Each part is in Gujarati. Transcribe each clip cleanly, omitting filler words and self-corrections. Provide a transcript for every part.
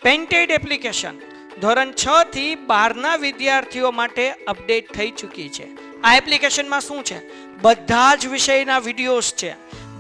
પેન્ટેડ એપ્લિકેશન ધોરણ 6 થી 12ના વિદ્યાર્થીઓ માટે અપડેટ થઈ ચૂકી છે. આ એપ્લિકેશનમાં શું છે? બધા જ વિષયના વિડીયોઝ છે.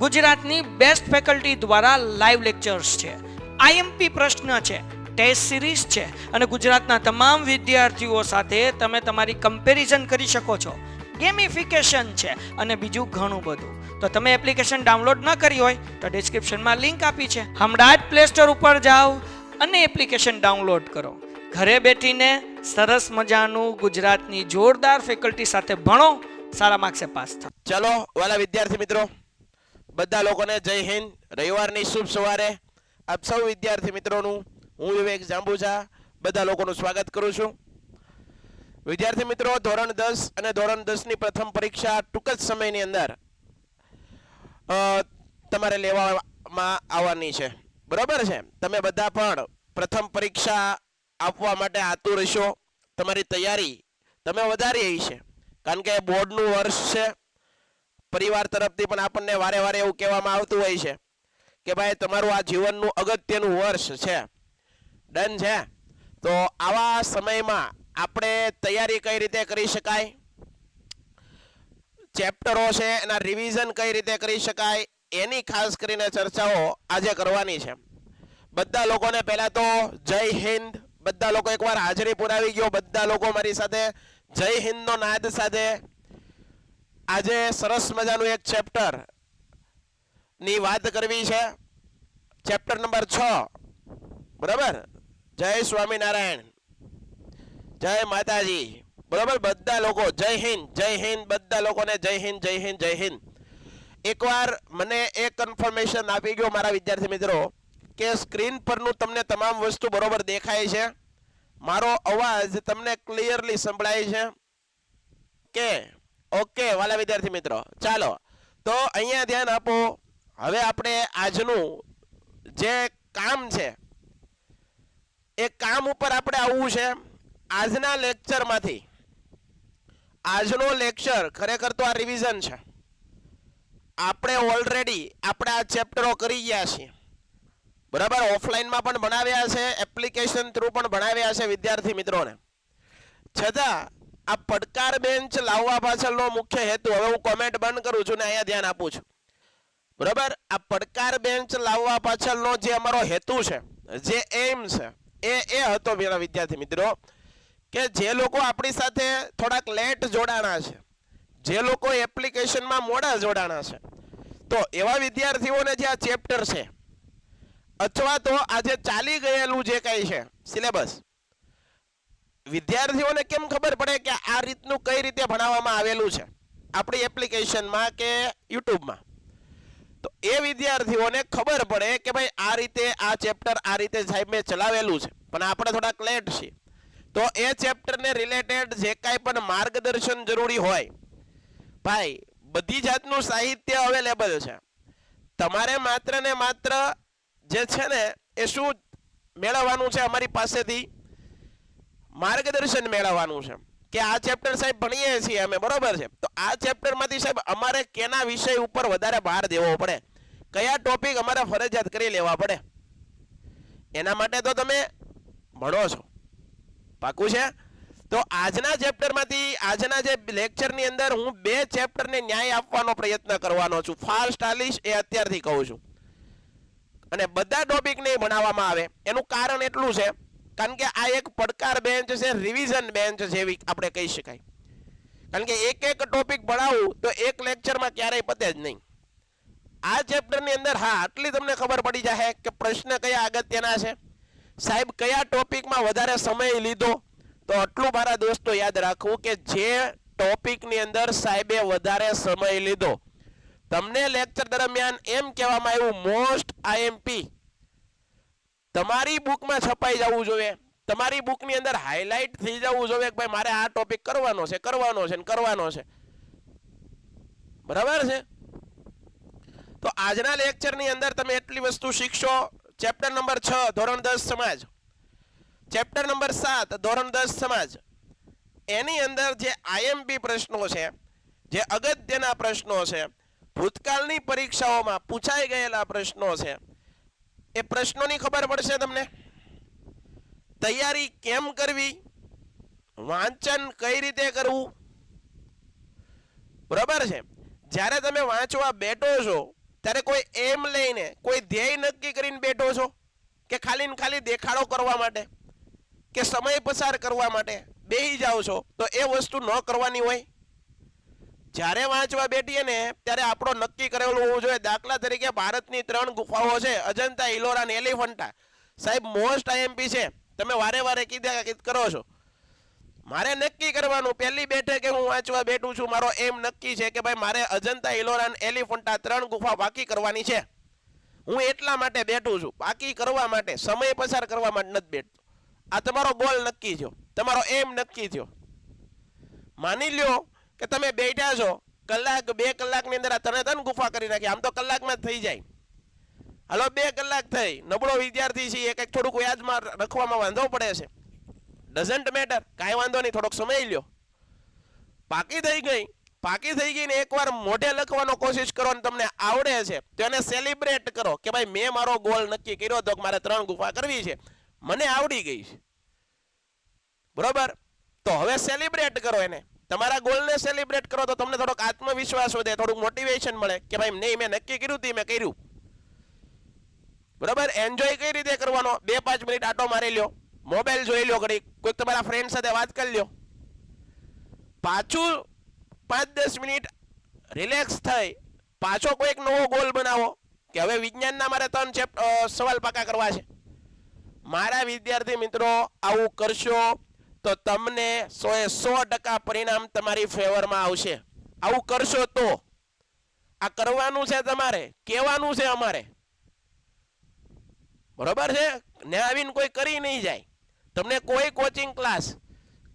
ગુજરાતની બેસ્ટ ફેકલ્ટી દ્વારા લાઈવ લેક્ચર્સ છે. આઈએમપી પ્રશ્ન છે, ટેસ્ટ સિરીઝ છે અને ગુજરાતના તમામ વિદ્યાર્થીઓ સાથે તમે તમારી કમ્પેરિઝન કરી શકો છો. ગેમિફિકેશન છે અને બીજું ઘણું બધું. તો તમે એપ્લિકેશન ડાઉનલોડ ન કરી હોય તો ડિસ્ક્રિપ્શનમાં લિંક આપી છે. હમણાં જ પ્લે સ્ટોર ઉપર જાઓ અને એપ્લિકેશન ડાઉનલોડ કરો. ઘરે બેઠીને સરસ મજાનું ગુજરાતની જોરદાર ફેકલ્ટી સાથે ભણો, સારા માર્ક્સે પાસ થાઓ. ચલો વાલા વિદ્યાર્થી મિત્રો, બધા લોકોને જય હિન્દ. રવિવારની શુભ સવારે આપ સૌ વિદ્યાર્થી મિત્રોનું હું વિવેક જાંબુજા બધા લોકોનું સ્વાગત કરું છું. વિદ્યાર્થી મિત્રો, ધોરણ 10 અને ધોરણ 10 ની પ્રથમ પરીક્ષા ટૂંક જ સમયની અંદર તમારે લેવામાં આવવાની છે. બરોબર છે? તમે બધા પણ પ્રથમ પરીક્ષા આપવા માટે આતુર હશો. તમારી તૈયારી તમે વધારી હશે, કારણ કે બોર્ડનું વર્ષ છે. પરિવાર તરફથી પણ આપણને વારે વારે એવું કહેવામાં આવતું હોય છે કે ભાઈ તમારું આ જીવનનું અગત્યનું વર્ષ છે. ડન છે? તો આવા સમયમાં આપણે તૈયારી કઈ રીતે કરી શકાય, ચેપ્ટરો છે એના રિવિઝન કઈ રીતે કરી શકાય, એની ખાસ કરીને ચર્ચાઓ આજે કરવાની છે. બધા લોકોને પહેલા તો જય હિન્દ. બધા લોકો એકવાર હાજરી પુરાવી ગયો. બધા લોકો મારી સાથે જય હિન્દનો નાદ સાથે આજે સરસ મજાનું એક ચેપ્ટર ની વાત કરવી છે. Chapter number 6. બરાબર? જય સ્વામિનારાયણ, જય માતાજી. બરાબર? બધા લોકો જય હિન્દ, જય હિન્દ. બધા લોકોને જય હિન્દ, જય હિન્દ, જય હિન્દ. એકવાર મને એક કન્ફર્મેશન આપી ગયો મારા વિદ્યાર્થી મિત્રો કે સ્ક્રીન પરનું તમને તમામ વસ્તુ બરોબર દેખાય છે, મારો અવાજ તમને ક્લિયરલી સંભળાય છે કે ઓકે વાલા વિદ્યાર્થી મિત્રો? ચાલો તો અહીંયા ધ્યાન આપો. હવે આપણે આજનું જે કામ છે એ કામ ઉપર આપણે આવવું છે. આજના લેક્ચરમાંથી આજનો લેક્ચર ખરેખર તો આ રિવિઝન છે. આપણે ઓલરેડી આપણે આ ચેપ્ટરો કરી ગયા છીએ. બરાબર? ઓફલાઈનમાં પણ ભણાવ્યા છે, એપ્લિકેશન થ્રુ પણ ભણાવ્યા છે વિદ્યાર્થી મિત્રોને. છતાં આ પડકાર બેન્ચ લાવવા પાછળનો મુખ્ય હેતુ, હવે હું કોમેન્ટ બંધ કરું છું ને અહીંયા ધ્યાન આપું છું. બરાબર? આ પડકાર બેન્ચ લાવવા પાછળનો જે અમારો હેતુ છે, જે એમ છે, એ હતો મારા વિદ્યાર્થી મિત્રો કે જે લોકો આપણી સાથે થોડાક લેટ જોડાણા છે, જે લોકો એપ્લિકેશનમાં મોડા જોડાણા છે, તો એવા વિદ્યાર્થીઓને જે આ ચેપ્ટર છે અથવા તો આજે ચાલી ગયેલું જે કંઈ છે સિલેબસ, વિદ્યાર્થીઓને કેમ ખબર પડે કે આ રીતનું કઈ રીતે ભણાવવામાં આવેલું છે આપણી એપ્લિકેશનમાં કે યુટ્યુબમાં, તો એ વિદ્યાર્થીઓને ખબર પડે કે ભાઈ આ રીતે આ ચેપ્ટર આ રીતે સાહેબ મેં ચલાવેલું છે, પણ આપણે થોડાક લેટ છીએ. તો એ ચેપ્ટરને રિલેટેડ જે કાંઈ પણ માર્ગદર્શન જરૂરી હોય, ભાઈ બધી જાતનું સાહિત્ય અવેલેબલ છે. તમારે માત્ર ને માત્ર જે છે ને એ શું મેળવવાનું છે? અમારી પાસેથી માર્ગદર્શન મેળવવાનું છે કે આ ચેપ્ટર સાહેબ ભણીએ છીએ અમે, બરોબર છે? તો આ ચેપ્ટરમાંથી સાહેબ અમારે કેના વિષય ઉપર વધારે ભાર દેવો પડે, કયા ટોપિક અમારે ફરજિયાત કરી લેવા પડે, એના માટે તો તમે ભણો છો. પાકું છે? તો આજના ચેપ્ટરમાંથી આજના જે લેક્ચરની અંદર હું 2 ચેપ્ટરને ન્યાય આપવાનો પ્રયત્ન કરવાનો છું. ફાસ્ટ આલીશ એ અત્યારથી કહું છું. અને બધા ટોપિક નહીં ભણાવવામાં આવે એનું કારણ એટલું છે કારણ કે આ એક પડકાર બેન્ચ છે, રિવિઝન બેન્ચ જેવી આપણે કહી શકાય. કારણ કે એક એક ટોપિક ભણાવું તો એક લેક્ચરમાં ક્યારેય પતે જ નહીં. આ ચેપ્ટરની અંદર હા આટલી તમને ખબર પડી જાય કે પ્રશ્ન કયા અગત્યના છે, સાહેબ કયા ટોપિકમાં વધારે સમય લીધો. તો આટલું મારા દોસ્તો યાદ રાખવું કે જે ટોપિકની અંદર સાહેબે વધારે સમય લીધો, તમને લેક્ચર દરમિયાન એમ કહેવામાં આવ્યું મોસ્ટ આઈએમપી તમારી બુકમાં છપાઈ જવું જોઈએ, તમારી બુકની અંદર હાઇલાઇટ થઈ જવું જોઈએ કે ભાઈ મારે આ ટોપિક કરવાનો છે, કરવાનો છે ને કરવાનો છે. બરાબર છે? તો આજના લેક્ચરની અંદર તમે એટલી વસ્તુ શીખશો. ચેપ્ટર નંબર 6 ધોરણ 10 સમાજ, ચેપ્ટર નંબર 7 ધોરણ 10 સમાજ, એની અંદર જે આઈએમપી પ્રશ્નો છે, જે અગત્યના પ્રશ્નો છે, ભૂતકાળની પરીક્ષાઓમાં પૂછાઈ ગયેલા પ્રશ્નો છે, એ પ્રશ્નોની ખબર પડશે તમને. તૈયારી કેમ કરવી, વાંચન કઈ રીતે કરવું, બરાબર છે. જ્યારે તમે વાંચવા બેઠો છો ત્યારે કોઈ એમ લઈને, કોઈ ધ્યેય નક્કી કરીને બેઠો છો કે ખાલી ને ખાલી દેખાડો કરવા માટે કે સમય પસાર કરવા માટે બેહી જાઓ છો, તો એ વસ્તુ ન કરવાની હોય. જ્યારે વાંચવા બેઠીએ ને ત્યારે આપણો નક્કી કરેલું હોવું જોઈએ. દાખલા તરીકે ભારતની 3 ગુફાઓ છે, અજંતા, ઇલોરા અને એલિફન્ટા. સાહેબ મોસ્ટ આઈએમપી છે, તમે વારે વારે કીધા કરો છો. મારે નક્કી કરવાનું પહેલી બેઠકે હું વાંચવા બેઠું છું, મારો એમ નક્કી છે કે ભાઈ મારે અજંતા, ઇલોરા અને એલિફન્ટા 3 ગુફા બાકી કરવાની છે. હું એટલા માટે બેઠું છું, બાકી કરવા માટે, સમય પસાર કરવા માટે નથી બેઠતો. આ તમારો ગોલ નક્કી થયો, તમારો એમ નક્કી થયો. માની લ્યો કે તમે બેઠા છો, કલાક 2 કલાકની અંદર આ 3 ગુફા કરી નાખી. આમ તો કલાકમાં જ થઈ જાય. હાલો 2 કલાક થઈ, નબળો વિદ્યાર્થી છે, કંઈક થોડુંક યાદમાં રખવામાં વાંધો પડે છે, ડઝન્ટ મેટર, કાંઈ વાંધો નહીં, થોડોક સમય લ્યો. પાકી થઈ ગઈ ને એકવાર મોઢે લખવાનો કોશિશ કરો ને તમને આવડે છે તો એને સેલિબ્રેટ કરો કે ભાઈ મેં મારો ગોલ નક્કી કર્યો હતો કે મારે 3 ગુફા કરવી છે, મને આવડી ગઈ છે, બરોબર. તો હવે સેલિબ્રેટ કરો એને, તમારા ગોલને સેલિબ્રેટ કરો તો તમને થોડોક આત્મવિશ્વાસ વધે, થોડુંક મોટિવેશન મળે કે ભાઈ નહીં, મેં નક્કી કર્યું હતું, મેં કર્યું, બરોબર. એન્જોય કઈ રીતે કરવાનો, 2-5 મિનિટ આટો મારી લ્યો, મોબાઈલ જોઈ લ્યો, ઘડી કોઈક તમારા ફ્રેન્ડ સાથે વાત કરી લ્યો, પાછું 5-10 મિનિટ રિલેક્સ થઈ પાછો કોઈક નવો ગોલ બનાવો કે હવે વિજ્ઞાનના મારે 3 સવાલ પાકા કરવા છે. મારા વિદ્યાર્થી મિત્રો આવું કરશો તો તમને 100% પરિણામ તમારી ફેવરમાં આવશે. આવું કરશો તો આ કરવાનું છે, તમારે કહેવાનું છે અમારે, બરોબર છે. ને આવીને કોઈ કરી નહીં જાય. તમને કોઈ કોચિંગ ક્લાસ,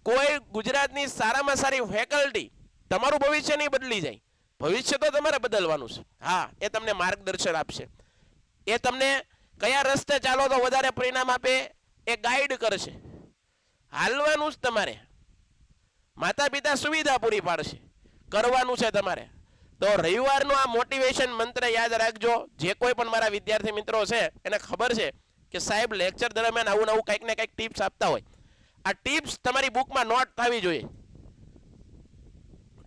કોઈ ગુજરાતની સારામાં સારી ફેકલ્ટી તમારું ભવિષ્ય નહીં બદલી જાય. ભવિષ્ય તો તમારે બદલવાનું છે. હા, એ તમને માર્ગદર્શન આપશે, એ તમને કયા રસ્તે ચાલો તો વધારે પરિણામ આપે એ ગાઈડ કરશે. હાલવાનું જ તમારે, માતા પિતા સુવિધા પૂરી પાડશે, કરવાનું છે તમારે. તો રવિવારનો આ મોટિવેશન મંત્ર યાદ રાખજો. જે કોઈ પણ મારા વિદ્યાર્થી મિત્રો છે એને ખબર છે કે સાહેબ લેક્ચર દરમિયાન આવું નવું કંઈક ને કંઈક ટિપ્સ આપતા હોય. આ ટિપ્સ તમારી બુકમાં નોટ થવી જોઈએ.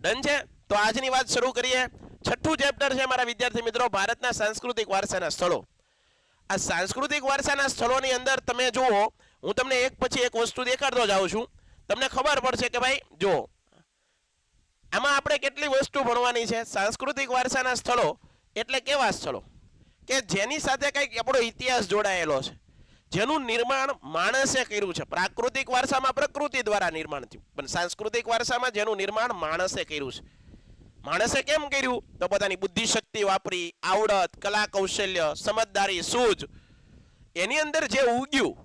ડન છે? તો આજની વાત શરૂ કરીએ. 6થું ચેપ્ટર છે મારા વિદ્યાર્થી મિત્રો, ભારતના સાંસ્કૃતિક વારસાના સ્થળો. આ સાંસ્કૃતિક વારસાના સ્થળોની અંદર તમે જુઓ, હું તમને એક પછી એક વસ્તુ દેખાડતો જાઉં છું, તમને ખબર પડશે કે ભાઈ જો આમાં આપણે કેટલી વસ્તુ ભણવાની છે. સાંસ્કૃતિક વારસાના સ્થળો એટલે કેવા સ્થળો કે જેની સાથે કંઈક આપણો ઇતિહાસ જોડાયેલો છે, જેનું નિર્માણ માણસે કર્યું છે. પ્રાકૃતિક વારસામાં પ્રકૃતિ દ્વારા નિર્માણ થયું, પણ સાંસ્કૃતિક વારસામાં જેનું નિર્માણ માણસે કર્યું છે. માણસે કેમ કર્યું? તો પોતાની બુદ્ધિ શક્તિ વાપરી, આવડત, કલા કૌશલ્ય, સમજદારી, સૂઝ, એની અંદર જે ઉગ્યું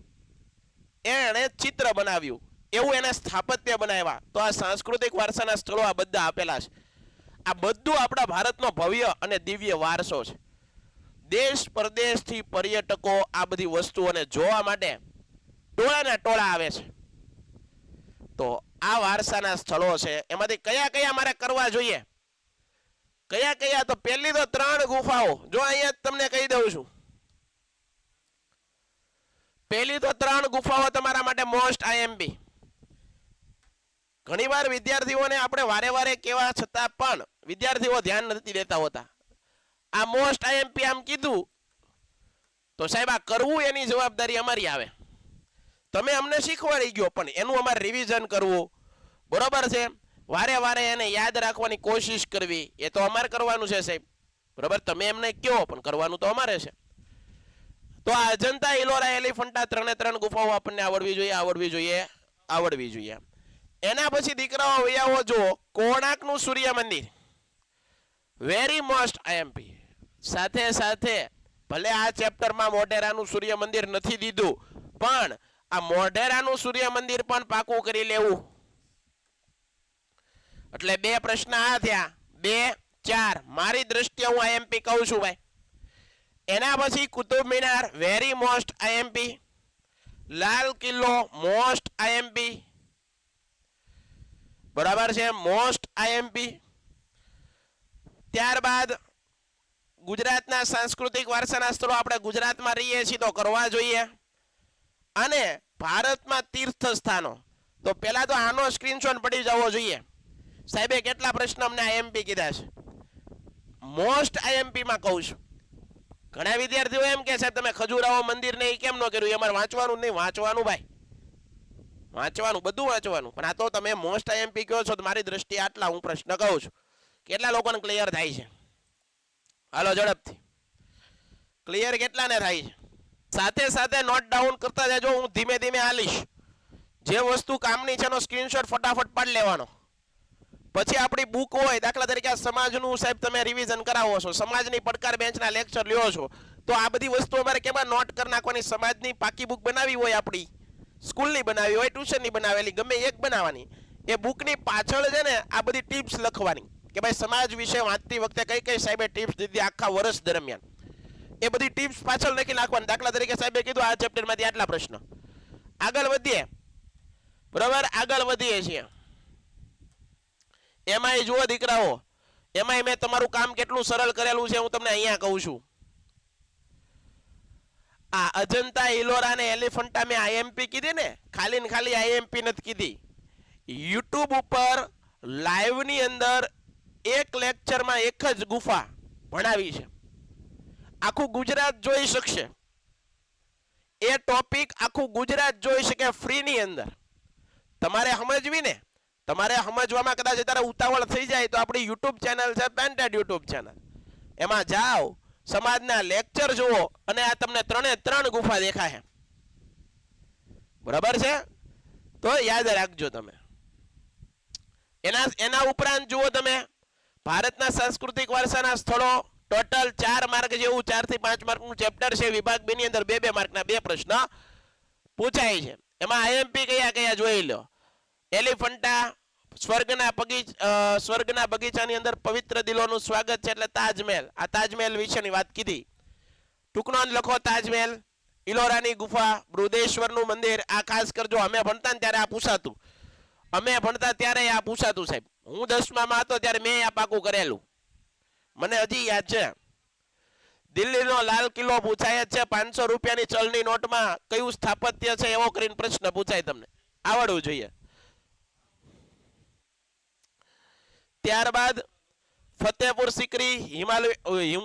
એણે ચિત્ર બનાવ્યું, એવું એને સ્થાપત્ય બનાવ્યા. તો આ સાંસ્કૃતિક વારસાના સ્થળો આ બધા આપેલા છે. આ બધું આપણા ભારતનો ભવ્ય અને દિવ્ય વારસો છે. દેશ પરદેશથી પર્યટકો આ બધી વસ્તુઓને જોવા માટે ટોળાના ટોળા આવે છે. તો આ વારસાના સ્થળો છે, એમાંથી કયા કયા મારે કરવા જોઈએ, કયા કયા? તો પહેલી તો 3 ગુફાઓ, જો અહીંયા તમને કહી દઉં છું. પહેલી તો 3 ગુફાઓ તમારા માટે મોસ્ટ આઈએમપી. ઘણીવાર વિદ્યાર્થીઓને આપણે વારે વારે કહેવા છતાં પણ વિદ્યાર્થીઓ ધ્યાન નથી દેતા હોતા. આ મોસ્ટ આઈએમપી આમ કીધું તો સાહેબ આ કરવું એની જવાબદારી અમારી આવે. તમે અમને શીખવાડી ગયો પણ એનું અમારે રિવિઝન કરવું, બરોબર છે. વારે વારે એને યાદ રાખવાની કોશિશ કરવી, એ તો અમારે કરવાનું છે સાહેબ, બરોબર. તમે એમને કહો પણ કરવાનું તો અમારે છે. તો આ અજંતા, ઇલોરા, એલિફન્ટા 3 ગુફાઓ આપણને આવડવી જોઈએ. એના પછી દીકરાઓ વૈયાઓ જો કોણાર્કનું સૂર્ય મંદિર, વેરી મોસ્ટ આઈએમપી. સાથે સાથે ભલે આ ચેપ્ટરમાં મોઢેરાનું સૂર્ય મંદિર નથી દીધું, પણ આ મોઢેરાનું સૂર્ય મંદિર પણ પાકું કરી લેવું. એટલે 2 પ્રશ્ન આ થયા, 2, 4. મારી દ્રષ્ટિએ હું આઈએમપી કહું છું ભાઈ. એના પછી Qutub Minar, very most IMP. Lal Qila, most IMP, બરાબર છે, મોસ્ટ આઈએમપી. ત્યારબાદ ગુજરાતના સાંસ્કૃતિક વારસાના સ્થળો, આપણે ગુજરાતમાં રહીએ છીએ તો કરવા જોઈએ. અને ભારતમાં તીર્થ સ્થાનો, તો પેલા તો આનો સ્ક્રીનશોટ પડી જવો જોઈએ. સાહેબે કેટલા પ્રશ્ન અમને આઈએમપી કીધા છે, મોસ્ટ આઈએમપી માં કહું છું. ઘણા વિદ્યાર્થીઓ એમ કે સાહેબ તમે ખજુરાહો મંદિર ને કેમ ન કર્યું, અમારે વાંચવાનું નહીં. વાંચવાનું ભાઈ, વાંચવાનું, બધું વાંચવાનું. પણ આ તો તમે મોસ્ટ આઈએમપી કહો છો, તો મારી દ્રષ્ટિએ આટલા હું પ્રશ્ન કહું છું. કેટલા લોકોને ક્લિયર થાય છે? હાલો ઝડપથી, ક્લિયર કેટલાને થાય છે? સાથે સાથે નોટ ડાઉન કરતા જજો, હું ધીમે ધીમે હાલીશ. જે વસ્તુ કામની છે એનો સ્ક્રીનશોટ ફટાફટ પાડી લેવાનો. પછી આપણી બુક હોય, દાખલા તરીકે સમાજનું સાહેબ તમે રિવિઝન કરાવો છો, સમાજની પડકાર બેન્ચના લેક્ચર લ્યો છો, તો આ બધી વસ્તુ અમારે કેમાં નોટ કરી નાખવાની. સમાજની પાકી બુક બનાવી હોય, આપણી સ્કૂલની બનાવી હોય, ટ્યુશનની બનાવેલી, ગમે એક બનાવવાની. એ બુકની પાછળ છે ને આ બધી ટિપ્સ લખવાની કે ભાઈ સમાજ વિશે વાંચતી વખતે કઈ કઈ સાહેબે ટિપ્સ દીધી આખા વર્ષ દરમિયાન. એ બધી ટિપ્સ પાછળ લખી નાખવાની. દાખલા તરીકે સાહેબે કીધું આ ચેપ્ટરમાંથી આટલા પ્રશ્ન. આગળ વધીએ, બરાબર, આગળ વધીએ છીએ. એમાંય જુઓ દીકરાઓ, એમાંય મેં તમારું કામ કેટલું સરળ કરેલું છે હું તમને અહીંયા કહું છું. આ અજંતા, ઇલોરા ને એલિફન્ટા મેં આઈએમપી કીધી ને, ખાલી ને ખાલી આઈએમપી નથી કીધી. યુટ્યુબ ઉપર લાઈવ ની અંદર એક લેક્ચરમાં એક જ ગુફા ભણાવી છે. આખું ગુજરાત જોઈ શકશે. એ ટોપિક આખું ગુજરાત જોઈ શકે ફ્રી ની અંદર. તમારે સમજવી ને, તમારે સમજવામાં કદાચ અત્યારે ઉતાવળ થઈ જાય તો આપણી યુટ્યુબ ચેનલ છે પેન્ટેડ યુટ્યુબ ચેનલ, એમાં જાઓ, સમાજના લેક્ચર જુઓ અને આ તમને 3 ગુફા દેખાય. બરાબર છે? તો યાદ રાખજો તમે. એના ઉપરાંત જુઓ તમે ભારતના સાંસ્કૃતિક વારસાના સ્થળો, ટોટલ 4 માર્ક જેવું, 4 થી 5 માર્કનું ચેપ્ટર છે. વિભાગ 2 ની અંદર 2 માર્કના 2 પ્રશ્ન પૂછાય છે. એમાં આઈએમપી કયા કયા જોઈ લો. એલિફન્ટા, સ્વર્ગના બગીચાની અંદર પવિત્ર દિલોનું સ્વાગત છે એટલે તાજમહેલ. આ તાજમહેલ વિશેની વાત કીધી. ટૂંકનો લખો તાજમહેલ. ઇલોરાની ગુફા, બૃહદેશ્વરનું મંદિર. આ ખાસ કરજો, અમે ભણતા ને ત્યારે આ પૂછાતું. અમે ભણતા ત્યારે આ પૂછાતું સાહેબ. હું 10માં હતો ત્યારે મેં આ પાકું કરેલું, મને હજી યાદ છે. દિલ્હીનો લાલ કિલ્લો પૂછાય જ છે. 500 રૂપિયાની ચલની નોટમાં કયું સ્થાપત્ય છે એવો કરીને પ્રશ્ન પૂછાય, તમને આવડવું જોઈએ. ત્યારબાદ ફતેહપુર સિકરી,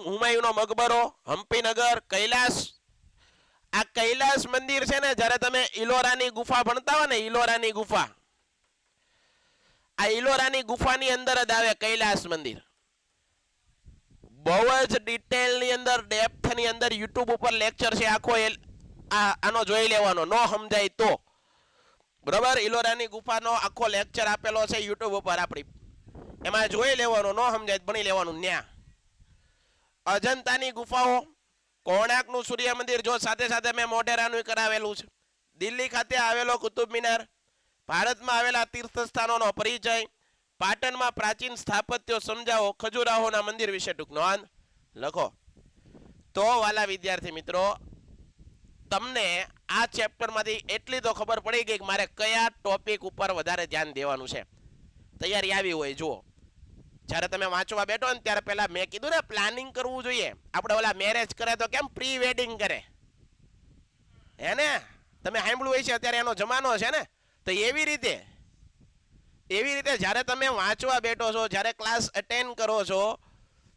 હુમાયુનો મકબરો, હમ્પીનગર, કૈલાસ. આ કૈલાસ મંદિર છે ને, જ્યારે તમે ઇલોરાની ગુફા ભણતા હો ને, ઇલોરાની ગુફા, આ ઇલોરાની ગુફાની અંદર જ આવે કૈલાસ મંદિર. બહુ જ ડિટેલની અંદર, ડેપ્થની અંદર યુટ્યુબ ઉપર લેક્ચર છે આખો. આનો જોઈ લેવાનો, નો સમજાય તો. બરાબર, ઇલોરાની ગુફાનો આખો લેક્ચર આપેલો છે યુટ્યુબ ઉપર આપણી, એમાં જોઈ લેવાનો, નો સમજાય ભણી લેવાનું. ન્યા અજંતાની ગુફાઓ, કોણાર્કનું સૂર્ય મંદિર, જો સાથે સાથે મેં મોઢેરાનું કરાવેલું છે. દિલ્હી ખાતે આવેલો કુતુબ મિનાર, ભારતમાં આવેલા તીર્થસ્થાનોનો પરિચય, પાટણમાં પ્રાચીન સ્થાપત્યો સમજાવો, ખજુરાહોના મંદિર વિશે ટૂંક નોંધ લખો. તો વાલા વિદ્યાર્થી મિત્રો, તમને આ ચેપ્ટરમાંથી એટલી તો ખબર પડી ગઈ કે મારે કયા ટોપિક ઉપર વધારે ધ્યાન દેવાનું છે. તૈયારી આવી હોય જુઓ, જ્યારે તમે વાંચવા બેઠો ને ત્યારે પહેલા મેં કીધું ને પ્લાનિંગ કરવું જોઈએ. આપણે ઓલા મેરેજ કરે તો કેમ પ્રી વેડિંગ કરે, હે ને? તમે સાંભળ્યું હોય છે અત્યારે એનો જમાનો છે ને. તો એવી રીતે જ્યારે તમે વાંચવા બેઠો છો, જ્યારે ક્લાસ અટેન્ડ કરો છો,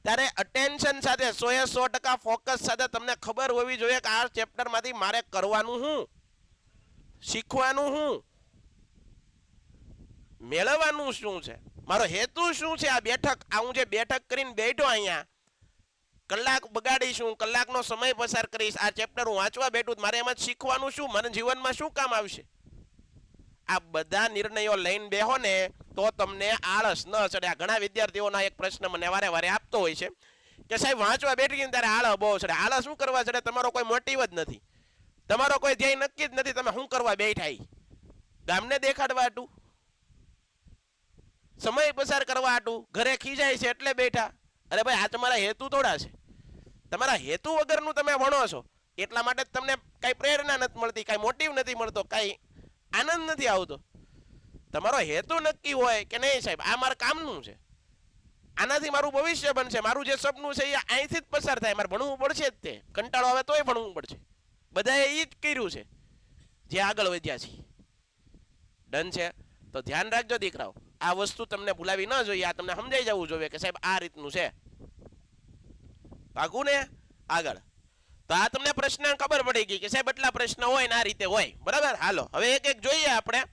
ત્યારે અટેન્શન સાથે 100% ફોકસ સાથે તમને ખબર હોવી જોઈએ કે આ ચેપ્ટરમાંથી મારે કરવાનું શું, શીખવાનું શું, મેળવવાનું શું છે, મારો હેતુ શું છે. આ બેઠક, આ હું જે બેઠક કરીને બેઠો અહીંયા, કલાક બગાડીશું, કલાકનો સમય પસાર કરીશ, આ ચેપ્ટર હું વાંચવા બેઠું, મારે એમાં શીખવાનું શું, મને જીવનમાં શું કામ આવશે. આ બધા નિર્ણયો લઈને બેહો ને તો તમને આળસ ન ચડે. આ ઘણા વિદ્યાર્થીઓના એક પ્રશ્ન મને વારે વારે આપતો હોય છે કે સાહેબ વાંચવા બેઠી ને ત્યારે આળસ બહુ ચડે. આળસ શું કરવા ચડે? તમારો કોઈ મોટિવ જ નથી, તમારો કોઈ ધ્યેય નક્કી જ નથી. તમે શું કરવા બેઠા? ગામને દેખાડવા હાટું, સમય પસાર કરવા હાટું, ઘરે ખીજાય છે એટલે બેઠા? અરે ભાઈ, આ તમારા હેતુ થોડા છે. તમારા હેતુ વગરનું તમે ભણો છો એટલા માટે તમને કઈ પ્રેરણા નથી મળતી, કઈ મોટિવ નથી મળતો, કઈ આનંદ નથી આવતો. તમારો હેતુ નક્કી હોય કે નહીં સાહેબ આ મારા કામનું છે, આનાથી મારું ભવિષ્ય બનશે, મારું જે સપનું છે એ અહીંથી જ પસાર થાય, મારે ભણવું પડશે જ. તે કંટાળો આવે તોય ભણવું પડશે. બધાએ એ જ કર્યું છે. જે આગળ વધ્યા છીએ. ડન છે? તો ધ્યાન રાખજો દીકરાઓ, આ વસ્તુ તમને ભૂલાવી ન જોઈએ, આ તમને સમજાઈ જવું જોઈએ કે સાહેબ આ રીતનું છે. પાકું ને? આગળ. તો આ તમને પ્રશ્ન ખબર પડી ગઈ કે સાહેબ એટલા પ્રશ્ન હોય ને આ રીતે હોય. બરાબર? હાલો હવે એક એક જોઈએ આપણે.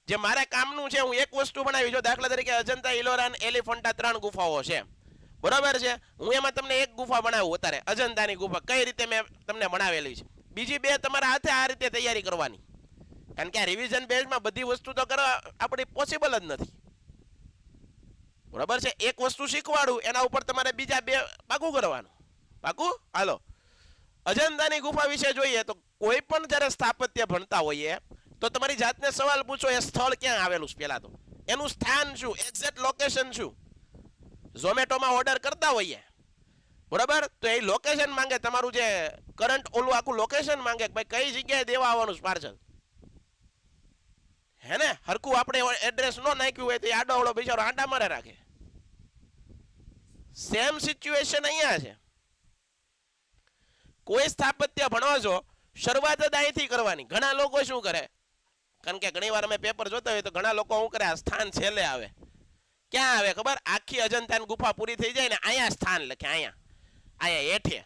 જે મારે કામનું છે, હું એક વસ્તુ બનાવી. જો દાખલા તરીકે અજંતા, ઇલોરા, એલિફન્ટા 3 ગુફાઓ છે. બરાબર છે? હું એમાં તમને એક ગુફા બનાવું અત્યારે, અજંતાની ગુફા કઈ રીતે મેં તમને બનાવેલી છે. બીજી 2 તમારા હાથે આ રીતે તૈયારી કરવાની, કારણ કે આ રિવિઝન બેઝમાં બધી વસ્તુ તો કરવા આપણી પોસિબલ જ નથી. બરાબર છે? એક વસ્તુ શીખવાડું, એના ઉપર તમારે બીજા 2 પાકું કરવાનું. પાકું? હાલો અજંતાની ગુફા વિશે જોઈએ તો કોઈ પણ જ્યારે સ્થાપત્ય ભણતા હોઈએ તો તમારી જાતને સવાલ પૂછો, એ સ્થળ ક્યાં આવેલું છે? પહેલા તો એનું સ્થાન શું, એક્ઝેક્ટ લોકેશન શું. ઝોમેટોમાં ઓર્ડર કરતા હોઈએ, બરાબર, તો એ લોકેશન માંગે, તમારું જે કરંટ ઓલું આખું લોકેશન માંગે કે ભાઈ કઈ જગ્યાએ દેવા આવવાનું છે પાર્સલ. હે ને? હરખું આપણે એડ્રેસ ન નાખ્યું હોય તો એ આડો અવળો બિચારો આંટા મારે રાખે. સેમ સિચ્યુએશન અહીંયા છે. કોઈ સ્થાપત્ય ભણો છો, શરૂઆત જ અહીંથી કરવાની. ઘણા લોકો શું કરે, કારણ કે ઘણી વાર અમે પેપર જોતા હોય તો ઘણા લોકો શું કરે, આ સ્થાન છેલ્લે આવે. ક્યાં આવે ખબર? આખી અજંતાની ગુફા પૂરી થઈ જાય ને અહીંયા સ્થાન લખે, અહીંયા હેઠે.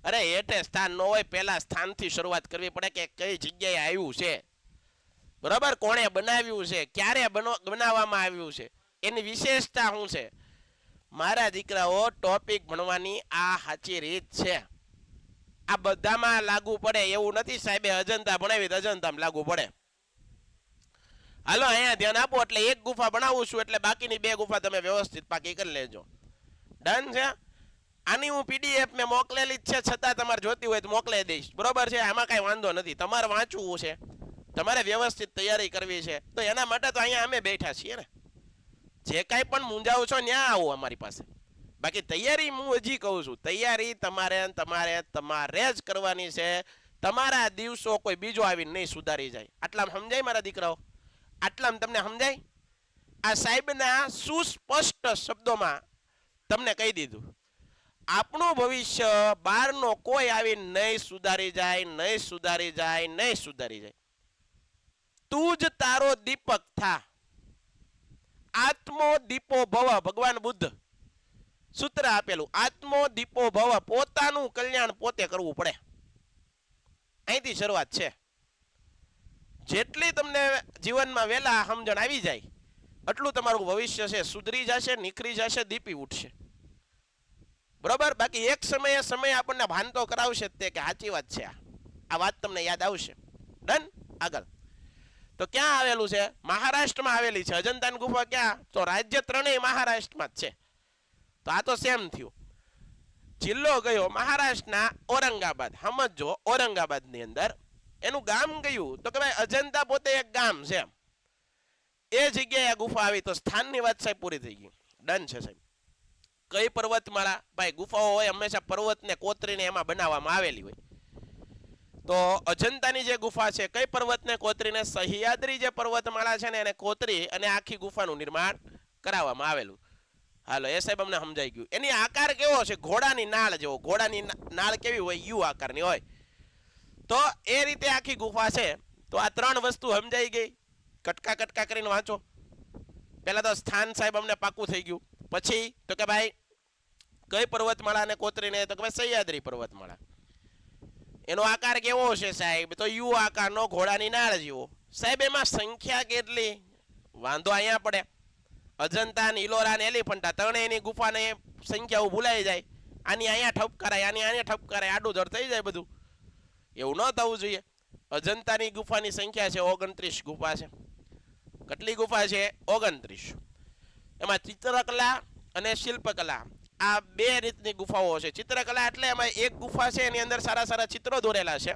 અરે હેઠે સ્થાન ન હોય, પહેલા સ્થાનથી શરૂઆત કરવી પડે કે કઈ જગ્યાએ આવ્યું છે. બરાબર? કોણે બનાવ્યું છે, ક્યારે બનાવવામાં આવ્યું છે, એની વિશેષતા શું છે. મારા દીકરાઓ, ટોપિક ભણવાની આ સાચી રીત છે. આ બધામાં લાગુ પડે એવું નથી સાહેબે અજંતા ભણાવી અજંતામાં લાગુ પડે. હાલો અહીંયા ધ્યાન આપો. એટલે એક ગુફા બનાવું છું એટલે બાકીની 2 ગુફા તમે વ્યવસ્થિત પાકી કરી લેજો. ડન છે? આની હું પીડીએફ મેં મોકલેલી જ છે, છતાં તમારે જોતી હોય તો મોકલી દઈશ. બરોબર છે? આમાં કાંઈ વાંધો નથી. તમારે વાંચવું છે, તમારે વ્યવસ્થિત તૈયારી કરવી છે, તો એના માટે તો અહીંયા અમે બેઠા છીએ ને. જે કાંઈ પણ મૂંઝાવ છો ત્યાં આવો અમારી પાસે. બાકી તૈયારી હું હજી કહું છું, તૈયારી તમારે જ કરવાની છે. તમારા દિવસો કોઈ બીજો આવીને નહીં સુધારી જાય. આટલામાં સમજાય મારા દીકરાઓ? આટલામાં તમને સમજાય? આ સાહેબના સુસ્પષ્ટ શબ્દોમાં તમને કહી દીધું, આપણું ભવિષ્ય બહારનો કોઈ આવીને નહીં સુધારી જાય, નહીં સુધારી જાય, નહીં સુધારી જાય. તું જ તારો દીપક થા, આત્મો દીપો ભવ. ભગવાન બુદ્ધ સૂત્ર આપેલું, આત્મો દીપો ભવ. પોતાનું કલ્યાણ પોતે કરવું પડે. અહીંથી શરૂઆત છે. જેટલી તમને જીવનમાં વહેલા સમજણ આવી જાય એટલું તમારું ભવિષ્ય છે સુધરી જશે, નીકળી જશે, દીપી ઉઠશે. બરોબર? બાકી એક સમય આપણને ભાન તો કરાવશે તે કે સાચી વાત છે, આ વાત તમને યાદ આવશે. ડન? આગળ. તો ક્યાં આવેલું છે? મહારાષ્ટ્રમાં આવેલી છે અજંતાની ગુફા. ક્યાં? તો રાજ્ય 3 મહારાષ્ટ્રમાં જ છે. તો આ તો સેમ થયું. જિલ્લો ગયો મહારાષ્ટ્રના ઔરંગાબાદ. સમજો, ઔરંગાબાદની અંદર એનું ગામ કયું? તો કે ભાઈ અજંતા પોતે એક ગામ છે. એ જગ્યાએ આ ગુફા આવી. તો સ્થાનની વાત સાહેબ પૂરી થઈ ગઈ. ડન છે સાહેબ. કઈ પર્વતમાળા? ભાઈ ગુફાઓ હોય હંમેશા પર્વતને કોતરીને એમાં બનાવવામાં આવેલી હોય. તો અજંતાની જે ગુફા છે, કઈ પર્વતને કોતરીને? સહ્યાદ્રી જે પર્વતમાળા છે ને એને કોતરી અને આખી ગુફાનું નિર્માણ કરાવવામાં આવેલું. હાલો એ સાહેબ અમને સમજાઈ ગયું. એની આકાર કેવો છે? ઘોડાની નાળ જેવો. ઘોડાની નાળ કેવી હોય? યુ આકારની હોય. તો એ રીતે આખી ગુફા છે. તો આ 3 વસ્તુ સમજાઈ ગઈ. કટકા કરીને વાંચો. પહેલા તો સ્થાન સાહેબ અમને પાકું થઈ ગયું. પછી તો કે ભાઈ કઈ પર્વતમાળાને કોતરીને? તો કે ભાઈ સહ્યાદ્રી પર્વતમાળા. એનો આકાર કેવો છે સાહેબ? તો યુ આકારનો, ઘોડાની નાળ જેવો. સાહેબ એમાં સંખ્યા કેટલી? વાંધો અહીંયા પડે. અજંતા, ઇલોરા ને એલિફન્ટા ત્રણેયની ગુફાને સંખ્યાઓ ભૂલાઈ જાય. આની અહીંયા ઠપ કરાય, આની અહીંયા ઠપ કરાય, આડું ધડ થઈ જાય બધું. એવું ન થવું જોઈએ. અજંતાની ગુફાની સંખ્યા છે 29 ગુફા છે. કેટલી ગુફા છે? 29. એમાં ચિત્રકલા અને શિલ્પકલા આ 2 રીતની ગુફાઓ છે. ચિત્રકલા એટલે એમાં એક ગુફા છે એની અંદર સારા ચિત્રો દોરેલા છે.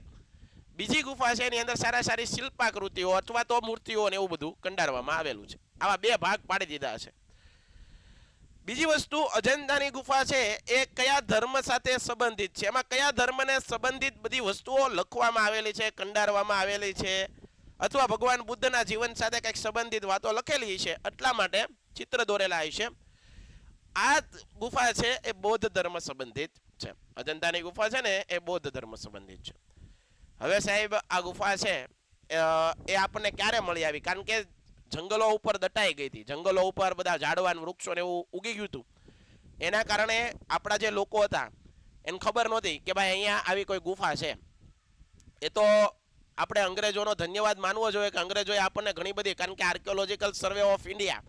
બીજી ગુફા છે એની અંદર સારી શિલ્પાકૃતિઓ અથવા તો મૂર્તિઓ ને એવું બધું કંડારવામાં આવેલું છે. આવા 2 ભાગ પાડી દીધા છે. બીજી વસ્તુ, અજંતાની ગુફા છે એ કયા ધર્મ સાથે સંબંધિત છે? એમાં કયા ધર્મને સંબંધિત બધી વસ્તુઓ લખવામાં આવેલી છે, કંડારવામાં આવેલી છે, અથવા ભગવાન બુદ્ધના જીવન સાથે કંઈક સંબંધિત વાતો લખેલી છે, એટલા માટે ચિત્ર દોરેલા છે. આ ગુફા છે એ બૌદ્ધ ધર્મ સંબંધિત છે. અજંતાની ગુફા છે ને એ બૌદ્ધ ધર્મ સંબંધિત છે. હવે સાહેબ આ ગુફા છે એ આપણને ક્યારે મળી આવી? કારણ કે જંગલો ઉપર દટાઈ ગઈ હતી, જંગલો ઉપર બધા ઝાડવાન વૃક્ષો ને એવું ઉગી ગયું હતું. એના કારણે આપણા જે લોકો હતા એને ખબર નહોતી કે ભાઈ અહીંયા આવી કોઈ ગુફા છે. એ તો આપણે અંગ્રેજોનો ધન્યવાદ માનવો જોઈએ કે અંગ્રેજોએ આપણને ઘણી બધી, કારણ કે આર્કિયોલોજીકલ સર્વે ઓફ ઇન્ડિયા,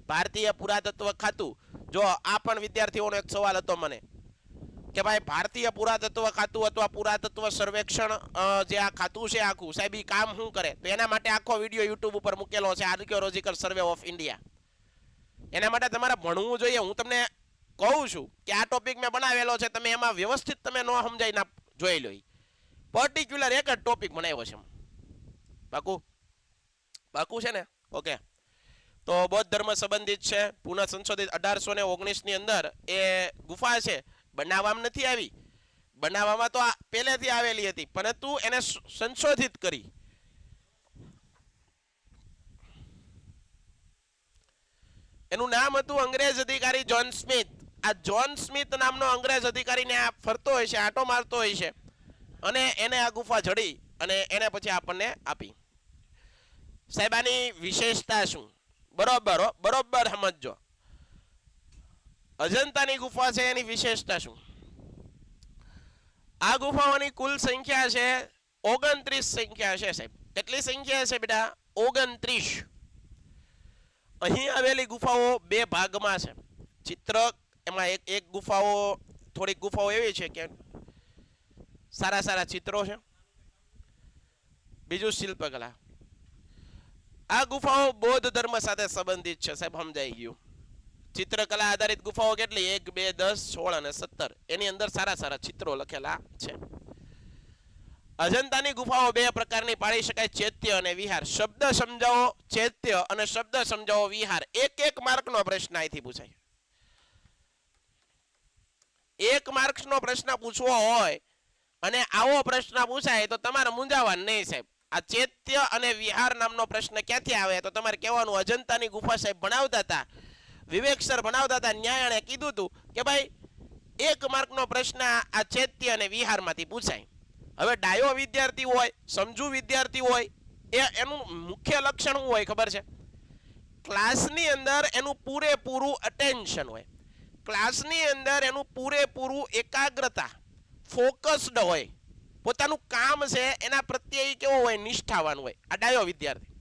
ભારતીય પુરાતત્વ ખાતું, જો આ પણ વિદ્યાર્થીઓનો એક સવાલ હતો મને કે ભાઈ ભારતીય પુરાતત્વ ખાતું અથવા પુરાતત્વ સર્વેક્ષણ જે આ ખાતું છે આખું, સાહેબ ઈ કામ શું કરે? તો એના માટે આખો વિડીયો યુટ્યુબ ઉપર મૂકેલો છે, આર્કિયોલોજીકલ સર્વે ઓફ ઇન્ડિયા. એના માટે તમારે ભણવું જોઈએ. હું તમને કહું છું કે આ ટોપિક મેં બનાવેલો છે, તમે એમાં વ્યવસ્થિત તમે ન સમજાય ના જોઈ લો. પર્ટિક્યુલર એક જ ટોપિક બનાવ્યો છે. પાકું પાકું છે ને? ઓકે. તો બૌદ્ધ ધર્મ સંબંધિત છે, પુનઃ સંશોધિત 1819 ની અંદર એ ગુફા છે. બનાવવામાં નથી આવી, બનાવવામાં તો પહેલેથી આવેલી હતી, પરંતુ એને સંશોધિત કરી. એનું નામ હતું અંગ્રેજ અધિકારી જ્હોન સ્મિથ. આ જ્હોન સ્મિથ નામનો અંગ્રેજ અધિકારીને આ ફરતો હોય છે, આંટો મારતો હોય છે, અને એને આ ગુફા જડી અને એને પછી આપણને આપી. સાહેબ આની વિશેષતા શું? બરોબર સમજો. અજંતાની ગુફા છે, એની વિશેષતા શું? આ ગુફાઓની કુલ સંખ્યા છે 29 સંખ્યા છે સાહેબ. કેટલી સંખ્યા છે બેટા? 29. અહીં આવેલી ગુફાઓ બે ભાગમાં છે. ચિત્ર એમાં એક ગુફાઓ, થોડીક ગુફાઓ એવી છે કે સારા ચિત્રો છે, બીજું શિલ્પકલા. આ ગુફાઓ બૌદ્ધ ધર્મ સાથે સંબંધિત છે સાહેબ, સમજાઈ ગયું. ચિત્રકલા આધારિત ગુફાઓ કેટલી? 1, 2, 10, 16 અને 17. એની અંદર સારા ચિત્રો લખેલા છે. અજંતાની ગુફાઓ બે પ્રકારની પાડી શકાય, ચૈત્ય અને વિહાર. શબ્દ સમજાવો ચૈત્ય અને શબ્દ સમજાવો વિહાર. એક માર્કનો પ્રશ્ન અહીંથી પૂછાય. 1 માર્ક્સનો પ્રશ્ન પૂછવો હોય અને આવો પ્રશ્ન પૂછાય તો તમારે મૂંઝાવાનું નહીં સાહેબ. આ ચૈત્ય અને વિહાર નામનો પ્રશ્ન ક્યાંથી આવે? તો તમારે કહેવાનું અજંતાની ગુફા સાહેબ ભણાવતા હતા, વિવેક સર ભણાવતા હતા, ન્યાયણે કીધું હતું કે ભાઈ 1 માર્કનો પ્રશ્ન આ ચૈત્ય અને વિહારમાંથી પૂછાય. હવે ડાયો વિદ્યાર્થી હોય, સમજુ વિદ્યાર્થી હોય, એનું મુખ્ય લક્ષણ શું હોય ખબર છે? ક્લાસની અંદર એનું પૂરેપૂરું અટેન્શન હોય, ક્લાસની અંદર એનું પૂરેપૂરું એકાગ્રતા, ફોકસ્ડ હોય, પોતાનું કામ છે એના પ્રત્યે કેવો હોય? નિષ્ઠાવાન હોય. આ ડાયો વિદ્યાર્થી.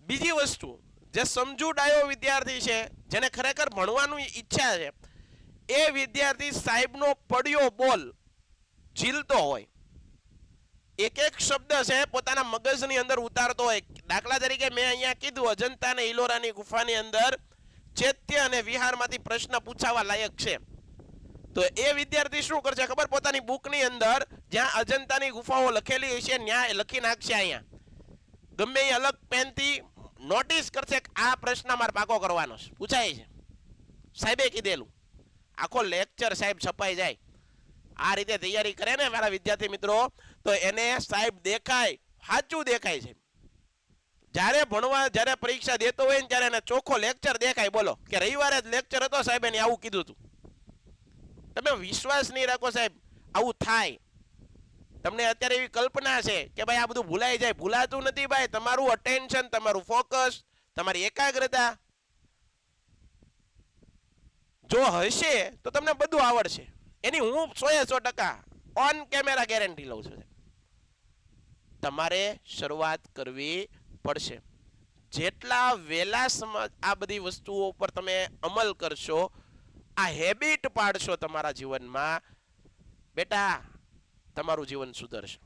બીજી વસ્તુ, જે સમજુ ડાયો વિદ્યાર્થી છે, જેને ખરેખર ભણવાની ઈચ્છા છે, એ વિદ્યાર્થી સાહેબનો પડ્યો બોલ ઝીલતો હોય, એક શબ્દ છે પોતાના મગજની અંદર ઉતારતો હોય. દાખલા તરીકે મેં અહીંયા કીધું અજંતા અને ઇલોરાની ગુફાની અંદર ચૈત્ય અને વિહારમાંથી પ્રશ્ન પૂછાવા લાયક છે, તો એ વિદ્યાર્થી શું કરશે ખબર? પોતાની બુકની અંદર જ્યાં અજંતાની ગુફાઓ લખેલી હશે ત્યાં લખી નાખશે. અહીંયા ગમે એ અલગ પેનથી નોટિસ કરશે કે આ પ્રશ્ન મારે પાકો કરવાનો છે, પૂછાય છે, સાહેબે કીધેલું. આખો લેક્ચર સાહેબ છપાઈ જાય. આ રીતે તૈયારી કરે ને મારા વિદ્યાર્થી મિત્રો, તો એને સાહેબ દેખાય, સાચું દેખાય છે. જ્યારે ભણવા, જ્યારે પરીક્ષા દેતો હોય ને ત્યારે એને ચોખ્ખો લેક્ચર દેખાય. બોલો કે રવિવારે જ લેક્ચર હતો સાહેબ, એને આવું કીધું હતું. તમે વિશ્વાસ નહીં રાખો સાહેબ, આવું થાય. તમને અત્યારે એવી કલ્પના છે કે ભાઈ આ બધું ભૂલાઈ જાય. ભૂલાતું નથી ભાઈ. તમારું અટેન્શન, તમારું ફોકસ, તમારી એકાગ્રતા જો હશે તો તમને બધું આવડશે. એની હું 100% ઓન કેમેરા ગેરંટી લઉં છું. તમારે શરૂઆત કરવી પડશે. જેટલા વહેલા આ બધી વસ્તુઓ ઉપર તમે અમલ કરશો, આ હેબિટ પાડશો તમારા જીવનમાં, બેટા તમારું જીવન સુધરશે.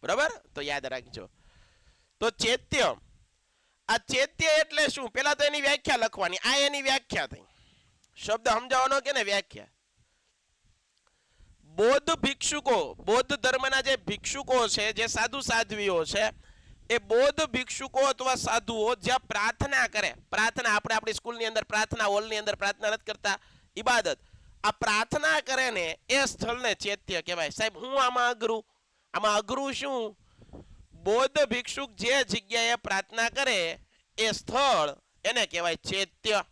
બરાબર? તો યાદ રાખજો. તો ચૈત્ય, આ ચૈત્ય એટલે શું? પેલા તો એની વ્યાખ્યા લખવાની. આ એની વ્યાખ્યા થઈ. શબ્દ સમજાવવાનો કે ને વ્યાખ્યા. બૌદ્ધ ભિક્ષુકો, બૌદ્ધ ધર્મના જે ભિક્ષુકો છે, જે સાધુ સાધ્વીઓ છે, એ બૌદ્ધ ભિક્ષુકો અથવા સાધુઓ જ્યાં પ્રાર્થના કરે. પ્રાર્થના આપણે આપણી સ્કૂલની અંદર પ્રાર્થના હોલની અંદર પ્રાર્થના નથી કરતા, ઇબાદત. આ પ્રાર્થના કરે ને એ સ્થળને ચૈત્ય કહેવાય. સાહેબ હું આમાં અઘરું? આમાં અઘરું શું? બૌદ્ધ ભિક્ષુક જે જગ્યાએ પ્રાર્થના કરે એ સ્થળ એને કહેવાય ચૈત્ય.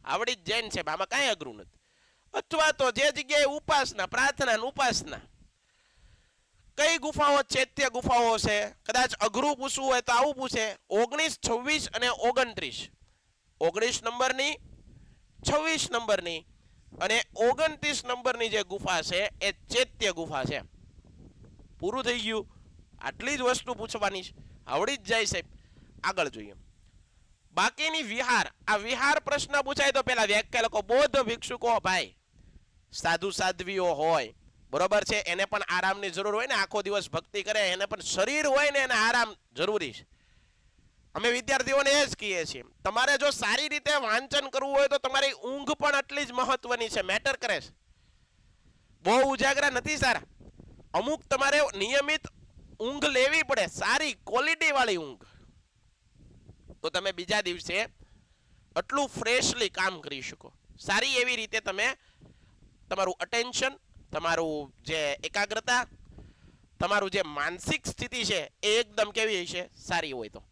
આવડી જ જૈન છે, આમાં કાંઈ અઘરું નથી. અથવા તો જે જગ્યાએ ઉપાસના, પ્રાર્થના ઉપાસના, ગુફાઓ ચૈત્ય ગુફાઓ છે. કદાચ અઘરું પૂછવું હોય તો આવું પૂછે 19, 26 અને 29. 19 નંબરની, 26 નંબરની અને 29 નંબરની જે ગુફા છે એ ચૈત્ય ગુફા છે. પૂરું થઈ ગયું. આટલી જ વસ્તુ પૂછવાની છે, આવડી જ જાય સાહેબ. આગળ જોઈએ. બાકીની વિહાર. આ વિહાર પ્રશ્ન પૂછાય તો પેલા વ્યાખ્યા લખો. બૌદ્ધ ભિક્ષુકો ભાઈ, સાધુ સાધ્વીઓ હોય, બરોબર છે, એને પણ આરામની જરૂર હોય ને, આખો દિવસ ભક્તિ કરે, એને પણ શરીર હોય ને એને આરામ જરૂરી છે. અમે વિદ્યાર્થીઓને એ જ કહીએ છીએ, તમારે જો સારી રીતે વાંચન કરવું હોય તો તમારી ઊંઘ પણ એટલી જ મહત્વની છે, મેટર કરે છે. બહુ ઉજાગરા નથી સારા. અમુક તમારે નિયમિત ઊંઘ લેવી પડે, સારી ક્વોલિટી વાળી ઊંઘ, તો તમે બીજા દિવસે આટલું ફ્રેશલી કામ કરી શકો. સારી એવી રીતે તમે તમારું અટેન્શન, તમારું જે એકાગ્રતા, તમારું જે માનસિક સ્થિતિ છે એ એકદમ કેવી છે, સારી હોય તો.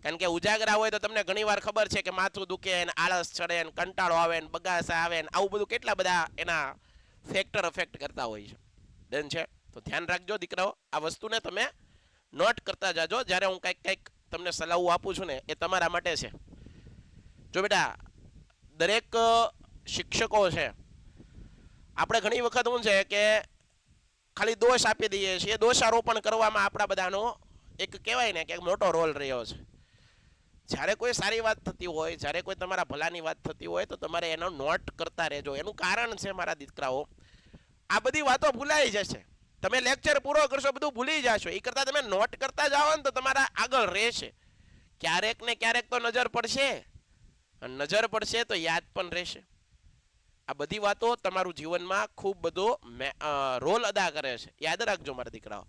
કારણ કે ઉજાગરા હોય તો તમને ઘણીવાર ખબર છે કે માથું દુખે ને, આળસ ચડે ને, કંટાળો આવે ને, બગાસા આવે ને, આવું બધું કેટલા બધા એના ફેક્ટર અફેક્ટ કરતા હોય છે. ડન છે? તો ધ્યાન રાખજો દીકરાઓ, આ વસ્તુને તમે નોટ કરતા જાજો. જ્યારે હું કંઈક તમને સલાહ આપું છું ને એ તમારા માટે છે. જો બેટા, દરેક શિક્ષકો છે, આપણે ઘણી વખત શું છે કે ખાલી દોષ આપી દઈએ છીએ. દોષારોપણ કરવામાં આપણા બધાનો એક કહેવાય ને કે મોટો રોલ રહ્યો છે. જ્યારે કોઈ સારી વાત થતી હોય, જ્યારે કોઈ તમારા ભલાની વાત થતી હોય તો તમારે એનો નોટ કરતા રહેજો. એનું કારણ છે મારા દીકરાઓ, આ બધી વાતો ભૂલાઈ જશે. તમે લેક્ચર પૂરો કરશો બધું ભૂલી જશો. એ કરતાં તમે નોટ કરતા જાઓ ને તો તમારા આગળ રહેશે. ક્યારેક ને ક્યારેક તો નજર પડશે, અને નજર પડશે તો યાદ પણ રહેશે. આ બધી વાતો તમારું જીવનમાં ખૂબ બધો રોલ અદા કરે છે. યાદ રાખજો મારા દીકરાઓ.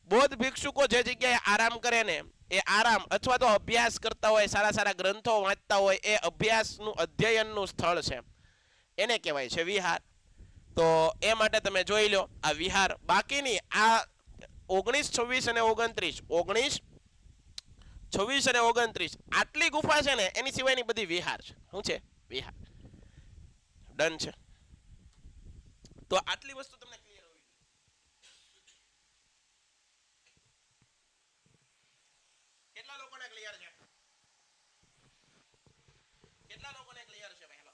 બૌદ્ધ ભિક્ષુકો જે જગ્યાએ આરામ કરે ને એ આરામ અથવા તો અભ્યાસ કરતા હોય, સારા સારા ગ્રંથો વાંચતા હોય, એ અભ્યાસનું, અધ્યયનનું સ્થળ છે, એને કહેવાય છે વિહાર. તો એ માટે તમે જોઈ લો આ વિહાર. બાકીની આ 19, 26 અને 29, 19, 26 અને 29 આટલી ગુફા છે ને, એની સિવાયની બધી વિહાર છે. શું છે? વિહાર. ડન છે? તો આટલી વસ્તુ તમને ક્લિયર હોવી જોઈએ. કેટલા લોકોને ક્લિયર છે? કેટલા લોકોને ક્લિયર છે ભાઈ? હેલો,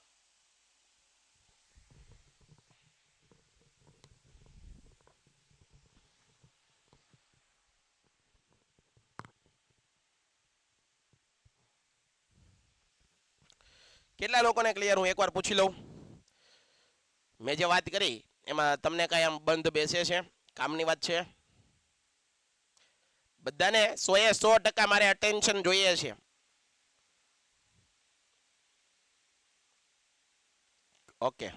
કેટલા લોકોને ક્લિયર? હું એકવાર પૂછી લઉં. મેં જે વાત કરી એમાં તમને કઈ આમ બંધ બેસે છે? કામની વાત છે? બધાને 100% મારે અટેન્શન જોઈએ છે. ઓકે,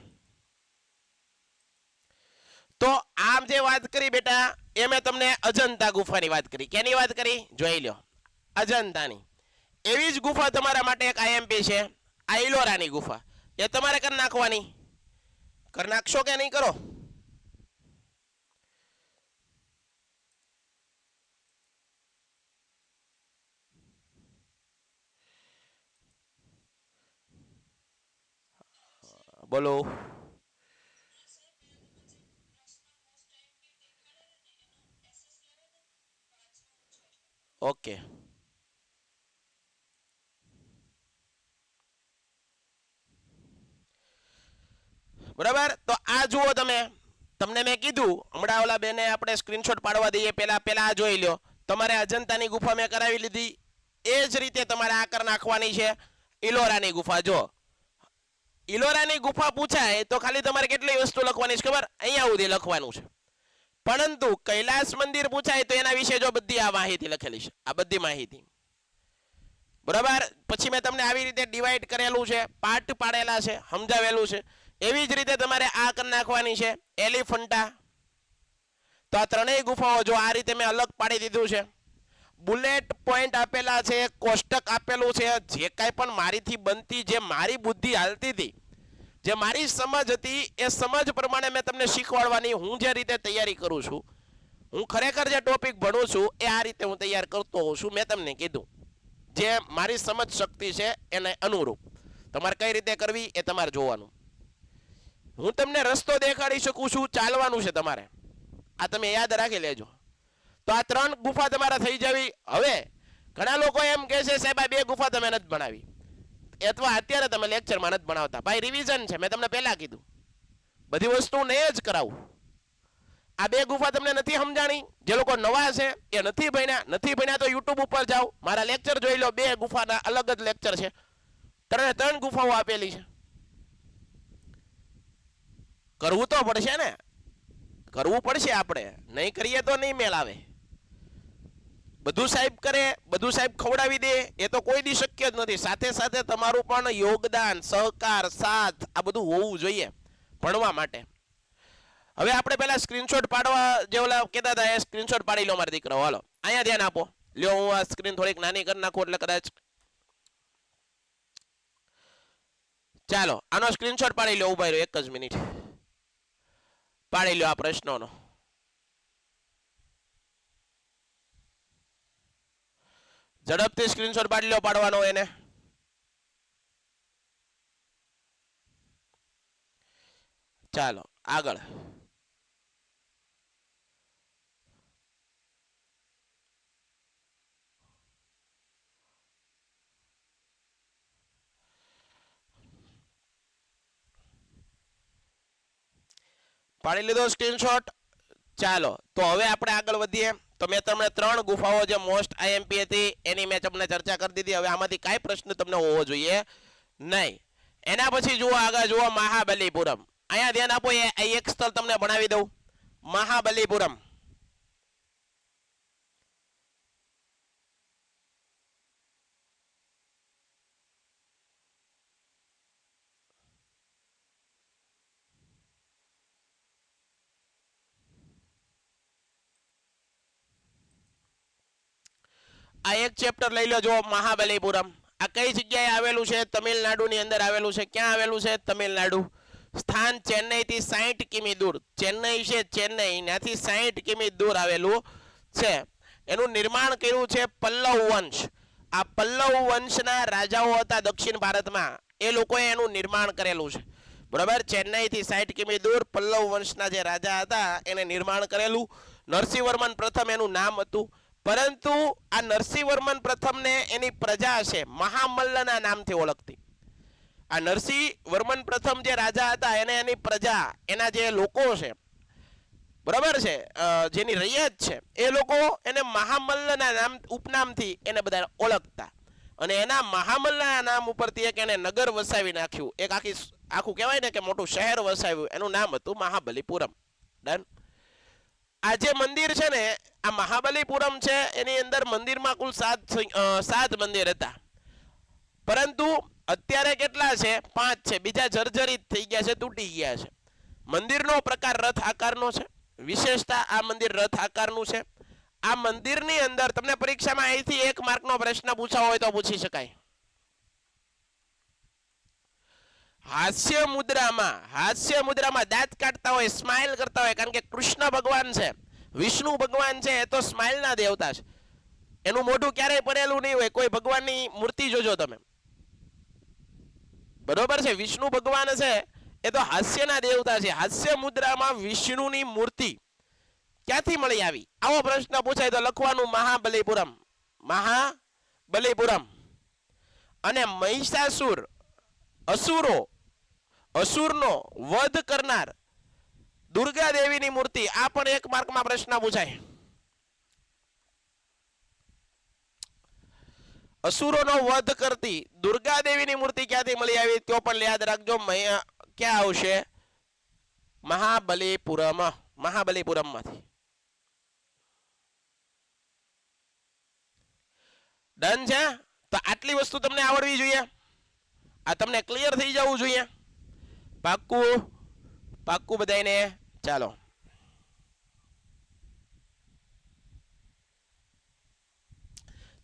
તો આમ જે વાત કરી બેટા, એ મેં તમને અજંતા ગુફાની વાત કરી. કેની વાત કરી? જોઈ લો, અજંતાની. એવી જ ગુફા તમારા માટે એક આઈએમપી છે, આ ઇલોરાની ગુફા. એ તમારે કરી નાખવાની. કરી નાખશો કે નહીં કરો? બોલો. ઓકે, બરાબર. તો આ જુઓ તમે, તમને મેં કીધું હમણાં ઓલા બેને આપણે સ્ક્રીનશોટ પાડવા દઈએ પેલા આ જોઈ લો. તમારે અજંતાની ગુફા મેં કરાવી લીધી, એ જ રીતે તમારે આ કરી નાખવાની છે ઇલોરાની ગુફા. જો ઇલોરાની ગુફા પૂછાય તો ખાલી તમારે કેટલી વસ્તુ લખવાની છે ખબર? અહીંયા સુધી લખવાનું છે. પરંતુ કૈલાસ મંદિર પૂછાય તો એના વિશે જો બધી આ માહિતી લખેલી છે, આ બધી માહિતી, બરાબર. પછી મેં તમને આવી રીતે ડિવાઈડ કરેલું છે, પાર્ટ પાડેલા છે, સમજાવેલું છે. એવી જ રીતે તમારે આ કરી નાખવાની છે એલિફન્ટા. તો આ ત્રણેય ગુફાઓ જો આ રીતે મેં અલગ પાડી દીધું છે, બુલેટ પોઈન્ટ આપેલા છે, કોષ્ટક આપેલું છે. જે કાંઈ પણ મારીથી બનતી, જે મારી બુદ્ધિ હાલતી હતી, જે મારી સમજ હતી, એ સમજ પ્રમાણે મેં તમને શીખવાડવાની. હું જે રીતે તૈયારી કરું છું, હું ખરેખર જે ટોપિક ભણું છું એ આ રીતે હું તૈયાર કરતો હોઉં છું. મેં તમને કીધું જે મારી સમજ શક્તિ છે એને અનુરૂપ. તમારે કઈ રીતે કરવી એ તમારે જોવાનું. હું તમને રસ્તો દેખાડી શકું છું, ચાલવાનું છે તમારે. આ તમે યાદ રાખી લેજો. તો આ 3 ગુફા તમારા થઈ જવી. હવે ઘણા લોકો એમ કહે છે સાહેબ આ 2 ગુફા તમે નથી ભણાવી, અથવા અત્યારે તમે લેક્ચરમાં નથી ભણાવતા. ભાઈ રિવિઝન છે, મેં તમને પહેલા કીધું બધી વસ્તુ નહીં જ કરાવું. આ 2 ગુફા તમને નથી સમજાણી. જે લોકો નવા છે એ નથી ભણ્યા તો યુટ્યુબ ઉપર જાઓ, મારા લેક્ચર જોઈ લો. 2 ગુફાના અલગ જ લેક્ચર છે, 3 ગુફાઓ આપેલી છે. કરવું તો પડશે ને, કરવું પડશે. આપણે નહીં કરીએ તો નહીં મેળ આવે. બધું સાહેબ કરે, બધું સાહેબ ખવડાવી દે એ તો કોઈ દી શક્ય જ નથી. સાથે સાથે તમારું પણ યોગદાન, સહકાર, સાથ આ બધું હોવું જોઈએ ભણવા માટે. હવે આપણે પહેલા સ્ક્રીનશોટ પાડવા જે ઓલા કહેતા હતા એ સ્ક્રીનશોટ પાડી લો મારા દીકરાઓ. હાલો અહીંયા ધ્યાન આપો. લ્યો હું આ સ્ક્રીન થોડીક નાની કરી નાખું એટલે કદાચ. ચાલો આનો સ્ક્રીનશોટ પાડી લો. ઉભા રહ્યો એક જ મિનિટ. પાડી લો આ પ્રશ્નોનો. ઝડપથી સ્ક્રીનશોટ પાડી લો. પાડવાનો એને. ચાલો આગળ. પાડી લીધો સ્ક્રીનશોટ. ચાલો તો હવે આપણે આગળ વધીએ. તો મેં તમને 3 ગુફાઓ જે મોસ્ટ આઈએમપી હતી એની મેં તમને ચર્ચા કરી દીધી. હવે આમાંથી કાંઈ પ્રશ્ન તમને હોવો જોઈએ નહીં. એના પછી જુઓ આગળ જુઓ મહાબલીપુરમ. અહીંયા ધ્યાન આપો. એ એક સ્થળ તમને ભણાવી દઉં. મહાબલીપુરમ. આ એક ચેપ્ટર લઈ લો. જો મહાબલીપુરમ આ કઈ જગ્યાએ આવેલું છે? તમિલનાડુની અંદર આવેલું છે. ક્યાં આવેલું છે? તમિલનાડુ. સ્થાન ચેન્નઈથી 60 કિમી દૂર. ચેન્નઈ છે, ચેન્નઈ ત્યાંથી 60 કિમી દૂર આવેલું છે. એનું નિર્માણ કર્યું છે પલ્લવ વંશ. આ પલ્લવ વંશના રાજાઓ હતા દક્ષિણ ભારતમાં, એ લોકોએ એનું નિર્માણ કરેલું છે. બરાબર. ચેન્નઈથી 60 કિમી દૂર પલ્લવ વંશના જે રાજા હતા એને નિર્માણ કરેલું. નરસિંહવર્મન પ્રથમ એનું નામ હતું. પરંતુ આ નરસિંહવર્મન પ્રથમને એની પ્રજા છે મહામલ્લના નામથી ઓળખતી. આ નરસિંહવર્મન પ્રથમ જે રાજા હતા એને એની પ્રજા, એના જે લોકો છે, બરાબર છે, જેની રૈયત છે, એ લોકો એને મહામલ્લના નામ ઉપનામથી એને બધા ઓળખતા. અને એના મહામલ્લના નામ ઉપરથી એક એને નગર વસાવી નાખ્યું. એક આખું કહેવાય ને કે મોટું શહેર વસાવ્યું. એનું નામ હતું મહાબલીપુરમ. ડન. આ જે મંદિર છે ને આ મહાબલીપુરમ છે એની અંદર મંદિરમાં કુલ 7 મંદિર હતા. પરંતુ અત્યારે કેટલા છે? 5 છે. બીજા જર્જરિત થઈ ગયા છે, તૂટી ગયા છે. મંદિરનો પ્રકાર રથ આકારનો છે. વિશેષતા આ મંદિર રથ આકારનું છે. આ મંદિરની અંદર તમને પરીક્ષામાં અહીંથી 1 માર્કનો પ્રશ્ન પૂછાવો હોય તો પૂછી શકાય. હાસ્ય મુદ્રામાં દાંત કાઢતા હોય, સ્માઇલ કરતા હોય. કારણ કે કૃષ્ણ ભગવાન છે, વિષ્ણુ ભગવાન છે, એ તો સ્માઇલના દેવતા છે. એનું મોઢું ક્યારેય પડેલું નહીં હોય. કોઈ ભગવાનની મૂર્તિ જોજો તમે, બરોબર છે. વિષ્ણુ ભગવાન છે એ તો હાસ્યના દેવતા છે. હાસ્ય મુદ્રામાં વિષ્ણુની મૂર્તિ ક્યાંથી મળી આવી? આવો પ્રશ્ન પૂછાય તો લખવાનું મહાબલીપુરમ. મહાબલીપુરમ. અને મહિષાસુર, અસુરનો વધ કરનાર દુર્ગા દેવીની મૂર્તિ, આ પણ 1 માર્કમાં પ્રશ્ન પૂછાય. અસુરોનો વધ કરતી દુર્ગા દેવીની મૂર્તિ ક્યાંથી મળી આવી તો પણ યાદ રાખજો. ક્યાં આવશે? મહાબલીપુરમમાંથી. ડન છે. તો આટલી વસ્તુ તમને આવડવી જોઈએ. આ તમને ક્લિયર થઈ જવું જોઈએ. પાક્કું બધાને. ચાલો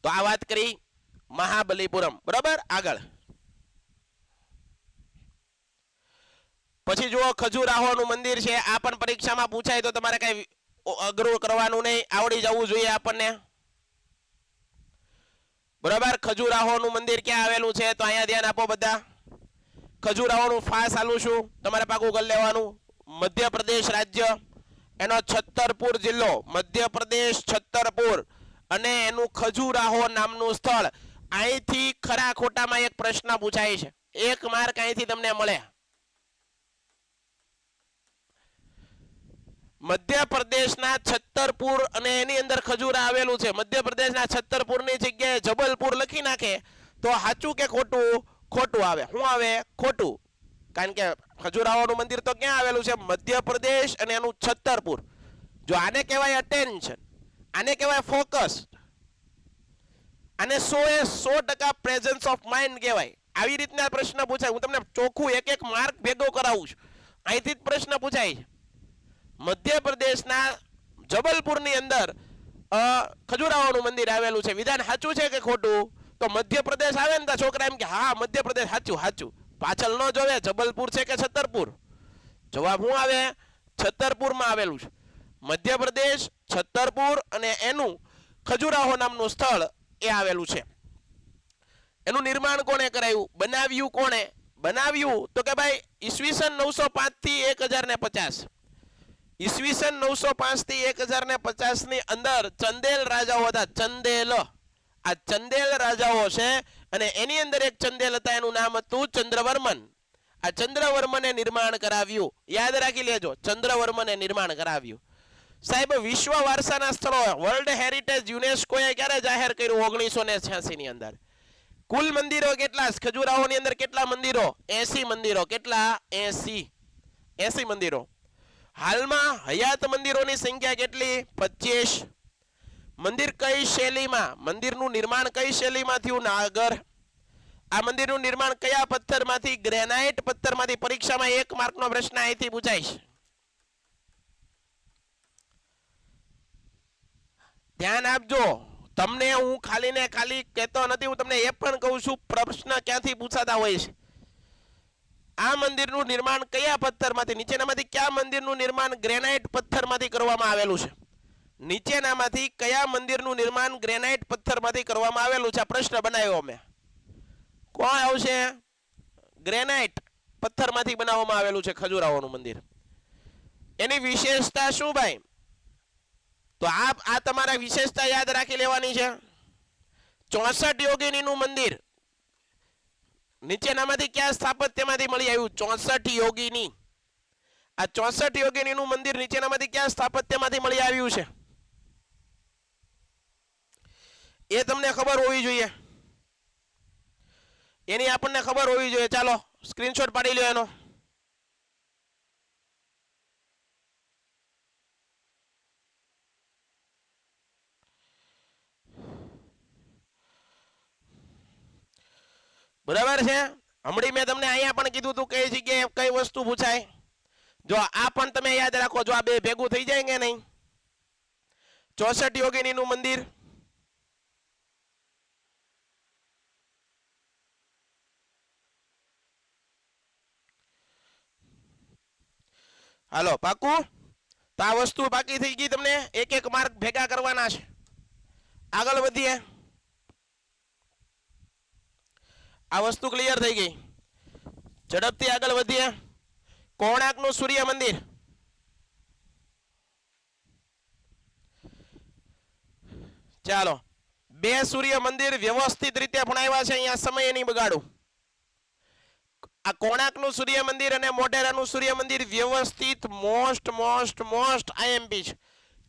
તો આ વાત કરી મહાબલીપુરમ. બરાબર. આગળ પછી જુઓ ખજુરાહોનું મંદિર છે. આ પણ પરીક્ષામાં પૂછાય તો તમારે કઈ અઘરું કરવાનું નહીં, આવડી જવું જોઈએ આપણને. બરાબર. ખજુરાહોનું મંદિર ક્યાં આવેલું છે? તો અહીંયા ધ્યાન આપો બધા. ખજુરાહોનું ફાસ આલું છું તમારે પાકું કરી લેવાનું. મધ્યપ્રદેશ રાજ્ય એનો છત્તરપુર જિલ્લો, મધ્યપ્રદેશ છત્તરપુર, અને એનું ખજુરાહો નામનું સ્થળ. અહીંથી ખરા ખોટામાં એક પ્રશ્ન પૂછાય છે, 1 માર્ક અહીંથી તમને મળે. મધ્યપ્રદેશના છત્તરપુર અને એની અંદર ખજુરા આવેલું છે. મધ્યપ્રદેશના છત્તરપુરની જગ્યાએ જબલપુર લખી નાખે તો સાચું કે ખોટું? ખોટું આવે. શું આવે? ખોટું. કારણ કે ખજુરાહોનું મંદિર તો ક્યાં આવેલું છે? મધ્યપ્રદેશ, અને એનું છત્તરપુર. જો આને કહેવાય અટેન્શન, આને કહેવાય ફોકસ, આને 100% પ્રેઝન્સ ઓફ માઇન્ડ કહેવાય. આવી રીતના પ્રશ્ન પૂછાય. હું તમને ચોખ્ખું એક માર્ક ભેગો કરાવું છું. અહીંથી જ પ્રશ્ન પૂછાય છે. મધ્યપ્રદેશના જબલપુરની અંદર ખજુરાહોનું મંદિર આવેલું છે. વિધાન સાચું છે કે ખોટું? તો મધ્યપ્રદેશ આવે ને તો છોકરા એમ કે હા મધ્યપ્રદેશ સાચું. પાછળ ન જોવે જબલપુર છે કે છત્તરપુર. જવાબ શું આવે? છત્તરપુરમાં આવેલું છે. મધ્યપ્રદેશ, છત્તરપુર અને એનું ખજુરાહો નામનું સ્થળ એ આવેલું છે. એનું નિર્માણ કોણે કરાયું? બનાવ્યું કોણે? બનાવ્યું તો કે ભાઈ ઈસવીસન 905 થી 1050. ઈસવીસન 905 થી 1050 ની અંદર ચંદેલ રાજાઓ હતા. ચંદેલ, આ ચંદેલ રાજાઓ છે, અને એની અંદર એક ચંદેલ હતા, એનું નામ હતું ચંદ્રવર્મન. આ ચંદ્રવર્મને નિર્માણ કરાવ્યું. યાદ રાખી લેજો, ચંદ્રવર્મને નિર્માણ કરાવ્યું. સાહેબ વિશ્વ વારસાના સ્થળો વર્લ્ડ હેરિટેજ યુનેસ્કોએ ક્યારે જાહેર કર્યું? 1986 ની અંદર. કુલ મંદિરો કેટલા? ખજુરાહોની અંદર કેટલા મંદિરો? 80 મંદિરો. કેટલા? 80 મંદિરો. હાલમાં હયાત મંદિરોની સંખ્યા કેટલી? 25. મંદિર કઈ શૈલીમાં? મંદિરનું નિર્માણ કઈ શૈલીમાં થયું? નાગર. આ મંદિરનું નિર્માણ કયા પથ્થરમાંથી? ગ્રેનાઇટ પથ્થરમાંથી. પરીક્ષામાં 1 માર્કનો પ્રશ્ન અહીંથી પૂછાય છે. ધ્યાન આપજો. તમને હું ખાલી ને ખાલી કહેતો નથી, હું તમને એ પણ કહું છું પ્રશ્ન ક્યાંથી પૂછાતા હોય છે. આ મંદિરનું નિર્માણ કયા પથ્થરમાંથી? નીચેનામાંથી કયા મંદિરનું નિર્માણ ગ્રેનાઇટ પથ્થરમાંથી કરવામાં આવેલું છે? નીચેનામાંથી કયા મંદિરનું નિર્માણ ગ્રેનાઇટ પથ્થરમાંથી કરવામાં આવેલું છે? આ પ્રશ્ન બનાવ્યો મેં. કોણ આવશે? ગ્રેનાઇટ પથ્થરમાંથી બનાવવામાં આવેલું છે ખજુરાહોનું મંદિર. એની વિશેષતા શું ભાઈ? તો આ તમારા વિશેષતા યાદ રાખી લેવાની છે. 64 યોગિનીનું મંદિર નીચેનામાંથી કયા સ્થાપત્યમાંથી મળી આવ્યું? 64 યોગિની. આ 64 યોગિનીનું મંદિર નીચેનામાંથી કયા સ્થાપત્યમાંથી મળી આવ્યું છે? એ તમને ખબર હોવી જોઈએ. એની આપણને ખબર હોવી જોઈએ. ચાલો સ્ક્રીનશોટ પાડી લો એનો. બરાબર છે. હમણાં મેં તમને અહીંયા પણ કીધું હતું કઈ જગ્યાએ કઈ વસ્તુ પૂછાય. જો આ પણ તમે યાદ રાખો. જો આ બે ભેગું થઈ જાય કે નહીં? 64 યોગિનીનું મંદિર, હાલો પાકું? તો આ વસ્તુ બાકી થઈ ગઈ. તમને 1 માર્ક ભેગા કરવાના છે. આગળ વધીએ. આ વસ્તુ ક્લિયર થઈ ગઈ. ઝડપથી આગળ વધીએ. કોણાર્કનું સૂર્ય મંદિર. ચાલો, 2 સૂર્ય મંદિર વ્યવસ્થિત રીતે ભણાવ્યા છે. અહીંયા સમય નહીં બગાડું. આ કોણાર્કનું સૂર્ય મંદિર અને મોઢેરાનું સૂર્ય મંદિર વ્યવસ્થિત મોસ્ટ આઈએમપી છે.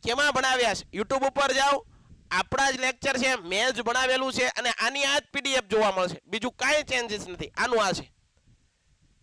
કેમાં ભણાવ્યા છે? યુટ્યુબ ઉપર જાઓ, આપણા જ લેક્ચર છે, મેં જ ભણાવેલું છે, અને આની આ જ પીડીએફ જોવા મળશે. બીજું કાંઈ ચેન્જીસ નથી. આનું આ છે.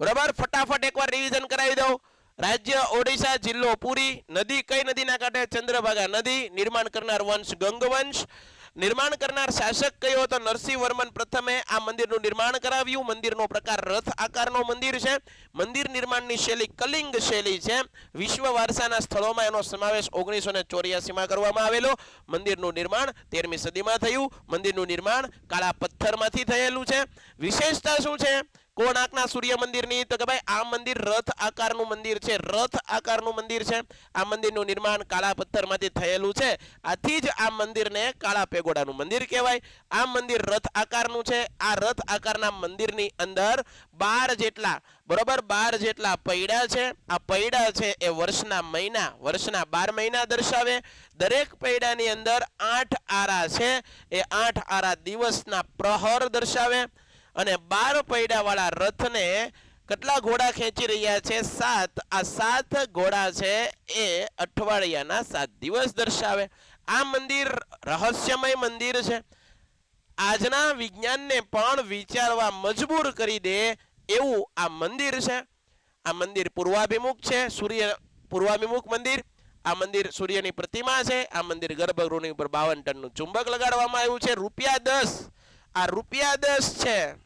બરાબર? ફટાફટ એકવાર રિવિઝન કરાવી દઉં. રાજ્ય ઓડિશા, જિલ્લો પુરી. નદી કઈ નદીના કાંઠે? ચંદ્રભાગા નદી. નિર્માણ કરનાર વંશ ગંગવંશ. નિર્માણ કરનાર શાસક કયો હતો? નરસિંહવર્મન પ્રથમે આ મંદિરનું નિર્માણ કરાવ્યું. મંદિરનો પ્રકાર રથ આકારનો મંદિર છે. મંદિર નિર્માણની શૈલી કલિંગ શૈલી છે. વિશ્વ વારસાના સ્થળોમાં એનો સમાવેશ 1984માં કરવામાં આવેલો. મંદિરનું નિર્માણ 13મી સદીમાં થયું. મંદિરનું નિર્માણ કાળા પથ્થરમાંથી થયેલું છે. વિશેષતા શું છે? કોણાર્કના સૂર્ય મંદિરની? તો કે ભાઈ આ મંદિર રથ આકારનું મંદિર છે, રથ આકારનું મંદિર છે. આ મંદિરનું નિર્માણ કાળા પથ્થરમાંથી થયેલું છે, આથી જ આ મંદિરને કાળા પેગોડાનું મંદિર કહેવાય. આ મંદિર રથ આકારનું છે. આ રથ આકારના મંદિરની અંદર 12 જેટલા, બરોબર, 12 જેટલા પૈડા છે. આ પૈડા છે એ વર્ષના 12 મહિના દર્શાવે. દરેક પૈડાની અંદર 8 આરા છે, એ 8 આરા દિવસના પ્રહર દર્શાવે. અને 12 પૈડા વાળા રથને કેટલા ઘોડા ખેંચી રહ્યા છે? 7. આ 7 ઘોડા છે એ અઠવાડિયાના 7 દિવસ દર્શાવે. આ મંદિર રહસ્યમય મંદિર છે. આજના વિજ્ઞાનને પણ વિચારવા મજબૂર કરી દે એવું આ મંદિર છે. આ મંદિર પૂર્વાભિમુખ છે, સૂર્ય પૂર્વાભિમુખ મંદિર. આ મંદિર સૂર્યની પ્રતિમા છે. આ મંદિર ગર્ભગૃહની ઉપર 52 ટનનું ચુંબક લગાડવામાં આવ્યું છે. ₹10. આ ₹10 છે,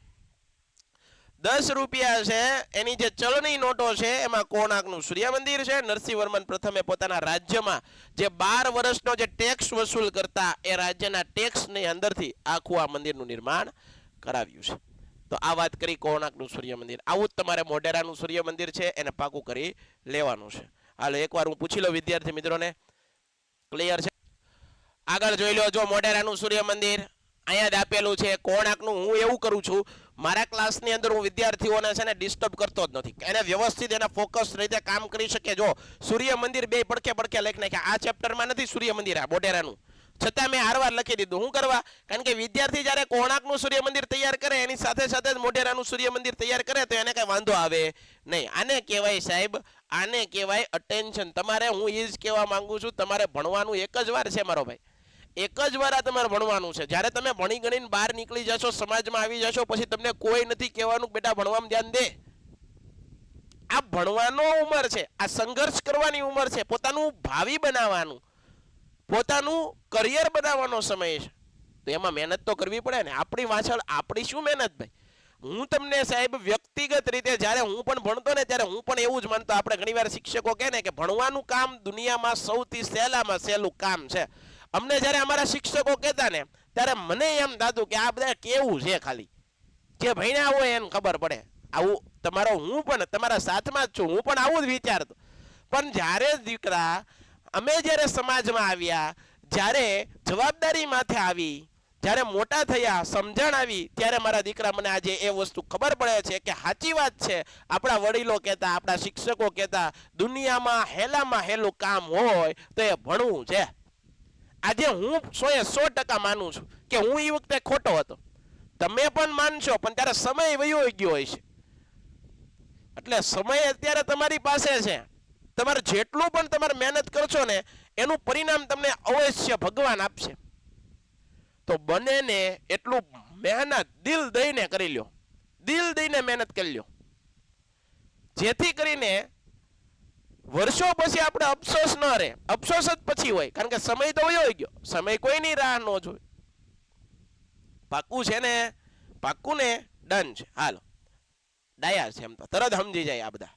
10 રૂપિયા છે. એની જે ચલણી નોટો છે એમાં કોણાર્કનું સૂર્ય મંદિર છે. નરસિંહ વર્મન પ્રથમે પોતાના રાજ્યમાં જે 12 વર્ષનો જે ટેક્સ વસૂલ કરતા એ રાજ્યના ટેક્સની અંદરથી આખું આ મંદિરનું નિર્માણ કરાવ્યું છે. તો આ વાત કરી કોણાર્કનું સૂર્ય મંદિર. આવું જ તમારે મોઢેરાનું સૂર્ય મંદિર છે એને પાકું કરી લેવાનું છે. હાલો એકવાર હું પૂછી લો વિદ્યાર્થી મિત્રોને, ક્લિયર છે? આગળ જોઈ લો. જો મોઢેરાનું સૂર્ય મંદિર અહીંયા જ આપેલું છે. કોણાર્કનું હું એવું કરું છું, મારા ક્લાસની અંદર હું વિદ્યાર્થીઓને છે ને ડિસ્ટર્બ કરતો જ નથી, એને વ્યવસ્થિત એના ફોકસ રીતે કામ કરી શકે. જો સૂર્ય મંદિર બે પડખે લખી નાખ્યા. આ ચેપ્ટરમાં નથી સૂર્ય મંદિર આ મોઢેરાનું, છતાં મેં હારવાર લખી દીધું. શું કરવા? કારણ કે વિદ્યાર્થી જ્યારે કોણાર્કનું સૂર્ય મંદિર તૈયાર કરે એની સાથે સાથે જ મોઢેરાનું સૂર્ય મંદિર તૈયાર કરે તો એને કઈ વાંધો આવે નહીં. આને કહેવાય સાહેબ, આને કહેવાય અટેન્શન. તમારે હું એ જ કહેવા માંગુ છું, તમારે ભણવાનું એક જ વાર છે મારો ભાઈ, એક જ વાર આ તમારે ભણવાનું છે. જ્યારે તમે ભણી ગણીને બહાર નીકળી જશો, સમાજમાં આવી જશો, પછી તમને કોઈ નથી કહેવાનું બેટા ભણવામાં ધ્યાન દે. આ ભણવાનો ઉંમર છે, આ સંઘર્ષ કરવાની ઉંમર છે, પોતાનું ભાવિ બનાવવાનું, પોતાનું કરિયર બનાવવાનો સમય છે. તો એમાં મહેનત તો કરવી પડે ને. આપણી પાછળ આપણી શું મહેનત ભાઈ? હું તમને સાહેબ વ્યક્તિગત રીતે જ્યારે હું પણ ભણતો ને ત્યારે હું પણ એવું જ માનતો. આપણે ઘણીવાર શિક્ષકો કહે ને કે ભણવાનું કામ દુનિયામાં સૌથી સહેલામાં સહેલું કામ છે. અમને જ્યારે અમારા શિક્ષકો કહેતા ને ત્યારે મને એમ થતું કે આ બધા કેવું છે, ખાલી જે ભણ્યા હોય એને ખબર પડે. આવું તમારો હું પણ તમારા સાથમાં જ છું, હું પણ આવું જ વિચારતો. પણ જ્યારે દીકરા અમે જ્યારે સમાજમાં આવ્યા, જ્યારે જવાબદારી માથે આવી, જ્યારે મોટા થયા, સમજણ આવી, ત્યારે મારા દીકરા મને આજે એ વસ્તુ ખબર પડે છે કે સાચી વાત છે. આપણા વડીલો કહેતા, આપણા શિક્ષકો કહેતા, દુનિયામાં હેલામાં હેલું કામ હોય તો એ ભણવું છે. આજે હું 100% માનું છું કે હું એ વખતે ખોટો હતો. તમે પણ માનશો, પણ ત્યારે સમય વયો ગયો હોય છે. એટલે સમય અત્યારે તમારી પાસે છે. તમારે જેટલું પણ તમારે મહેનત કરશો ને એનું પરિણામ તમને અવશ્ય ભગવાન આપશે. તો બને ને એટલું મહેનત દિલ દઈને કરી લ્યો, દિલ દઈને મહેનત કરી લ્યો, જેથી કરીને વર્ષો પછી આપણે અફસોસ ન રહે. અફસોસ જ પછી હોય, કારણ કે સમય તો વયો ગયો, સમય કોઈની રાહ ન જોવે. પાક્કું છે ને? પાક્કું ને? ડન છે. હાલો ડાયા છે એમ તો તરત સમજી જાય આ બધા.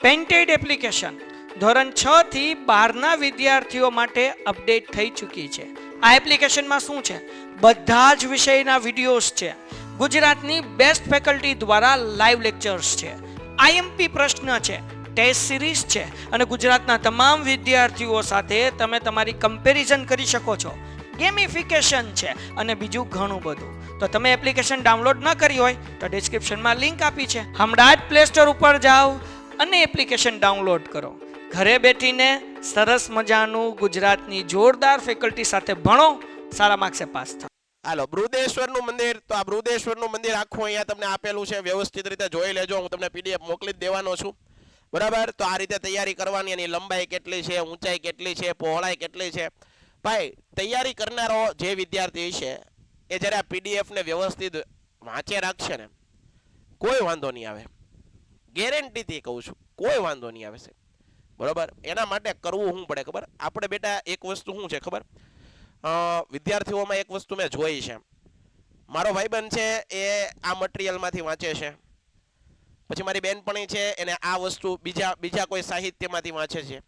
પેન્ટેડ એપ્લિકેશન ધોરણ 6 થી 12ના વિદ્યાર્થીઓ માટે અપડેટ થઈ ચૂકી છે. આ એપ્લિકેશનમાં શું છે? બધા જ વિષયના વિડીયોઝ છે. ગુજરાતની બેસ્ટ ફેકલ્ટી દ્વારા લાઈવ લેક્ચર્સ છે, આઈએમપી પ્રશ્ન છે, ટેસ્ટ સિરીઝ છે અને ગુજરાતના તમામ વિદ્યાર્થીઓ સાથે તમે તમારી કમ્પેરિઝન કરી શકો છો. ગેમિફિકેશન છે અને બીજું ઘણું બધું. તો તમે એપ્લિકેશન ડાઉનલોડ ન કરી હોય તો ડિસ્ક્રિપ્શનમાં લિંક આપી છે, હમણાં જ પ્લે સ્ટોર ઉપર જાઓ અને એપ્લિકેશન ડાઉનલોડ કરો. ઘરે બેઠીને સરસ મજાનું ગુજરાતની જોરદાર ફેકલ્ટી સાથે ભણો, સારા માર્ક્સે પાસ થાઓ. હાલો બૃહદેશ્વરનું મંદિર. તો આ બૃહદેશ્વરનું મંદિર આખું અહીંયા તમને આપેલું છે, વ્યવસ્થિત રીતે જોઈ લેજો. હું તમને પીડીએફ મોકલી જ દેવાનો છું, બરાબર? તો આ રીતે તૈયારી કરવાની. એની લંબાઈ કેટલી છે, ઊંચાઈ કેટલી છે, પહોળાઈ કેટલી છે. ભાઈ તૈયારી કરનારો જે વિદ્યાર્થી છે એ જ્યારે આ પીડીએફને વ્યવસ્થિત વાંચે રાખશે ને કોઈ વાંધો નહીં આવે. ગેરંટીથી કહું છું, કોઈ વાંધો નહીં આવે છે, બરાબર? એના માટે કરવું શું પડે ખબર? આપણે બેટા એક વસ્તુ શું છે ખબર? વિદ્યાર્થીઓમાં એક વસ્તુ મેં જોઈ છે. મારો ભાઈબંધ છે એ આ મટીરિયલમાંથી વાંચે છે, પછી મારી બેનપણી છે એને આ વસ્તુ બીજા કોઈ સાહિત્યમાંથી વાંચે છે,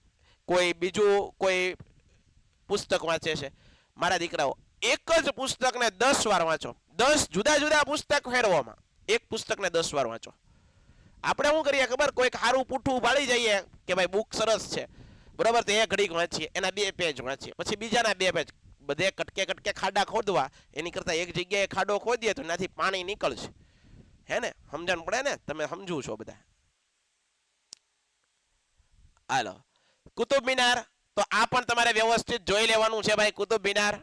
કોઈ બીજું કોઈ પુસ્તક વાંચે છે. મારા દીકરાઓ એક જ પુસ્તકને 10 વાર વાંચો, 10 જુદા જુદા પુસ્તક ફેરવોમાં, એક પુસ્તકને 10 વાર વાંચો. આપણે શું કરીએ ખબર, કોઈક સારું પૂઠું ભાળી જઈએ કે ભાઈ બુક સરસ છે, બરોબર, તો એ ઘડીક વાંચીએ, એના 2 પેજ વાંચીએ, પછી બીજાના 2 પેજ, બધે કટકે કટકે ખાડા ખોદવા એની કરતા એક જગ્યાએ ખાડો ખોદીએ તો એનાથી પાણી નીકળશે. હે ને, સમજણ પડે ને, તમે સમજુ છો બધા. હાલો, કુતુબ મિનાર, તો આ પણ તમારે વ્યવસ્થિત જોઈ લેવાનું છે ભાઈ. કુતુબ મિનાર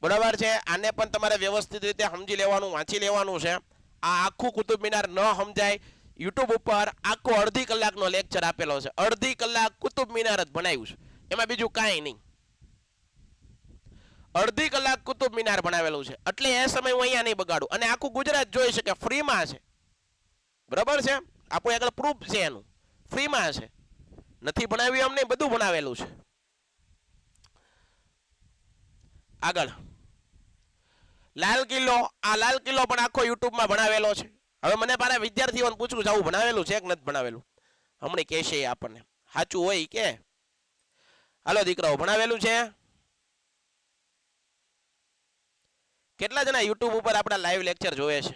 બરોબર છે, આને પણ તમારે વ્યવસ્થિત રીતે સમજી લેવાનું, વાંચી લેવાનું છે. આ આખું કુતુબ મિનાર ન સમજાય, યુટ્યુબ ઉપર આખો અડધી કલાકનો લેક્ચર આપેલો છે. અડધી કલાક કુતુબ મિનાર જ બનાવ્યું છે, એમાં બીજું કાંઈ નહીં. અડધી કલાક કુતુબ મિનાર બનાવેલું છે, એટલે એ સમય હું અહીંયા નહીં બગાડું. અને આખું ગુજરાત જોઈ શકે, ફ્રીમાં છે, બરાબર છે. આપણું આગળ પ્રૂફ છે એનું, ફ્રીમાં છે, નથી બનાવ્યું એમ નહીં, બધું બનાવેલું છે. આગળ લાલ કિલ્લો, આ લાલ કિલ્લો પણ આખો યુટ્યુબમાં બનાવેલો છે. હવે મને મારા વિદ્યાર્થીઓને પૂછવું છે, આવું બનાવેલું છે કે નથી બનાવેલું? હમણાં કહેશે આપણને, સાચું હોય કે? હાલો દીકરાઓ, બનાવેલું છે. કેટલા જણા યુટ્યુબ ઉપર આપણા લાઈવ લેક્ચર જોવે છે?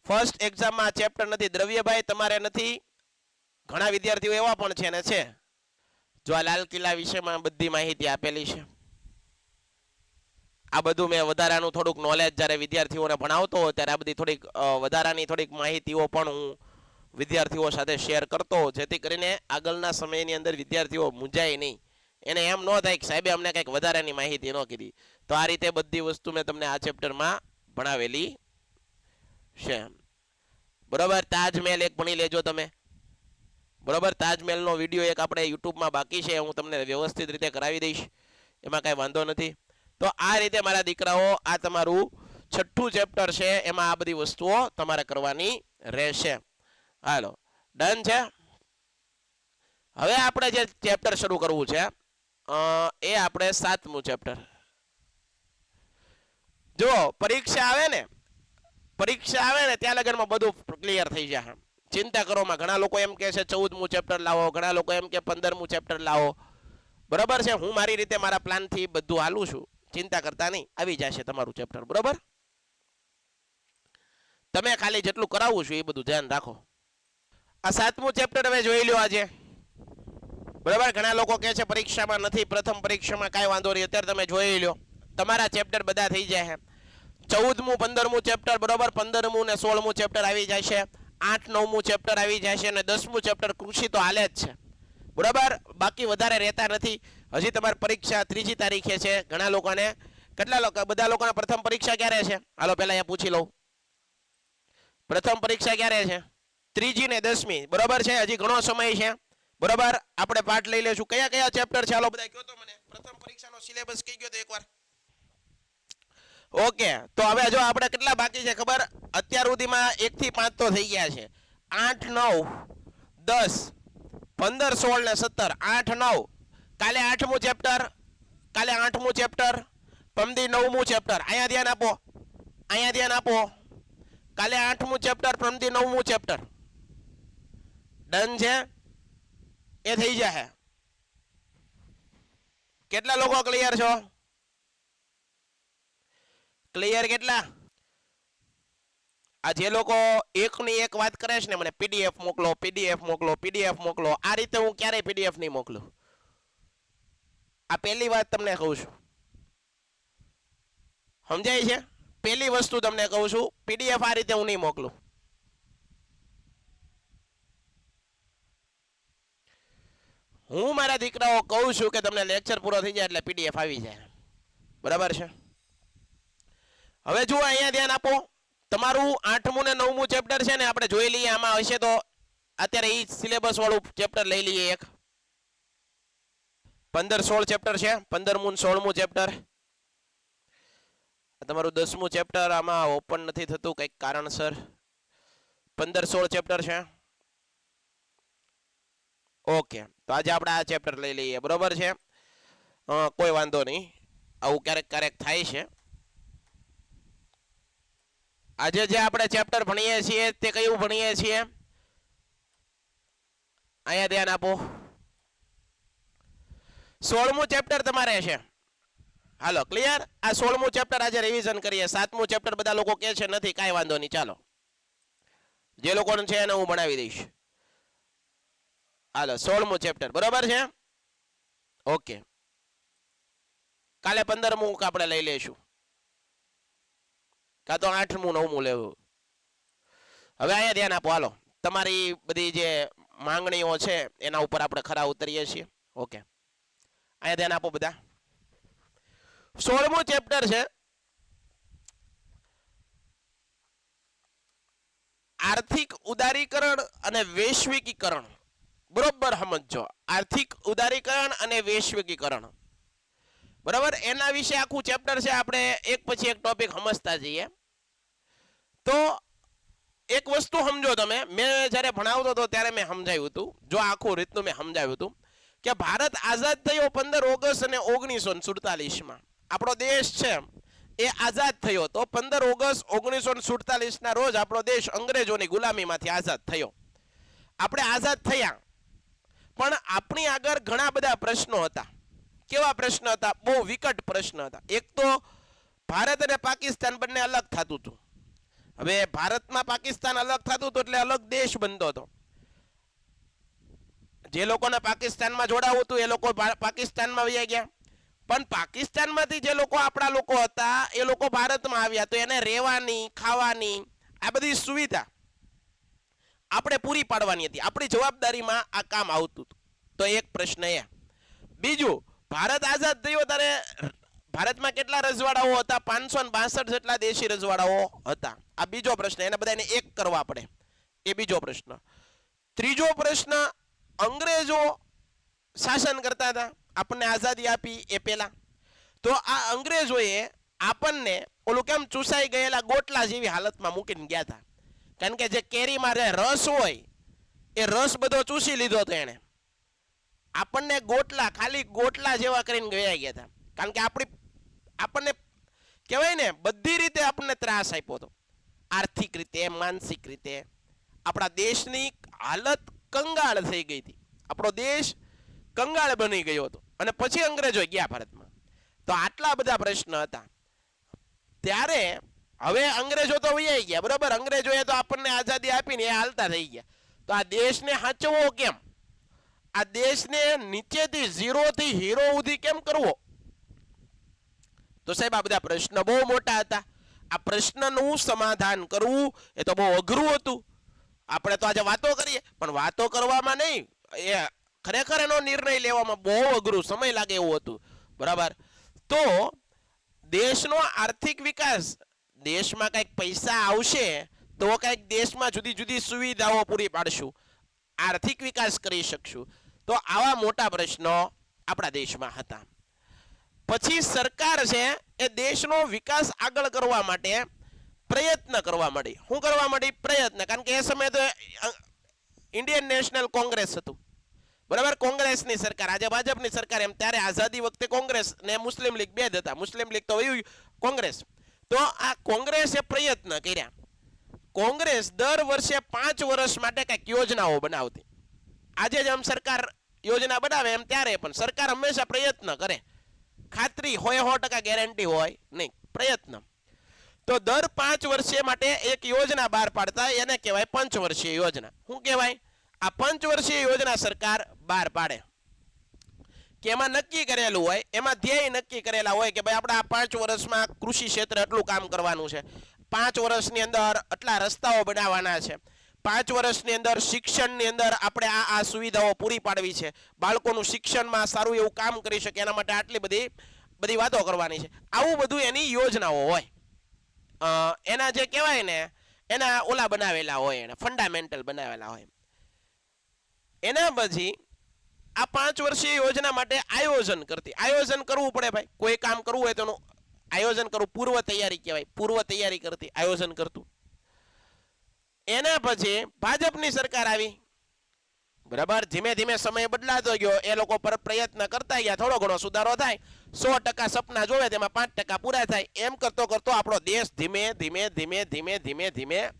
ફર્સ્ટ એક્ઝામમાં ચેપ્ટર નથી, દ્રવ્યભાઈ તમારે નથી, ઘણા વિદ્યાર્થીઓ એવા પણ છે ને છે. જો આ લાલ કિલ્લા વિશેમાં બધી માહિતી આપેલી છે. આ બધું મેં વધારાનું થોડુંક નોલેજ જ્યારે વિદ્યાર્થીઓને ભણાવતો હોય ત્યારે આ બધી થોડીક વધારાની થોડીક માહિતીઓ પણ હું વિદ્યાર્થીઓ સાથે શેર કરતો, જેથી કરીને આગળના સમયની અંદર વિદ્યાર્થીઓ મૂંઝાય નહીં, એને એમ ન થાય કે સાહેબે અમને કંઈક વધારાની માહિતી ન કીધી. તો આ રીતે બધી વસ્તુ મેં તમને આ ચેપ્ટરમાં ભણાવેલી છે. બરોબર, તાજમહેલ એક ભણી લેજો તમે. બરોબર, તાજમહેલનો વિડીયો એક આપણે યુટ્યુબમાં બાકી છે, હું તમને વ્યવસ્થિત રીતે કરાવી દઈશ, એમાં કાંઈ વાંધો નથી. તો આ રીતે મારા દીકરાઓ, આ તમારું 6થું ચેપ્ટર છે, એમાં આ બધી વસ્તુઓ તમારે કરવાની રહેશે. હાલો, ડન છે. હવે આપણે જે ચેપ્ટર શરૂ કરવું છે એ આપણે 7મું ચેપ્ટર. જો પરીક્ષા આવે ને ત્યાં લગનમાં બધું ક્લિયર થઈ જાય, ચિંતા કરોમાં. ઘણા લોકો એમ કહે છે 14મું ચેપ્ટર લાવો, ઘણા લોકો એમ કે 15મું ચેપ્ટર લાવો, બરાબર છે. હું મારી રીતે મારા પ્લાનથી બધું હાલું છું, ચિંતા કરતા નહીં, આવી જશે તમારું ચેપ્ટર. બરાબર, તમે ખાલી જેટલું કરાવું છું એ બધું ધ્યાન રાખો. આ 7મું ચેપ્ટર હવે જોઈ લો આજે. બરાબર, ઘણા લોકો કહે છે પરીક્ષામાં નથી, પ્રથમ પરીક્ષામાં કાંઈ વાંધો નહીં, અત્યારે તમે જોઈ લો, તમારા ચેપ્ટર બધા થઈ જાય. 14મું 15મું ચેપ્ટર, બરાબર, 15મું ને 16મું ચેપ્ટર આવી જાય છે, 8 9મું ચેપ્ટર આવી જાય છે, અને 10મું ચેપ્ટર કૃષિ તો હાલે જ છે. બરાબર, બાકી વધારે રહેતા નથી. હજી તમારી પરીક્ષા 3જી તારીખે છે. ઘણા લોકોને, કેટલા લોકો, બધા લોકોને પ્રથમ પરીક્ષા ક્યારે છે? હાલો પહેલા અહીંયા પૂછી લઉં, પ્રથમ પરીક્ષા ક્યારે છે? 3જી ને 10મી, બરાબર છે. હજી ઘણો સમય છે. બરાબર, આપણે પાઠ લઈ લેશું. કયા કયા ચેપ્ટર છે? હાલો બધા કહો તો મને, પ્રથમ પરીક્ષાનો સિલેબસ કહી ગયો તો એકવાર. ઓકે, તો હવે જો આપણે કેટલા બાકી છે ખબર? અત્યાર સુધીમાં 1 થી 5 તો થઈ ગયા છે. 8 9 10 15 16 ને 17, 8 9. કાલે 8મું ચેપ્ટર, કાલે 8મું ચેપ્ટર, પરમદી 9મું ચેપ્ટર. અહીંયા ધ્યાન આપો, અહીંયા ધ્યાન આપો. કાલે 8મું ચેપ્ટર, પરમદી 9મું ચેપ્ટર. ડન છે, એ થઈ જાય. કેટલા લોકો ક્લિયર છો? ક્લિયર કેટલા? આ જે લોકો એકની એક વાત કરે છે ને, મને પીડીએફ મોકલો, પીડીએફ મોકલો, પીડીએફ મોકલો, આ રીતે હું ક્યારેય પીડીએફ નહીં મોકલું. આ પહેલી વાત તમને કહું છું, સમજાય છે? પહેલી વસ્તુ તમને કહું છું, પીડીએફ આ રીતે હું નહીં મોકલું. હું મારા દીકરાઓ કહું છું કે તમને લેક્ચર પૂરો થઈ જાય એટલે પીડીએફ આવી જાય. બરાબર છે? હવે જુઓ, અહીંયા ધ્યાન આપો. તમારું 8મું ને 9મું ચેપ્ટર છે ને, આપણે જોઈ લઈએ. આમાં હશે તો અત્યારે એ સિલેબસ વાળું ચેપ્ટર લઈ લઈએ. એક 15 16 ચેપ્ટર છે, 15મું ને 16મું ચેપ્ટર. તમારું 10મું ચેપ્ટર આમાં ઓપન નથી થતું કંઈક કારણસર. 15 16 ચેપ્ટર છે. ઓકે, તો આજે આપણે આ ચેપ્ટર લઈ લઈએ. બરોબર છે, કોઈ વાંધો નહીં, આવું ક્યારેક ક્યારેક થાય છે. આજે જે આપણે ચેપ્ટર ભણીએ છીએ તે કયું ભણીએ છીએ? અહીંયા ધ્યાન આપો. 16મું ચેપ્ટર તમારે છે. હાલો ક્લિયર. આ 16મું ચેપ્ટર આજે રિવિઝન કરીએ. 7મું ચેપ્ટર બધા લોકો કહે છે નથી, કાંઈ વાંધો નહીં, ચાલો જે લોકોને છે એને હું ભણાવી દઈશ. હાલો 16મું ચેપ્ટર બરોબર છે. ઓકે, કાલે 15મું આપણે લઈ લેશું, કાં તો 8મું 9મું લેવું. હવે અહીંયા ધ્યાન આપો. હાલો, તમારી બધી જે માંગણીઓ છે એના ઉપર આપણે ખરા ઉતરીએ છીએ. ઓકે, અહીંયા ધ્યાન આપો બધા. 16મું ચેપ્ટર છે આર્થિક ઉદારીકરણ અને વૈશ્વિકીકરણ. બરોબર સમજો, આર્થિક ઉદારીકરણ અને વૈશ્વિકીકરણ. બરાબર, એના વિશે આખું ચેપ્ટર છે. આપણે એક પછી એક ટોપિક સમજતા જઈએ. તો એક વસ્તુ સમજો તમે, મેં જ્યારે ભણાવતો હતો ત્યારે મેં સમજાવ્યું હતું, જો આખું રીતનું મેં સમજાવ્યું હતું કે ભારત આઝાદ થયો 15 ઓગસ્ટ અને 1947માં. આપણો દેશ છે એ આઝાદ થયો તો 15 ઓગસ્ટ 1947ના રોજ આપણો દેશ અંગ્રેજોની ગુલામીમાંથી આઝાદ થયો. આપણે આઝાદ થયા, પણ આપણી આગળ ઘણા બધા પ્રશ્નો હતા. કેવા પ્રશ્ન હતા? બહુ વિકટ પ્રશ્ન હતા. એક તો ભારત અને પાકિસ્તાન બંને અલગ થતું હતું. હવે ભારતમાં પાકિસ્તાન અલગ થતું હતું એટલે અલગ દેશ બનતો હતો. જે લોકોને પાકિસ્તાનમાં જોડાવું હતું એ લોકો પાકિસ્તાનમાં વહી ગયા, પણ પાકિસ્તાનમાંથી જે લોકો આપણા લોકો હતા એ લોકો ભારતમાં આવ્યા તો એને રહેવાની, ખાવાની આ બધી સુવિધા આપણે પૂરી પાડવાની હતી. આપણી જવાબદારીમાં આ કામ આવતું હતું. તો એક પ્રશ્ન એ. બીજું, ભારત આઝાદ થયો ત્યારે ભારતમાં કેટલા રજવાડાઓ હતા? 562 જેટલા દેશી રજવાડાઓ હતા. આ બીજો પ્રશ્ન, એને બધાને એક કરવા પડે, એ બીજો પ્રશ્ન. ત્રીજો પ્રશ્ન, અંગ્રેજો શાસન કરતા હતા આપણને આઝાદી આપી એ પહેલા. તો આ અંગ્રેજોએ આપણને ઓલું કેમ ચૂસાઈ ગયેલા ગોટલા જેવી હાલતમાં મૂકીને ગયા હતા. કારણ કે જે કેરીમાં જે રસ હોય એ રસ બધો ચૂસી લીધો હતો એને. આપણને ગોટલા, ખાલી ગોટલા જેવા કરીને ગયા હતા. કારણ કે આપણને કહેવાય ને બધી રીતે આપણને ત્રાસ આપ્યો હતો. આર્થિક રીતે, માનસિક રીતે આપણા દેશની હાલત કંગાળ થઈ ગઈ હતી. આપણો દેશ કંગાળ બની ગયો હતો અને પછી અંગ્રેજો ગયા ભારતમાં. તો આટલા બધા પ્રશ્ન હતા ત્યારે. હવે અંગ્રેજો તો વહી ગયા, બરાબર, અંગ્રેજોએ તો આપણને આઝાદી આપીને એ હાલતા થઈ ગયા. તો આ દેશને સાચવવો કેમ? આ દેશને નીચેથી 0 થી હીરો સુધી કેમ કરવો? તો સાહેબ આ બધા પ્રશ્ન બહુ મોટા હતા. આ પ્રશ્નનું સમાધાન કરવું એ તો બહુ અઘરું હતું. આપણે તો આજે વાતો કરીએ, પણ વાતો કરવામાં નહીં, એ ખરેખર એનો નિર્ણય લેવામાં બહુ અઘરું, સમય લાગે એવું હતું. બરાબર. તો દેશનો આર્થિક વિકાસ, દેશમાં કંઈક પૈસા આવશે તો કંઈક દેશમાં જુદી જુદી સુવિધાઓ પૂરી પાડશું, આર્થિક વિકાસ કરી શકશું. તો આવા મોટા પ્રશ્નો આપણા દેશમાં હતા. પછી સરકાર છે એ દેશનો વિકાસ આગળ કરવા માટે પ્રયત્ન કરવા માંડી. શું કરવા માંડી? પ્રયત્ન. કારણ કે એ સમયે તો ઇન્ડિયન નેશનલ કોંગ્રેસ હતું, બરાબર, કોંગ્રેસની સરકાર. આજે ભાજપની સરકાર. એમ ત્યારે આઝાદી વખતે કોંગ્રેસ ને મુસ્લિમ લીગ બે જ હતા. મુસ્લિમ લીગ તો વયું કોંગ્રેસ. તો આ કોંગ્રેસે પ્રયત્ન કર્યા. કોંગ્રેસ દર વર્ષે 5 વર્ષ માટે કંઈક યોજનાઓ બનાવતી. આજે જ આમ સરકાર યોજના બનાવે એમ ત્યારે પણ સરકાર હંમેશા પ્રયત્ન કરે. ખાતરી હોય 100% ગેરંટી હોય નહીં, પ્રયત્ન. તો દર 5 વર્ષે માટે એક યોજના બહાર પાડતા, એને કહેવાય પંચવર્ષીય યોજના. શું કહેવાય? આ પંચવર્ષીય યોજના સરકાર બહાર પાડે કે એમાં નક્કી કરેલું હોય, એમાં ધ્યેય નક્કી કરેલા હોય કે ભાઈ આપણે આ 5 વર્ષમાં કૃષિ ક્ષેત્રે એટલું કામ કરવાનું છે, 5 વર્ષની અંદર આટલા રસ્તાઓ બનાવવાના છે, 5 વર્ષની અંદર શિક્ષણની અંદર આપણે આ સુવિધાઓ પૂરી પાડવી છે, બાળકોનું શિક્ષણમાં સારું એવું કામ કરી શકે એના માટે આટલી બધી વાતો કરવાની છે. આવું બધું એની યોજનાઓ હોય. એના જે કહેવાય ને એના ઓલા બનાવેલા હોય, એને ફંડામેન્ટલ બનાવેલા હોય. એના પછી આ 5 વર્ષીય યોજના માટે આયોજન કરતી. આયોજન કરવું પડે ભાઈ, કોઈ કામ કરવું હોય તો એનું આયોજન કરવું, પૂર્વ તૈયારી કહેવાય. પૂર્વ તૈયારી કરતી, આયોજન કરતું. એના પછી ભાજપની સરકાર આવી, બરાબર. ધીમે ધીમે સમય બદલાતો ગયો, એ લોકો પર પ્રયત્ન કરતા ગયા, થોડો ઘણો સુધારો થાય. 100% સપના જોવે તેમાં 5% પૂરા થાય. એમ કરતો કરતો આપણો દેશ ધીમે ધીમે ધીમે ધીમે ધીમે ધીમે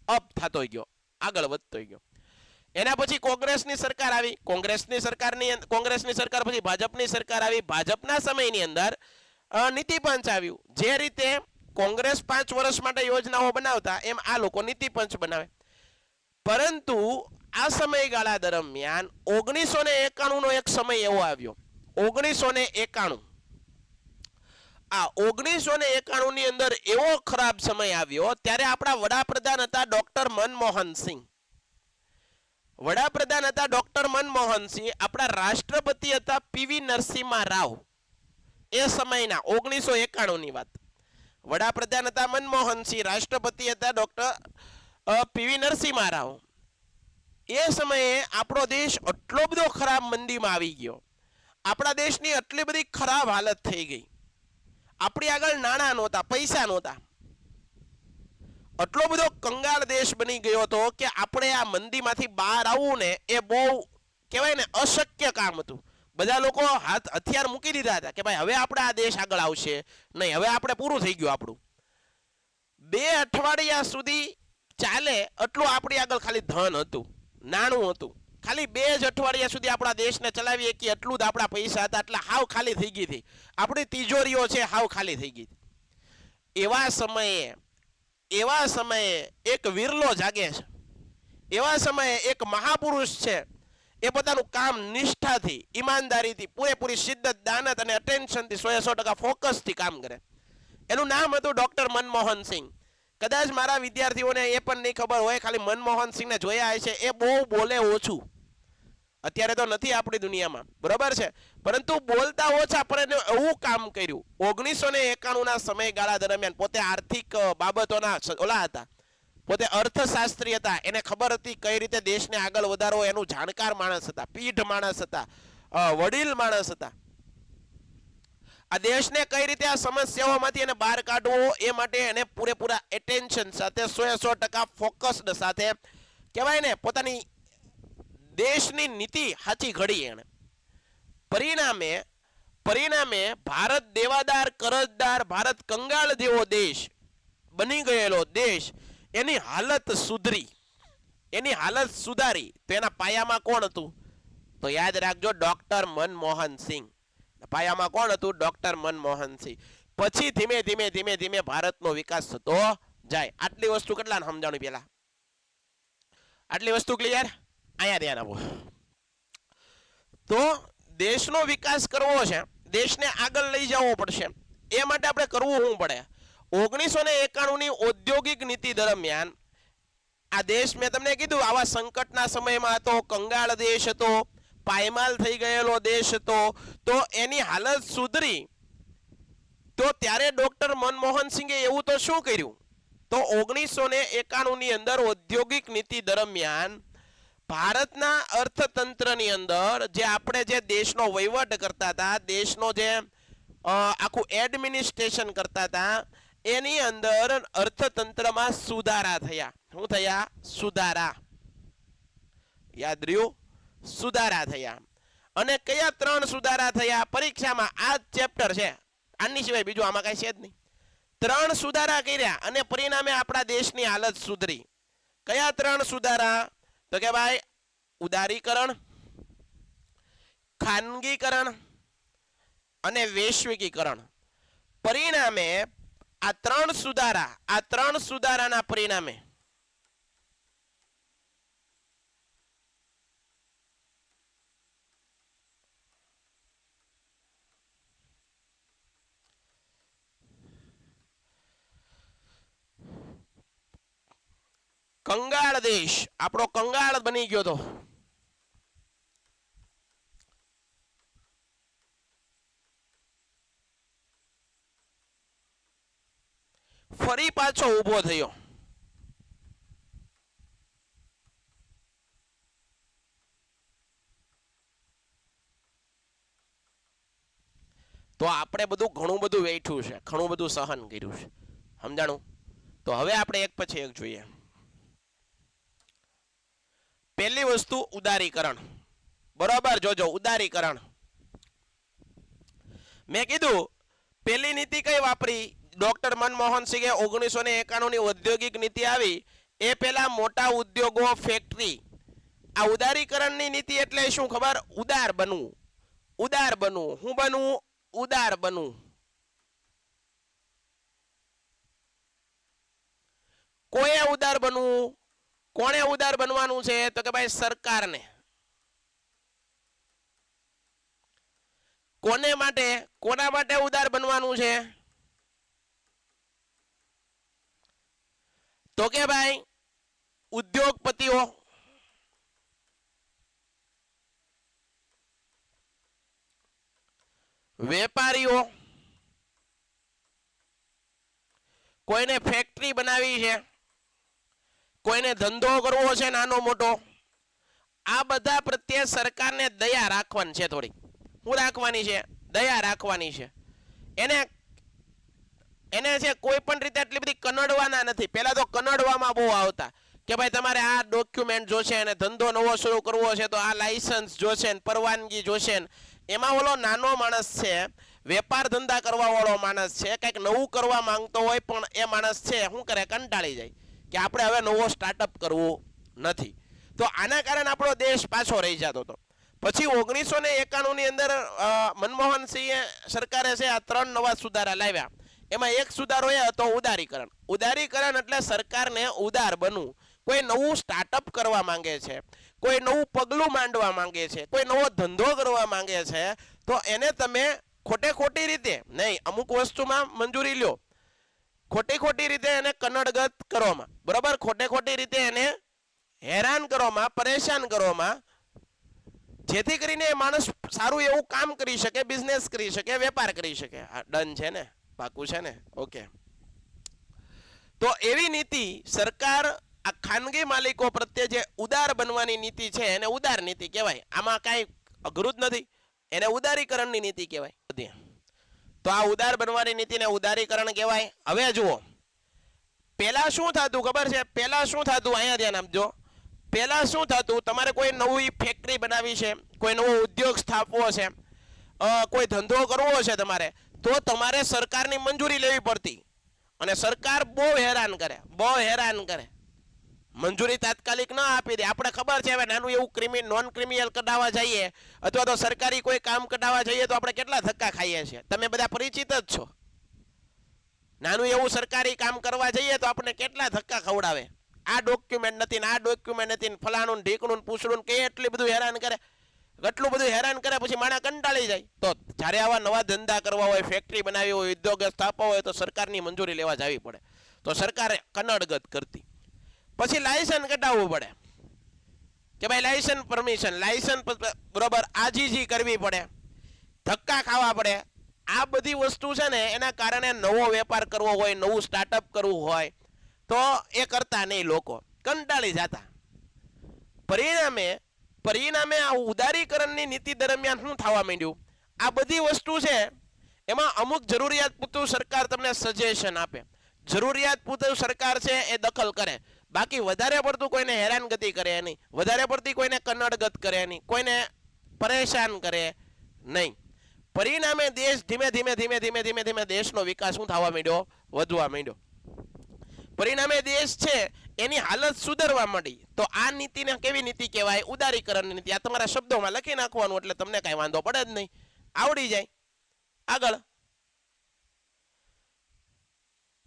અપ થતો ગયો, આગળ વધતો ગયો. એના પછી કોંગ્રેસની સરકાર આવી. કોંગ્રેસની સરકાર પછી ભાજપની સરકાર આવી. ભાજપના સમયની અંદર નીતિ પંચ આવ્યું. જે રીતે કોંગ્રેસ 5 વર્ષ માટે યોજનાઓ બનાવતા એમ આ લોકો નીતિ પંચ બનાવે. પરંતુ આ સમયગાળા દરમિયાન 1991 નો એક સમય એવો આવ્યો. 1991 આ 1991 ની અંદર એવો ખરાબ સમય આવ્યો. ત્યારે આપણા વડાપ્રધાન હતા ડોક્ટર મનમોહન સિંહ. વડાપ્રધાન હતા ડોક્ટર મનમોહન સિંહ. આપણા રાષ્ટ્રપતિ હતા પીવી નરસિમ્હા રાવ. એ સમયના 1991 ની વાત. વડાપ્રધાન હતા મનમોહન સિંહ, રાષ્ટ્રપતિ હતા ડોક્ટર પીવી નરસિમ્હા રાવ. એ સમયે આપણો દેશ આટલો બધો ખરાબ મંદીમાં આવી ગયો. આપણા દેશની આટલી બધી ખરાબ હાલત થઈ ગઈ. આપણી આગળ નાણાં નહોતા, પૈસા નહોતા. આટલો બધો કંગાળ દેશ બની ગયો હતો કે આપણે આ મંદીમાંથી બહાર આવવું ને એ બહુ કહેવાય ને અશક્ય કામ હતું. બધા લોકો હથિયાર મૂકી દીધા હતા કે ભાઈ હવે આપણે આ દેશ આગળ આવશે નહીં, હવે આપણે પૂરું થઈ ગયું આપણું. 2 અઠવાડિયા સુધી ચાલે એટલું આપણી આગળ ખાલી ધન હતું, નાણું હતું. ખાલી 2 જ અઠવાડિયા સુધી આપણા દેશને ચલાવીએ કે એટલું જ આપણા પૈસા હતા. એટલે હાવ ખાલી થઈ ગઈ હતી. આપણી તિજોરીઓ છે હાવ ખાલી થઈ ગઈ. એવા સમયે એક વિરલો જાગે છે. એવા સમયે એક મહાપુરુષ છે. એ પોતાનું કામ નિષ્ઠાથી, ઈમાનદારીથી, પૂરેપૂરી શિદ્દત, દાનત અને અટેન્શનથી 100% ફોકસથી કામ કરે. એનું નામ હતું ડોક્ટર મનમોહન સિંહ. કદાચ મારા વિદ્યાર્થીઓને એ પણ નહીં ખબર હોય, ખાલી મનમોહન સિંહને જોયા હશે. એ બહુ બોલે ઓછું. અત્યારે તો નથી આપણી દુનિયામાં, બરોબર છે, પરંતુ બોલતા ઓછા. પણ એને એવું કામ કર્યું 1991 ના સમયગાળા દરમિયાન. પોતે આર્થિક બાબતોના ઓલા હતા, પોતે અર્થશાસ્ત્રી હતા. એને ખબર હતી કઈ રીતે દેશને આગળ વધારવો. એનું જાણકાર માણસ હતા, પીઢ માણસ હતા, વડીલ માણસ હતા. આ દેશને કઈ રીતે આ સમસ્યાઓમાંથી એને બહાર કાઢવો એ માટે એને પૂરેપૂરા એટેન્શન સાથે 100% ફોકસ્ડ સાથે કહેવાય ને પોતાની દેશની નીતિ સાચી ઘડી. એને પરિણામે ભારત દેવાદાર, કરજદાર, ભારત કંગાળ જેવો દેશ બની ગયેલો દેશ, એની હાલત સુધરી, એની હાલત સુધારી. તો એના પાયામાં કોણ હતું? તો યાદ રાખજો, ડોક્ટર મનમોહન સિંહ. પાયામાં કોણ હતું? ડોક્ટર મનમોહન સિંહ. પછી ધીમે ધીમે ભારતનો વિકાસ થતો જાય. આટલી વસ્તુ કેટલાને સમજાણું? પેલા આટલી વસ્તુ ક્લિયર? અહીંયા ધ્યાન આપો. તો દેશનો વિકાસ કરવો છે, દેશને આગળ લઈ જવો પડશે. એ માટે આપણે કરવું શું પડે? 1991 ની ઔદ્યોગિક નીતિ દરમિયાન આ દેશ, મેં તમને કીધું, આવા સંકટના સમયમાં હતો, કંગાળ દેશ હતો, પાયમાલ થઈ ગયેલો દેશ હતો. તો એની હાલત સુધરી. તો ત્યારે ડોક્ટર મનમોહન સિંહે એવું તો શું કર્યું? તો 1991 ની અંદર ઔદ્યોગિક નીતિ દરમિયાન ભારતના અર્થતંત્રની અંદર જે આપણે જે દેશનો વહીવટ કરતા હતા, દેશનો જે આખું એડમિનિસ્ટ્રેશન કરતા હતા, એની અંદર અર્થતંત્રમાં સુધારા થયા. શું થયા? સુધારા. યાદ રહ્યું? સુધારા થયા. અને કયા 3 સુધારા થયા? પરીક્ષામાં આ ચેપ્ટર છે, આની સિવાય બીજું આમાં કઈ છે જ નહીં. 3 સુધારા કર્યા અને પરિણામે આપણા દેશની હાલત સુધરી. કયા 3 સુધારા? તો કે ભાઈ ઉદારીકરણ, ખાનગીકરણ અને વૈશ્વિકીકરણ. પરિણામે આ 3 સુધારાના પરિણામે કંગાળ દેશ આપણો કંગાળ બની ગયો હતો. ફરી પાછો ઊભો થયો. તો આપણે ઘણું બધું વેઠ્યું છે, ઘણું બધું સહન કર્યું છે. સમજાણું? તો હવે આપણે એક પછી એક જોઈએ. પહેલી વસ્તુ ઉદારીકરણ. બરોબર, જોજો, ઉદારીકરણ. મેં કીધું પહેલી નીતિ કઈ વાપરી? ડોક્ટર મનમોહન સિંહે 1991 ની ઔદ્યોગિક નીતિ આવી એ પહેલા મોટા ઉદ્યોગો, ફેક્ટરી. આ ઉદારીકરણની નીતિ એટલે શું ખબર? ઉદાર બનવું. ઉદાર બનવું. શું બનવું? ઉદાર બનવું. કોએ ઉદાર બનવું? કોણે ઉદાર બનવાનું છે? તો કે ભાઈ સરકારને. કોને માટે? કોના માટે ઉદાર બનવાનું છે? તો કે ભાઈ ઉદ્યોગપતિઓ, વેપારીઓ, કોઈને ફેક્ટરી બનાવી છે, કોઈને ધંધો કરવો છે નાનો મોટો, આ બધા પ્રત્યે સરકારને દયા રાખવાની છે. થોડી શું રાખવાની છે? દયા રાખવાની છે. એને છે કોઈ પણ રીતે એટલી બધી કનડવાના નથી. પહેલા તો કનડવામાં બહુ આવતા કે ભાઈ તમારે આ ડોક્યુમેન્ટ જોશે અને ધંધો નવો શરૂ કરવો છે તો આ લાયસન્સ જોશે ને પરવાનગી જોશે ને. એમાં ઓલો નાનો માણસ છે, વેપાર ધંધા કરવા વાળો માણસ છે, કંઈક નવું કરવા માંગતો હોય પણ એ માણસ છે શું કરે? કંટાળી જાય કે આપણે હવે નવો સ્ટાર્ટઅપ કરવું નથી. તો આના કારણે આપણો દેશ પાછો રહી જતો હતો. પછી 1991 ની અંદર મનમોહન સિંહ સરકારે છે આ 3 નવા સુધારા લાવ્યા. એમાં એક સુધારો એ હતો ઉદારીકરણ. ઉદારીકરણ એટલે સરકારને ઉદાર બનવું. કોઈ નવું સ્ટાર્ટઅપ કરવા માંગે છે, કોઈ નવું પગલું માંડવા માંગે છે, કોઈ નવો ધંધો કરવા માંગે છે, તો એને તમે ખોટી રીતે નહીં, અમુક વસ્તુમાં મંજૂરી લ્યો, ખોટી રીતે એને કનડગત કરવામાં, બરોબર, ખોટી રીતે એને હેરાન કરવામાં, પરેશાન કરવામાં, જેથી કરીને એ માણસ સારું એવું કામ કરી શકે, બિઝનેસ કરી શકે, વેપાર કરી શકે. ડન છે ને? પાકું છે ને? ઓકે. તો એવી નીતિ સરકાર આ ખાનગી માલિકો પ્રત્યે જે ઉદાર બનવાની નીતિ છે એને ઉદાર નીતિ કહેવાય. આમાં કાંઈ અઘરું જ નથી. એને ઉદારીકરણની નીતિ કહેવાય. તો આ ઉદાર બનવાની નીતિને ઉદારીકરણ કહેવાય. હવે જુઓ, પહેલા શું થતું ખબર છે? પહેલા શું થતું? અહીંયા ધ્યાન આપજો. પહેલા શું થતું? તમારે કોઈ નવી ફેક્ટરી બનાવી છે, કોઈ નવો ઉદ્યોગ સ્થાપવો છે, કોઈ ધંધો કરવો છે તમારે, તો તમારે સરકારની મંજૂરી લેવી પડતી. અને સરકાર બહુ હેરાન કરે. મંજૂરી તાત્કાલિક ન આપી દે. આપણે ખબર છે હવે નાનું એવું નોન ક્રિમિનલ કઢાવવા જઈએ અથવા તો સરકારી કોઈ કામ કઢાવવા જઈએ તો આપણે કેટલા ધક્કા ખાઈએ છીએ. તમે બધા પરિચિત જ છો. નાનું એવું સરકારી કામ કરવા જઈએ તો આપણે કેટલા ધક્કા ખવડાવે. આ ડોક્યુમેન્ટ નથી ને આ ડોક્યુમેન્ટ નથી ને ફલાણું ઢીકણું પૂછડું કેટલું બધું હેરાન કરે. એટલું બધું હેરાન કરે પછી માણસ કંટાળી જાય. તો જ્યારે આવા નવા ધંધા કરવા હોય, ફેક્ટરી બનાવી હોય, ઉદ્યોગ સ્થાપવા હોય તો સરકારની મંજૂરી લેવા જવી પડે. તો સરકારે કનડગત કરતી. પછી લાયસન્સ કઢાવવું પડે કે ભાઈ લાયસન્સ બરોબર, આજીજી કરવી પડે, ધક્કા ખાવા પડે. આ બધી વસ્તુ છે ને એના કારણે નવો વેપાર કરવો હોય, નવું સ્ટાર્ટઅપ કરવું હોય તો એ કરતા નહીં, લોકો કંટાળી જતા. પરિણામે આ ઉદારીકરણની નીતિ દરમિયાન શું થવા માંડ્યું? આ બધી વસ્તુ છે એમાં અમુક જરૂરિયાત પૂરતું સરકાર તમને સજેશન આપે, જરૂરિયાત પૂરતું સરકાર છે એ દખલ કરે. બાકી વધારે પડતું કોઈને હેરાનગતિ કરે નહીં, વધારે પડતી કોઈને કનડગત કરે નહીં, કોઈને પરેશાન કરે નહીં. પરિણામે દેશ ધીમે દેશનો વિકાસ શું થવા માંડ્યો? વધવા માંડ્યો. પરિણામે દેશ છે એની હાલત સુધરવા માંડી. તો આ નીતિને કેવી નીતિ કહેવાય? ઉદારીકરણની નીતિ. આ તમારા શબ્દોમાં લખી નાખવાનું એટલે તમને કાંઈ વાંધો પડે જ નહીં, આવડી જાય. આગળ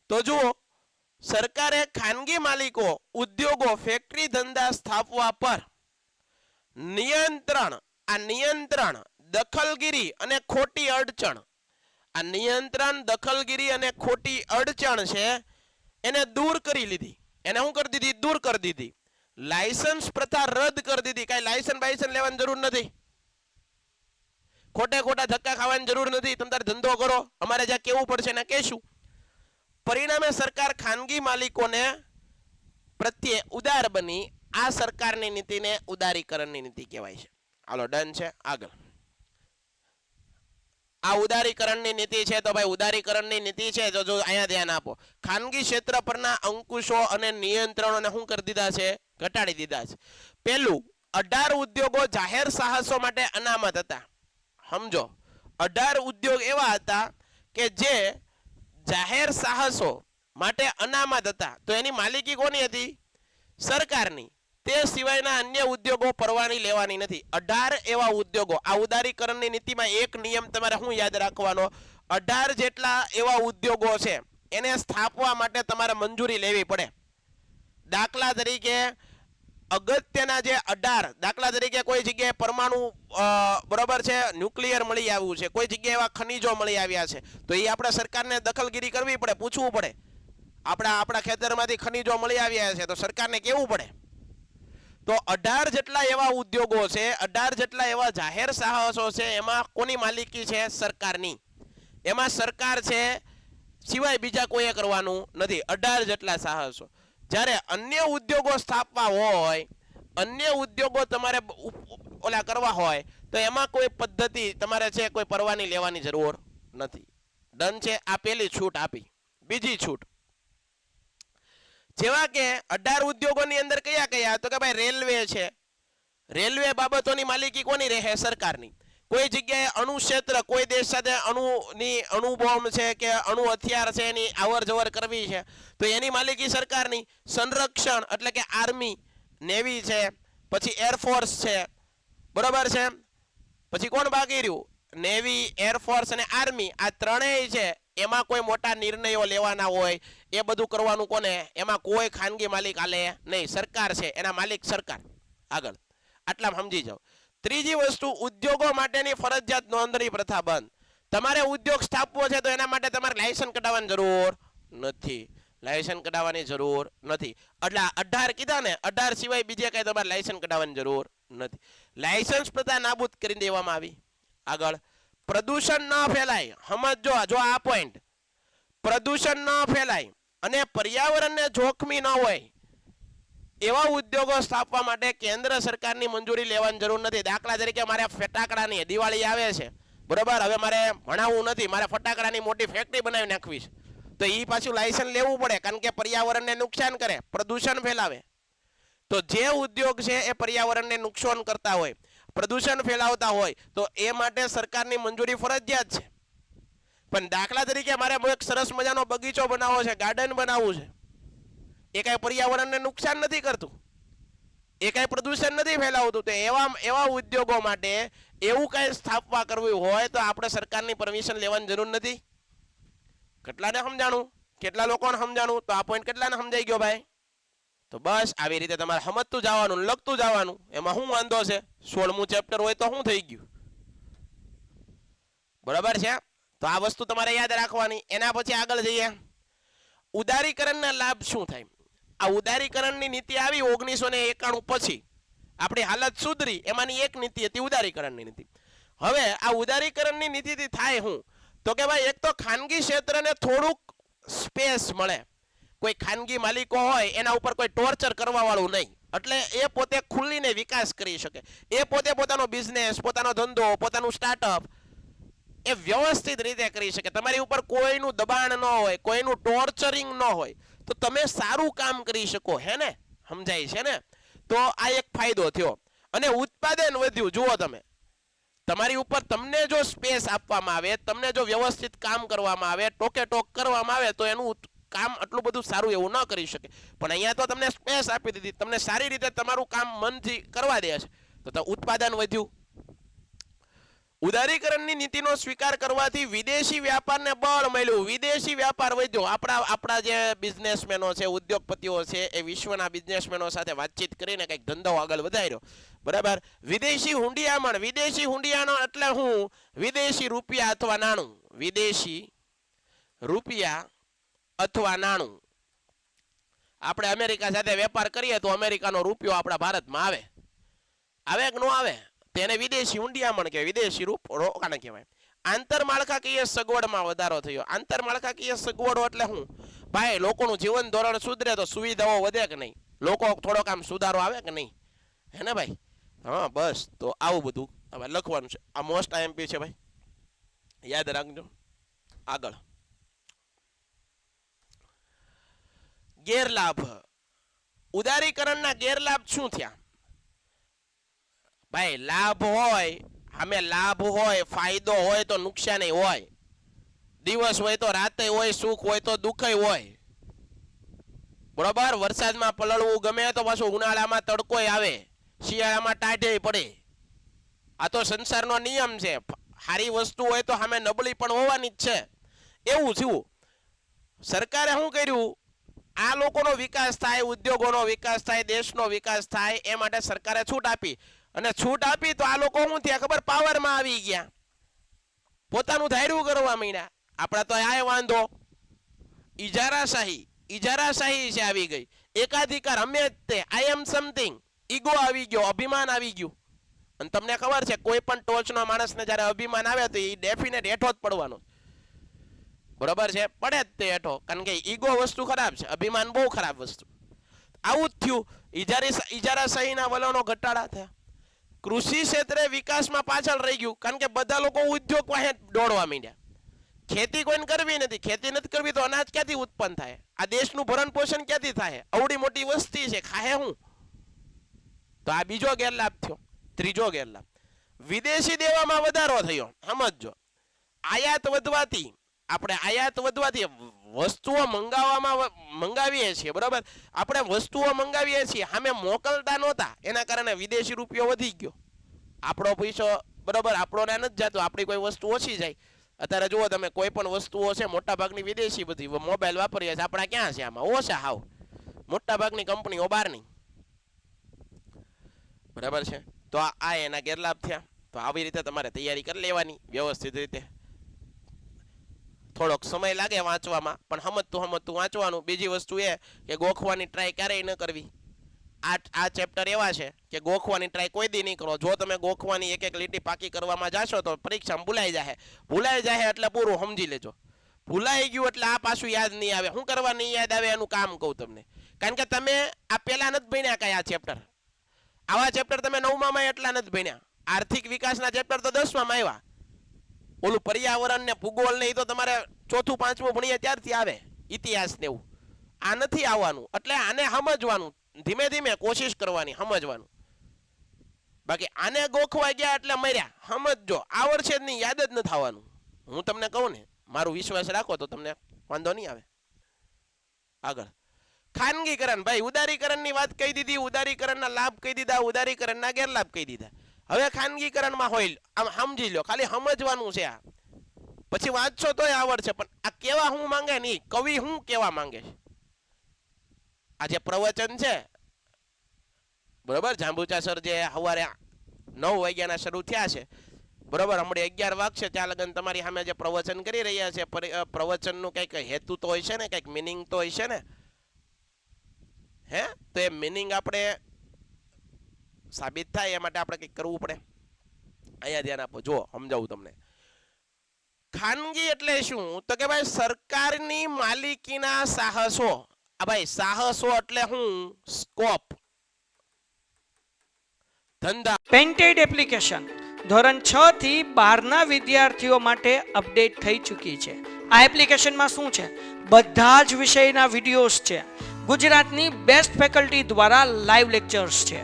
તો જુઓ, સરકારે ખાનગી માલિકો, ઉદ્યોગો, ફેક્ટરી ધંધા સ્થાપવા પર નિયંત્રણ, દખલગીરી અને ખોટી અડચણ, આ નિયંત્રણ, દખલગીરી અને ખોટી અડચણ છે એને દૂર કરી લીધી. એને શું કરી દીધી? દૂર કરી દીધી. લાયસન્સ પ્રથા રદ કરી દીધી. કાંઈ લાયસન્સ લેવાની જરૂર નથી, ખોટા ધક્કા ખાવાની જરૂર નથી. તમે તારે ધંધો કરો, અમારે જ્યાં કેવું પડશે એને કહેશું. પરિણામે સરકાર ખાનગી માલિકોને પ્રત્યે ઉદાર બની. આ સરકારની નીતિને ઉદારીકરણની નીતિ કહેવાય છે. હાલો, ડન છે. આગળ આ ઉદારીકરણની નીતિ છે. તો ભાઈ ઉદારીકરણની નીતિ છે તો જો અહીંયા ધ્યાન આપો, ખાનગી ક્ષેત્ર પરના અંકુશો અને નિયંત્રણોને શું કરી દીધા છે? ઘટાડી દીધા છે. પહેલું, 18 ઉદ્યોગો જાહેર સાહસો માટે અનામત હતા. સમજો, 18 ઉદ્યોગ એવા હતા કે જે જાહેર સાહસો માટે અનામત હતા. તો એની માલિકી કોની હતી? સરકારની. તે સિવાયના અન્ય ઉદ્યોગો પરવાની લેવાની નથી. 18 એવા ઉદ્યોગો. આ ઉદારીકરણની નીતિમાં એક નિયમ તમારે શું યાદ રાખવાનો? 18 જેટલા એવા ઉદ્યોગો છે એને સ્થાપવા માટે તમારે મંજૂરી લેવી પડે. દાખલા તરીકે અગત્યના જે 18 દાખલા તરીકે કોઈ જગ્યાએ પરમાણુ બરોબર છે ન્યુક્લિયર મળી આવ્યું છે, કોઈ જગ્યાએ એવા ખનીજો મળી આવ્યા છે, તો એ આપણે સરકારને દખલગીરી કરવી પડે, પૂછવું પડે. આપણા ખેતરમાંથી ખનીજો મળી આવ્યા છે તો સરકારને કહેવું પડે. તો 18 જેટલા એવા ઉદ્યોગો છે, 18 જેટલા એવા જાહેર સાહસો છે, એમાં કોની માલિકી છે? સરકારની. એમાં સરકાર છે સિવાય બીજા કોઈએ કરવાનું નથી. 18 જેટલા સાહસો. જ્યારે અન્ય ઉદ્યોગો સ્થાપવા હોય, અન્ય ઉદ્યોગો તમારે ઓલા કરવા હોય તો એમાં કોઈ પદ્ધતિ તમારે છે કોઈ પરવાની લેવાની જરૂર નથી. ડન છે. આ પહેલી છૂટ આપી. બીજી છૂટ, જેવા કે 18 ઉદ્યોગોની અંદર કયા કયા? તો કે ભાઈ રેલવે છે. રેલવે બાબતોની માલિકી કોની રહે? સરકારની. કોઈ જગ્યાએ અણુ ક્ષેત્ર, કોઈ દેશ સાથે અણુ બોમ્બ છે કે અણુ હથિયાર છે એની અવર જવર કરવી છે તો એની માલિકી સરકારની. સંરક્ષણ એટલે કે આર્મી, નેવી છે, પછી એરફોર્સ છે, બરોબર છે. પછી કોણ બાકી રહ્યું? નેવી, એરફોર્સ અને આર્મી. આ ત્રણેય છે. એમાં કોઈ મોટા નિર્ણયો લેવાના હોય એ બધું કરવાનું કોને? એમાં કોઈ ખાનગી માલિક આલે નહીં, સરકાર છે, એના માલિક સરકાર. આગળ આટલામાં સમજી જાઓ. ત્રીજી વસ્તુ, ઉદ્યોગો માટેની ફરજિયાત નોંધણી પ્રથા બંધ. તમારે ઉદ્યોગ સ્થાપવો છે તો એના માટે તમારે લાયસન્સ કઢાવવાની જરૂર નથી. લાયસન્સ કઢાવવાની જરૂર નથી. એટલે 18 કીધા ને, 18 સિવાય બીજે કઈ તમારે લાયસન્સ કઢાવવાની જરૂર નથી. લાયસન્સ પ્રથા નાબૂદ કરી દેવામાં આવી. આગળ, પ્રદૂષણ ન ફેલાય. સમજો, જો આ પોઈન્ટ, પ્રદૂષણ ન ફેલાય અને પર્યાવરણને જોખમી ન હોય એવા ઉદ્યોગો સ્થાપવા માટે કેન્દ્ર સરકારની મંજૂરી લેવાની જરૂર નથી. દાખલા તરીકે મારે ફટાકડાની દિવાળી આવે છે, બરોબર, હવે મારે ભણાવવું નથી, મારે ફટાકડાની મોટી ફેક્ટરી બનાવી નાખવી છે, તો એ પાછું લાયસન્સ લેવું પડે, કારણ કે પર્યાવરણને નુકસાન કરે, પ્રદૂષણ ફેલાવે. તો જે ઉદ્યોગ છે એ પર્યાવરણને નુકસાન કરતા હોય, પ્રદૂષણ ફેલાવતા હોય તો એ માટે સરકારની મંજૂરી ફરજિયાત છે. પણ દાખલા તરીકે મારે એક સરસ મજાનો બગીચો બનાવવો છે, ગાર્ડન બનાવવું છે, એ કઈ પર્યાવરણને નુકસાન નથી કરતું, એ કઈ પ્રદૂષણ નથી ફેલાવતું, તો એવા ઉદ્યોગો માટે એવું કઈ સ્થાપવા કરવું હોય તો આપણે સરકારની પરમિશન લેવાની જરૂર નથી. કેટલાને સમજાણું? કેટલા લોકોને સમજાણું? તો આ પોઈન્ટ કેટલાને સમજાઈ ગયો ભાઈ? તો બસ આવી રીતે તમારે સમજતું જવાનું, લખતું જવાનું. એમાં શું વાંધો છે? 16મું ચેપ્ટર હોય તો શું થઈ ગયું? બરાબર છે. તો આ વસ્તુ તમારે યાદ રાખવાની. એના પછી આગળ જઈએ. ઉદારીકરણના લાભ શું થાય? આ ઉદારીકરણની નીતિ આવી 1991 પછી, આપણી હાલત સુધરી. એમાંની એક નીતિ હતી ઉદારીકરણની નીતિ. હવે આ ઉદારીકરણની નીતિથી થાય શું? તો કે ભાઈ એક તો ખાનગી ક્ષેત્રને થોડુંક સ્પેસ મળે. કોઈ ખાનગી માલિકો હોય એના ઉપર કોઈ ટોર્ચર કરવા વાળું નહીં, એટલે એ પોતે ખુલ્લીને વિકાસ કરી શકે. એ પોતે પોતાનો બિઝનેસ, પોતાનો ધંધો, પોતાનું સ્ટાર્ટઅપ એ વ્યવસ્થિત રીતે કરી શકે. તમારી ઉપર કોઈનું દબાણ ન હોય, કોઈનું ટોર્ચરિંગ ન હોય, તો તમે સારું કામ કરી શકો. હે ને? સમજાય છે ને? તો આ એક ફાયદો થયો. અને ઉત્પાદન વધ્યું. જુઓ તમે, તમારી ઉપર તમને જો સ્પેસ આપવામાં આવે, તમને જો વ્યવસ્થિત કામ કરવામાં આવે, ટોકે ટોક કરવામાં આવે, તો એનું કામ આટલું બધું સારું એવું ન કરી શકે. પણ અહીંયા તો તમને સ્પેસ આપી દીધી, તમને સારી રીતે તમારું કામ મનથી કરવા દે છે, તો ઉત્પાદન વધ્યું. ઉદારીકરણની નીતિનો સ્વીકાર કરવાથી વિદેશી વ્યાપારને બળ મળ્યું. વિદેશી વ્યાપાર વધ્યો. આપણા જે બિઝનેસમેનો છે, ઉદ્યોગપતિઓ છે, એ વિશ્વના બિઝનેસમેનો સાથે વાતચીત કરીને કંઈક ધંધો આગળ વધાર્યો. બરાબર. વિદેશી હુંડિયામણ. વિદેશી હુંડિયામણ એટલે હું? વિદેશી રૂપિયા અથવા નાણું. વિદેશી રૂપિયા અથવા નાણું. આપણે અમેરિકા સાથે વેપાર કરીએ તો અમેરિકાનો રૂપિયો આપણા ભારતમાં આવે. આવે કે ન આવે? તેને વિદેશી હુંડિયામણ કહેવાય, વિદેશી રોકાણ કહેવાય. આંતરમાળખાકીય સગવડમાં વધારો થયો. આંતરમાળખાકીય સગવડો એટલે શું? ભાઈ લોકોનું જીવન ધોરણ સુધરે તો સુવિધાઓ વધે કે નહીં? લોકો થોડોક આમ સુધારો આવે કે નહીં? હે ને ભાઈ? હા, બસ. તો આવું બધું હવે લખવાનું છે. આ મોસ્ટ આઈએમપી છે ભાઈ, યાદ રાખજો. આગળ, ગેરલાભ. ઉદારીકરણના ગેરલાભ શું થયા? ભાઈ લાભ હોય, અમે લાભ હોય, ફાયદો હોય તો નુકસાન હોય. દિવસ હોય તો રાતે હોય, સુખ હોય તો દુઃખ હોય. બરોબર. વરસાદમાં પલળવું ગમે તો પાછું ઉનાળામાં તડકો આવે, શિયાળામાં ટાઢે પડે. આ તો સંસારનો નિયમ છે. સારી વસ્તુ હોય તો સામે નબળી પણ હોવાની જ છે. એવું થયું. સરકારે શું કર્યું? આ લોકોનો વિકાસ થાય, ઉદ્યોગોનો વિકાસ થાય, દેશનો વિકાસ થાય, એ માટે સરકારે છૂટ આપી. અને છૂટ આપી તો આ લોકો શું થયા ખબર? પાવરમાં આવી ગયા, પોતાનું ધાર્યું કરવા માંડ્યા. આપણા તો આ વાંધો ઇજારાશાહી છે આવી ગઈ. એકાધિકાર અમે જ તે, આઈ એમ સમથિંગ, ઈગો આવી ગયો, અભિમાન આવી ગયું. અને તમને ખબર છે કોઈ પણ ટોચનો માણસને જ્યારે અભિમાન આવે તો એ ડેફિનેટ હેઠો જ પડવાનો, બરોબર છે? પડે જ તે હેઠો, કારણ કે ઈગો વસ્તુ ખરાબ છે, અભિમાન બહુ ખરાબ વસ્તુ. આવું જ થયું. ઇજારાશાહીના વલણો ઘટાડા થયા. કૃષિ ક્ષેત્રે વિકાસમાં પાછળ રહી ગયું, કારણ કે બધા લોકો ઉદ્યોગ પાસે દોડવા માંડ્યા. ખેતી કોઈને કરવી નથી, ખેતી નથી કરવી તો અનાજ ક્યાંથી ઉત્પન્ન થાય? આ દેશનું ભરણ પોષણ ક્યાંથી થાય? અવડી મોટી વસ્તી છે, ખાહે હું? તો આ બીજો ગેરલાભ થયો. ત્રીજો ગેરલાભ, વિદેશી દેવામાં વધારો થયો. સમજો, આયાત વધવાથી વસ્તુઓ મંગાવીએ છીએ, બરાબર? આપણે વસ્તુઓ મંગાવીએ છીએ, સામે મોકલતા નહોતા, એના કારણે વિદેશી રૂપિયો વધી ગયો. આપણો પૈસો, બરાબર, આપણો ને નથી જતો, આપણી કોઈ વસ્તુ ઓછી જાય. અત્યારે જુઓ તમે, કોઈ પણ વસ્તુઓ છે મોટા ભાગની વિદેશી, બધી મોબાઈલ વાપરીએ છીએ, આપણા ક્યાં છે આમાં? ઓછા હાવ, મોટા ભાગની કંપનીઓ બહારની, બરાબર છે? તો આ એના ગેરલાભ થયા. તો આવી રીતે તમારે તૈયારી કરી લેવાની વ્યવસ્થિત રીતે. થોડોક સમય લાગે વાંચવામાં, પણ સમજતું વાંચવાનું. બીજી વસ્તુ એ કે ગોખવાની ટ્રાય ક્યારેય ન કરવી. આ ચેપ્ટર એવા છે કે ગોખવાની ટ્રાય કોઈ દી નહીં કરો. જો તમે ગોખવાની એક લીટી પાકી કરવામાં જાશો તો પરીક્ષામાં ભૂલાઈ જાય એટલે પૂરું સમજી લેજો. ભૂલાઈ ગયું એટલે આ પાછું યાદ નહીં આવે. શું કરવા નહીં યાદ આવે એનું કામ કહું તમને. કારણ કે તમે આ પેલા નથી ભણ્યા કઈ આ ચેપ્ટર. આવા ચેપ્ટર તમે 9માં એટલા નથી ભણ્યા. આર્થિક વિકાસના ચેપ્ટર તો 10માં આવ્યા. ઓલું પર્યાવરણ ને ભૂગોળ ને એ તો તમારે 4થું 5મું ભણીએ ત્યારથી આવે, ઇતિહાસ ને એવું. આ નથી આવવાનું, એટલે આને સમજવાનું, ધીમે ધીમે કોશિશ કરવાની સમજવાનું. બાકી આને ગોખવા ગયા એટલે મર્યા. સમજો, આવડશે જ નહીં, યાદ જ ન થવાનું. હું તમને કહું ને, મારો વિશ્વાસ રાખો તો તમને વાંધો નહીં આવે. આગળ ખાનગીકરણ, ભાઈ ઉદારીકરણની વાત કહી દીધી, ઉદારીકરણના લાભ કહી દીધા, ઉદારીકરણના ગેરલાભ કહી દીધા. હવે ખાનગીકરણમાં હોય, આમ સમજી લો, ખાલી સમજવાનું છે. આ પછી વાંચશો તોય આવડશે, પણ આ કેવા હું માંગે નહીં, કવિ હું કેવા માંગે છે. આ જે પ્રવચન છે, બરોબર, જાંબુચા સર જે સવારે 9 વાગ્યાના શરૂ થયા છે, બરોબર, હમણાં 11 વાગશે ત્યાં લગન તમારી સામે જે પ્રવચન કરી રહ્યા છે, પ્રવચનનું કંઈક હેતુ તો હોય છે ને, કંઈક મિનિંગ તો હોય છે ને, હે? તો એ મિનિંગ આપણે સાબિત થાય એ માટે આપણે કંઈક કરવું પડે. અહીંયા ધ્યાન આપો, જુઓ સમજાવું તમને. ખાનગી એટલે શું? તો કે ભાઈ સરકારની માલિકીના સાહસો. આ ભાઈ સાહસો એટલે હું? સ્કોપ, ધંધા. પેન્ટેડ એપ્લિકેશન ધોરણ 6 થી 12ના વિદ્યાર્થીઓ માટે અપડેટ થઈ ચૂકી છે. આ એપ્લિકેશનમાં શું છે? બધા જ વિષયના વિડીયોઝ છે. ગુજરાતની બેસ્ટ ફેકલ્ટી દ્વારા લાઈવ લેક્ચર્સ છે.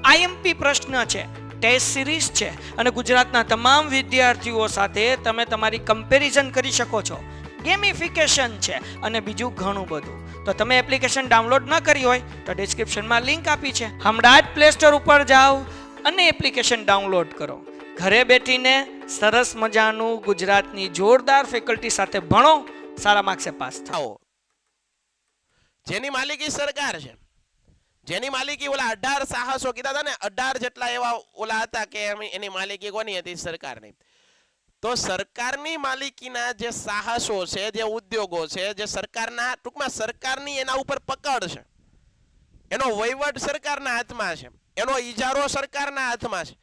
આઈએમપી પ્રશ્ન છે, ટેસ્ટ સિરીઝ છે, અને ગુજરાતના તમામ વિદ્યાર્થીઓ સાથે તમે તમારી કમ્પેરિઝન કરી શકો છો. ગેમિફિકેશન છે અને બીજું ઘણું બધું. તો તમે એપ્લિકેશન ડાઉનલોડ ન કરી હોય તો ડિસ્ક્રિપ્શનમાં લિંક આપી છે. હમણાં જ પ્લે સ્ટોર ઉપર જાઓ અને એપ્લિકેશન ડાઉનલોડ કરો. ઘરે બેઠીને સરસ મજાનું ગુજરાતની જોરદાર ફેકલ્ટી સાથે ભણો, સારા માર્ક્સે પાસ થાઓ. જેની માલિકી સરકાર છે, જેની માલિકી ઓલા 18 સાહસો કીધા હતા ને, 18 જેટલા એવા ઓલા હતા કે એની માલિકી કોની હતી? સરકારની. તો સરકારની માલિકીના જે સાહસો છે, જે ઉદ્યોગો છે, જે સરકારના, ટૂંકમાં સરકારની એના ઉપર પકડ છે, એનો વહીવટ સરકારના હાથમાં છે, એનો ઇજારો સરકારના હાથમાં છે,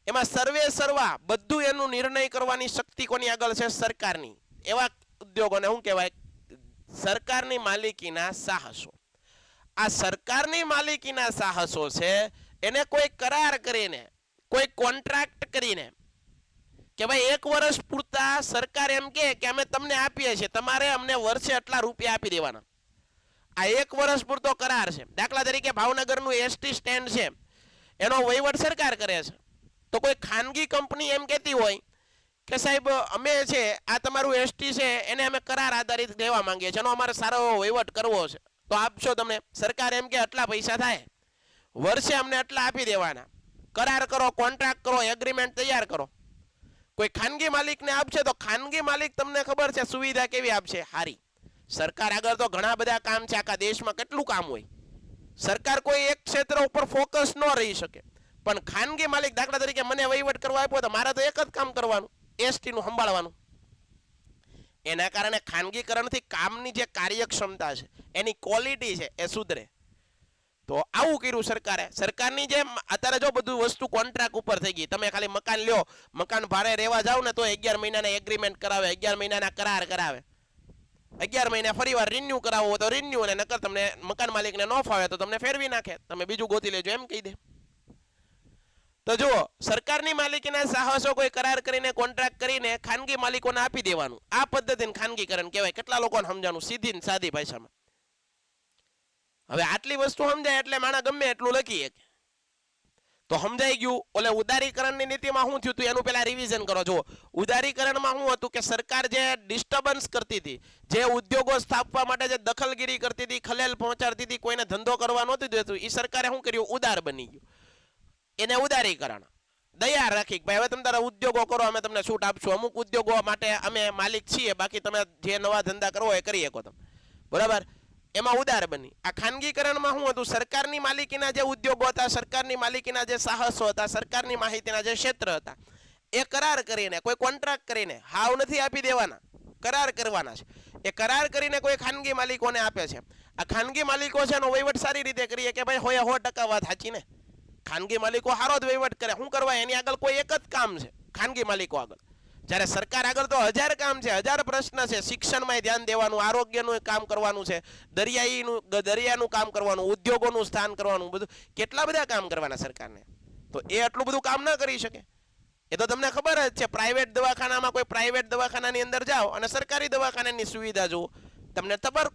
એમાં સર્વે સર્વા બધું એનું નિર્ણય કરવાની શક્તિ કોની આગળ છે? સરકારની. એવા ઉદ્યોગોને શું કહેવાય? સરકારની માલિકીના સાહસો. આ સરકારની માલિકીના સાહસો છે, એને કોઈ કરાર કરીને, કોઈ કોન્ટ્રાક્ટ કરીને કે ભાઈ 1 વર્ષ પૂરતા સરકાર એમ કે અમે તમને આપીએ છીએ, તમારે અમને વર્ષે આટલા રૂપિયા આપી દેવાના. આ 1 વર્ષ પૂરતો કરાર છે. દાખલા તરીકે ભાવનગરનું એસટી સ્ટેન્ડ છે, એનો વહીવટ સરકાર કરે છે. તો કોઈ ખાનગી કંપની એમ કહેતી હોય કે સાહેબ અમે છે આ તમારું એસટી છે એને અમે કરાર આધારિત દેવા માંગીએ છીએ, એનો અમારે સારો એવો વહીવટ કરવો છે, તો આપશો તમે? સરકાર એમ કે આટલા પૈસા થાય, વર્ષે અમને આટલા આપી દેવાના. કરાર કરો, કોન્ટ્રાક્ટ કરો, એગ્રીમેન્ટ તૈયાર કરો. કોઈ ખાનગી માલિકને આપશે તો ખાનગી માલિક તમને ખબર છે સુવિધા કેવી આપશે? હારી. સરકાર આગળ તો ઘણા બધા કામ છે, આખા દેશમાં કેટલું કામ હોય. સરકાર કોઈ એક ક્ષેત્ર ઉપર ફોકસ ન રહી શકે, પણ ખાનગી માલિક દાખલા તરીકે મને વહીવટ કરવા આપ્યો તો મારે તો એક જ કામ કરવાનું, એસટી નું સંભાળવાનું. એના કારણે ખાનગીકરણથી કામની જે કાર્યક્ષમતા છે, એની ક્વોલિટી છે, એ સુધરે. તો આવું કર્યું સરકારે. સરકારની જેમ અત્યારે જો બધું વસ્તુ કોન્ટ્રાક્ટ ઉપર થઈ ગઈ. તમે ખાલી મકાન લ્યો, મકાન ભાડે રહેવા જાવ ને તો 11 મહિનાના એગ્રીમેન્ટ કરાવે, 11 મહિનાના કરાર કરાવે, 11 મહિના ફરીવાર રિન્યુ કરાવવો તો રિન્યુ, અને નકર તમને મકાન માલિકને ન ફાવે તો તમને ફેરવી નાખે, તમે બીજું ગોતી લેજો એમ કહી દે. તો જુઓ, સરકારની માલિકીના સાહસો કોઈ કરાર કરીને કોન્ટ્રાક્ટ કરીને ખાનગી માલિકોને આપી દેવાનું, આ પદ્ધતિને ખાનગીકરણ કહેવાય. કેટલા લોકોને સમજાણું સીધી ને સાદી ભાષામાં. હવે આટલી વસ્તુ સમજાય એટલે માણસ ગમે એટલું લખી શકે. તો સમજાઈ ગયું. ઓલે ઉદારીકરણની નીતિમાં શું થયું હતું એનું પેલા રિવિઝન કરો. જો ઉદારીકરણમાં શું હતું કે સરકાર જે ડિસ્ટર્બન્સ કરતી હતી, જે ઉદ્યોગો સ્થાપવા માટે જે દખલગીરી કરતી હતી, ખલેલ પહોંચાડતી હતી, કોઈને ધંધો કરવા નહોતું દેતું, એ સરકારે શું કર્યું? ઉદાર બની ગયું. એને ઉદારીકરણ. દયા રાખી ભાઈ હવે તમે તારા ઉદ્યોગો કરો, અમે તમને છૂટ આપશું, અમુક ઉદ્યોગો માટે અમે માલિક છીએ, બાકી તમે જે નવા ધંધા કરવો એ કરી શકો તમે, બરાબર? એમાં ઉદાર બની. આ ખાનગીકરણમાં શું હતું? સરકારની માલિકીના જે ઉદ્યોગો હતા, સરકારની માલિકીના જે સાહસો હતા, સરકારની માહિતીના જે ક્ષેત્ર હતા, એ કરાર કરીને, કોઈ કોન્ટ્રાક્ટ કરીને, હાવ નથી આપી દેવાના, કરાર કરવાના છે. એ કરાર કરીને કોઈ ખાનગી માલિકોને આપે છે. આ ખાનગી માલિકો છે એનો વહીવટ સારી રીતે કરીએ કે ભાઈ હોય 100% વાત સાચી ને. ખાનગી માલિકો સારો જ વહીવટ કરે. શું કરવા? એની આગળ કોઈ એક જ કામ છે ખાનગી માલિકો આગળ. જ્યારે સરકાર આગળ તો 1000 કામ છે, 1000 પ્રશ્ન છે. શિક્ષણમાં ધ્યાન દેવાનું, આરોગ્યનું કામ કરવાનું છે, દરિયાનું કામ કરવાનું, ઉદ્યોગોનું સ્થાન કરવાનું, બધું કેટલા બધા કામ કરવાના સરકારને. તો એ આટલું બધું કામ ન કરી શકે. એ તો તમને ખબર જ છે. પ્રાઇવેટ દવાખાનામાં કોઈ પ્રાઇવેટ દવાખાનાની અંદર જાઓ અને સરકારી દવાખાનાની સુવિધા જુઓ, તમને ખબર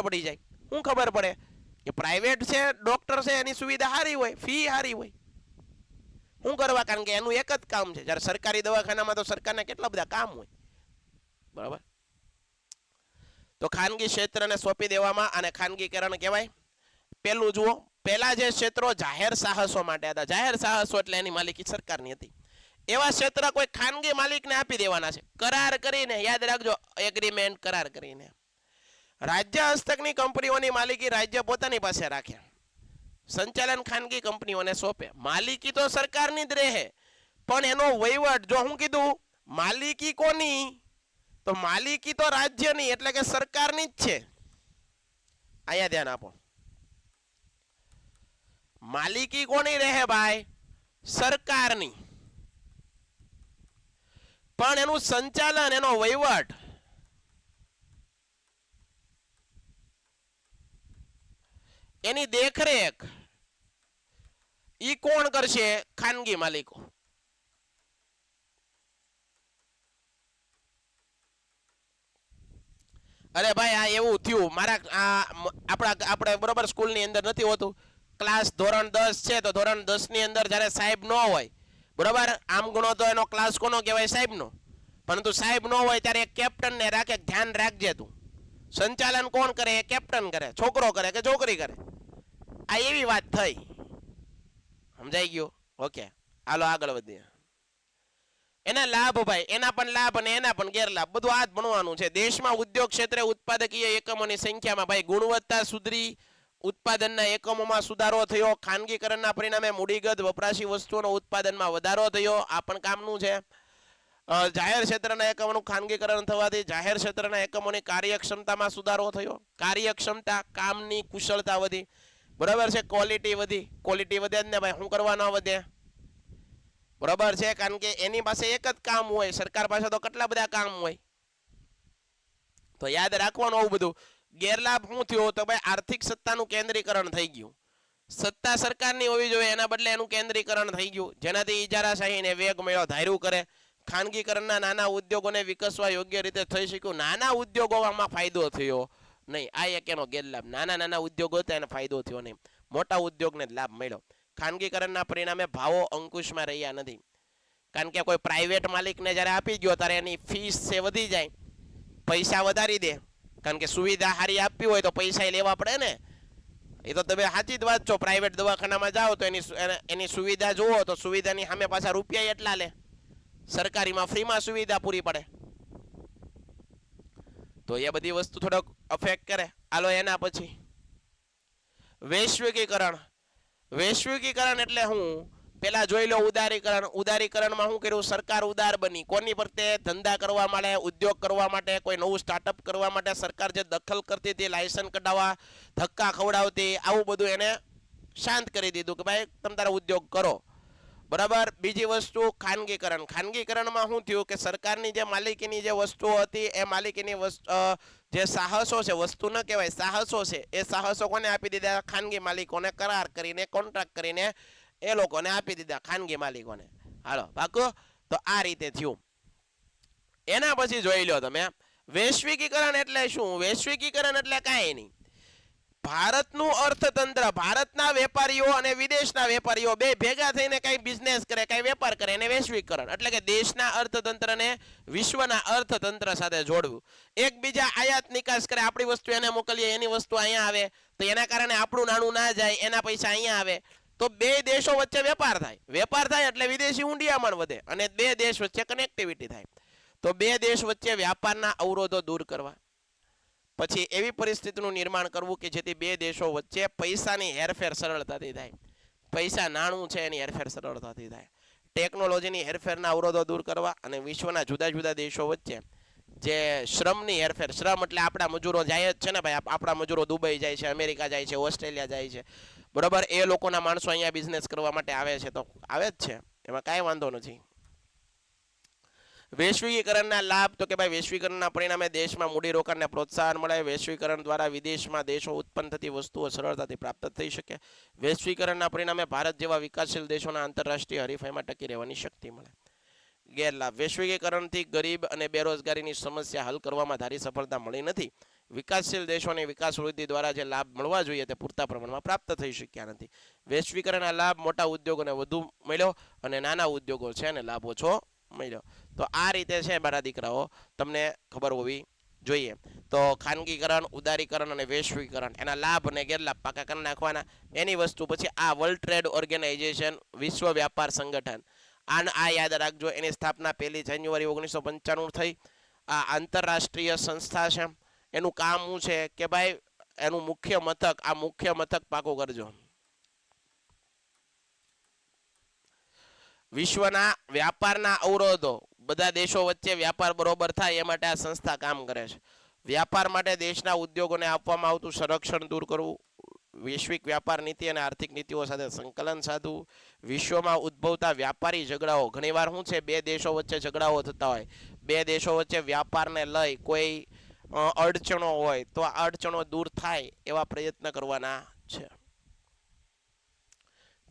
પડી જાય. શું ખબર પડે? કે પ્રાઇવેટ છે, ડોક્ટર છે, એની સુવિધા સારી હોય, ફી સારી હોય. શું કરવા? કારણ કે એનું એક જ કામ છે. જ્યારે સરકારી દવાખાનામાં તો સરકારના કેટલા બધા કામ હોય, બરાબર? તો ખાનગી ક્ષેત્રને સોંપી દેવામાં આને ખાનગીકરણ કહેવાય. પેલું જુઓ, પહેલા જે ક્ષેત્રો જાહેર સાહસો માટે હતા, જાહેર સાહસો એટલે એની માલિકી સરકારની હતી, એવા ક્ષેત્ર કોઈ ખાનગી માલિકને આપી દેવાના છે, કરાર કરીને. યાદ રાખજો, એગ્રીમેન્ટ કરાર કરીને. રાજ્ય હસ્તકની કંપનીઓની માલિકી રાજ્ય પોતાની પાસે રાખે, સંચાલન ખાનગી કંપનીઓને સોંપે. માલિકી તો સરકારની જ રહે, પણ એનો વહીવટ, જો હું કીધું માલિકી કોની, તો માલિકી તો રાજ્યની એટલે કે સરકારની જ છે. અહીંયા ધ્યાન આપો, માલિકી કોની રહે ભાઈ? સરકારની. પણ એનું સંચાલન, એનો વહીવટ એની દેખરેખ ઈ કોણ કરશે? ખાનગી માલિકો. અરે ભાઈ આ એવું થયું, મારા આપણે બરોબર સ્કૂલની અંદર નથી હોતું, ક્લાસ ધોરણ 10 છે તો ધોરણ 10 ની અંદર જ્યારે સાહેબ ન હોય, બરોબર, આમ ગણો તો એનો ક્લાસ કોનો કહેવાય? સાહેબનો. પરંતુ સાહેબ ન હોય ત્યારે એક કેપ્ટનને રાખે, ધ્યાન રાખજે તું. સંચાલન કોણ કરે? એ કેપ્ટન કરે. છોકરો કરે કે છોકરી કરે? આ એવી વાત થઈ. સમજાઈ ગયું? ઓકે, હાલો આગળ વધીએ. એના લાભ ભાઈ, એના પણ લાભ અને એના પણ ગેરલાભ, બધું આ જ ભણવાનું છે. દેશમાં ઉદ્યોગ ક્ષેત્રે ઉત્પાદકીય એકમોની સંખ્યામાં ભાઈ ગુણવત્તા સુધરી, ઉત્પાદનના એકમોમાં સુધારો થયો, ખાનગીકરણના પરિણામે મૂડીગત વપરાશી વસ્તુઓનો ઉત્પાદનમાં વધારો થયો. આ પણ કામનું છે. જાહેર ક્ષેત્રના એકમોનું ખાનગીકરણ થવાથી જાહેર ક્ષેત્રના એકમોની કાર્યક્ષમતામાં સુધારો થયો. કાર્યક્ષમતા, કામની કુશળતા વધી, બરાબર છે. ક્વોલિટી વધી. ક્વોલિટી વધે જ ને ભાઈ, શું કરવા ન વધે? બરાબર છે. કારણ કે એની પાસે એક જ કામ હોય, સરકાર પાસે તો કેટલા બધા કામ હોય. તો યાદ રાખવાનું આવું બધું. ગેરલાભ શું થયો? તો ભાઈ આર્થિક સત્તાનું કેન્દ્રીકરણ થઈ ગયું. સત્તા સરકારની હોવી જોઈએ, એના બદલે એનું કેન્દ્રીકરણ થઈ ગયું, જેનાથી ઇજારાશાહીને વેગ મળ્યો. ધાર્યું કરે ખાનગીકરણના નાના ઉદ્યોગોને વિકસવા યોગ્ય રીતે થઈ શક્યું. નાના ઉદ્યોગોમાં ફાયદો થયો નહીં. આ એક એનો ગેરલાભ. નાના ઉદ્યોગો હતા એને ફાયદો થયો નહીં, મોટા ઉદ્યોગને લાભ મળ્યો. ખાનગીકરણના પરિણામે ભાવો અંકુશમાં રહ્યા નથી. કારણ કે કોઈ પ્રાઇવેટ માલિકને જ્યારે આપી ગયો ત્યારે એની ફીસ છે વધી જાય, પૈસા વધારી દે. કારણ કે સુવિધા સારી આપવી હોય તો પૈસા લેવા પડે ને. એ તો તમે સાચી જ વાત છો. પ્રાઇવેટ દવાખાનામાં જાઓ તો એની સુવિધા જુઓ તો સુવિધાની સામે પાછા રૂપિયા એટલા લે. સરકારીમાં ફ્રીમાં સુવિધા પૂરી પડે. તો એ બધી વસ્તુ થોડોક અફેક્ટ કરે. હાલો એના પછી વૈશ્વિકીકરણ. વૈશ્વિકીકરણ એટલે હું પેલા જોઈ લો ઉદારીકરણ. ઉદારીકરણમાં શું કર્યું? સરકાર ઉદાર બની. કોની પ્રત્યે? ધંધા કરવા માટે, ઉદ્યોગ કરવા માટે, કોઈ નવું સ્ટાર્ટઅપ કરવા માટે સરકાર જે દખલ કરતી હતી, લાયસન્સ કઢાવવા, ધક્કા ખવડાવતી, આવું બધું એને શાંત કરી દીધું કે ભાઈ તમે તારા ઉદ્યોગ કરો. બરાબર. બીજી વસ્તુ ખાનગીકરણ. ખાનગીકરણમાં શું થયું કે સરકારની જે માલિકીની જે વસ્તુઓ હતી એ માલિકીની જે સાહસો છે, વસ્તુ ન કહેવાય, સાહસો છે, એ સાહસો કોને આપી દીધા? ખાનગી માલિકોને કરાર કરીને, કોન્ટ્રાક્ટ કરીને એ લોકોને આપી દીધા, ખાનગી માલિકોને. હાલો પાકું. તો આ રીતે થયું. એના પછી જોઈ લો તમે વૈશ્વિકીકરણ એટલે શું? વૈશ્વિકીકરણ એટલે કાંઈ નહીં, ભારતનું અર્થતંત્ર, ભારતના વેપારીઓ અને વિદેશના વેપારીઓ બે ભેગા થઈને કઈ બિઝનેસ કરે, કઈ વેપાર કરે, એને વૈશ્વિકરણ. એટલે કે દેશના અર્થતંત્રને વિશ્વના અર્થતંત્ર સાથે જોડવું. એકબીજા આયાત નિકાસ કરે, આપણી વસ્તુ એને મોકલીએ, એની વસ્તુ અહીંયા આવે, તો એના કારણે આપણું નાણું ના જાય, એના પૈસા અહીંયા આવે, તો બે દેશો વચ્ચે વેપાર થાય. વેપાર થાય એટલે વિદેશી ઊંડિયામણ વધે અને બે દેશ વચ્ચે કનેક્ટિવિટી થાય. તો બે દેશ વચ્ચે વ્યાપારના અવરોધો દૂર કરવા. પછી એવી પરિસ્થિતિનું નિર્માણ કરવું કે જેથી બે દેશો વચ્ચે પૈસાની હેરફેર સરળતાથી થાય. પૈસા નાણું છે એની હેરફેર સરળતાથી થાય. ટેકનોલોજીની હેરફેરના અવરોધો દૂર કરવા અને વિશ્વના જુદા જુદા દેશો વચ્ચે જે શ્રમની હેરફેર, શ્રમ એટલે આપણા મજૂરો જાય જ છે ને ભાઈ, આપણા મજૂરો દુબઈ જાય છે, અમેરિકા જાય છે, ઓસ્ટ્રેલિયા જાય છે, બરોબર. એ લોકોના માણસો અહીંયા બિઝનેસ કરવા માટે આવે છે, તો આવે જ છે, એમાં કાંઈ વાંધો નથી. વૈશ્વિકીકરણના લાભ તો કે ભાઈ વૈશ્વિકરણના પરિણામે દેશમાં મૂડીરોકાણને પ્રોત્સાહન મળે. વૈશ્વિકરણ દ્વારા વિદેશમાં દેશો ઉત્પન્ન થતી વસ્તુઓ સરળતાથી પ્રાપ્ત થઈ શકે. વૈશ્વિકરણના પરિણામે ભારત જેવા વિકાસશીલ દેશોના આંતરરાષ્ટ્રીય હરીફાઈમાં ટકી રહેવાની શક્તિ મળે. ગેરલાભ. વૈશ્વિકીકરણથી ગરીબ અને બેરોજગારીની સમસ્યા હલ કરવામાં ધારી સફળતા મળી નથી. વિકાસશીલ દેશોની વિકાસ વૃદ્ધિ દ્વારા જે લાભ મળવા જોઈએ તે પૂરતા પ્રમાણમાં પ્રાપ્ત થઈ શક્યા નથી. વૈશ્વિકરણના લાભ મોટા ઉદ્યોગોને વધુ મળ્યો અને નાના ઉદ્યોગો છે અને લાભ ઓછો મળ્યો. તો આ રીતે છે મારા દીકરાઓ, તમને ખબર હોવી જોઈએ. તો ખાનગીકરણ, ઉદારીકરણ અને વૈશ્વિકરણ, એના લાભ અને ગેરલાભ પાકા કરી નાખવાના. એની વસ્તુ પછી આ વર્લ્ડ ટ્રેડ ઓર્ગેનાઇઝેશન, વિશ્વ વ્યાપાર સંગઠન, આ યાદ રાખજો. એની સ્થાપના 1 જાન્યુઆરી 1995 થઈ. આ આંતરરાષ્ટ્રીય સંસ્થા છે. એનું કામ શું છે કે ભાઈ એનું મુખ્ય મથક, આ મુખ્ય મથક પાકો કરજો. વિશ્વના વ્યાપારના અવરોધો, બધા દેશો વચ્ચે વ્યાપાર બરોબર થાય એ માટે આ સંસ્થા કામ કરે છે. વ્યાપાર માટે દેશના ઉદ્યોગોને આપવામાં આવતું સંરક્ષણ દૂર કરવું. વૈશ્વિક વ્યાપાર નીતિ અને આર્થિક નીતિઓ સાથે સંકલન સાધવું. વિશ્વમાં ઉદ્ભવતા વ્યાપારી ઝઘડાઓ, ઘણીવાર શું છે બે દેશો વચ્ચે ઝઘડાઓ થતા હોય, બે દેશો વચ્ચે વ્યાપારને લઈ કોઈ અડચણો હોય તો આ અડચણો દૂર થાય એવા પ્રયત્ન કરવાના છે.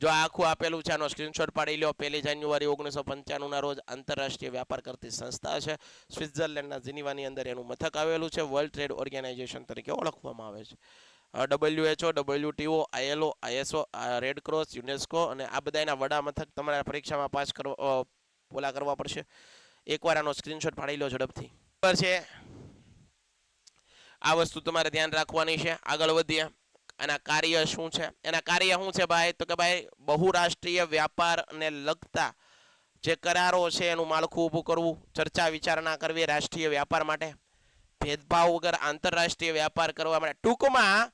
જો આખું આપેલું છે, આનો સ્ક્રીનશોટ પાડી લો. 1 જાન્યુઆરી 1995 ના રોજ આંતરરાષ્ટ્રીય વ્યાપાર કરતી સંસ્થા છે. સ્વિટ્ઝરલેન્ડના જીનીવાની અંદર એનું મથક આવેલું છે. વર્લ્ડ ટ્રેડ ઓર્ગેનાઇઝેશન તરીકે ઓળખવામાં આવે છે. WHO, WTO, ILO, ISO, red cross, UNESCO અને આ બધાના વડા મથક તમારા પરીક્ષામાં પાસ કરવા પડશે. એકવાર આનો સ્ક્રીનશોટ પાડી લો ઝડપથી. બરાબર છે, આ વસ્તુ તમારે ધ્યાન રાખવાની છે. આગળ વધીએ. એના કાર્ય શું છે? એના કાર્ય શું છે ભાઈ? તો કે ભાઈ બહુરાષ્ટ્રીય વ્યાપારને લગતા જે કરારો છે એનું માળખું ઊભું કરવું, ચર્ચા વિચારણા કરવી રાષ્ટ્રીય વ્યાપાર માટે, ભેદભાવ વગર આંતરરાષ્ટ્રીય વ્યાપાર કરવા માટે. ટૂંકમાં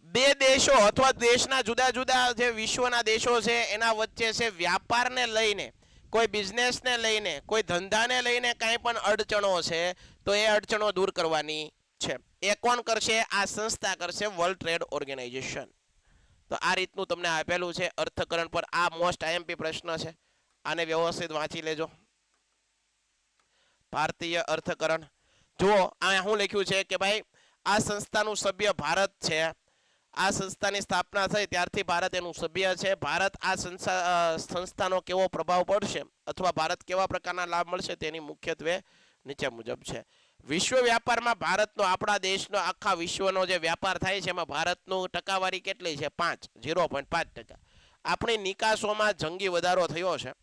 બે દેશો અથવા દેશના જુદા જુદા જે વિશ્વના દેશો છે એના વચ્ચે છે વ્યાપારને લઈને, કોઈ બિઝનેસને લઈને, કોઈ ધંધાને લઈને કાંઈ પણ અડચણો છે તો એ અડચણો દૂર કરવાની છે. એ કોણ કરશે? આ સંસ્થા કરશે, વર્લ્ડ ટ્રેડ ઓર્ગેનાઇઝેશન. તો આ રીતનું તમને આપેલું છે અર્થકરણ પર. આ મોસ્ટ IMP પ્રશ્ન છે, આને વ્યવસ્થિત વાંચી લેજો. ભારતીય અર્થકરણ જુઓ, અહીંયા શું લખ્યું છે કે ભાઈ આ સંસ્થાનું સભ્ય ભારત છે. આ સંસ્થાની સ્થાપના થઈ ત્યારથી ભારત એનું સભ્ય છે. ભારત આ સંસ્થાનો કેવો પ્રભાવ પડશે અથવા ભારત કેવા પ્રકારના લાભ મળશે તેની મુખ્યત્વે નીચે મુજબ છે. વિશ્વ વ્યાપારમાં ભારતનો, આપણા દેશનો, આખા વિશ્વનો જે વ્યાપાર થાય છે એમાં ભારતનું ટકાવારી કેટલી છે? 0.5%. આપણી નિકાસોમાં જંગી વધારો થયો છે.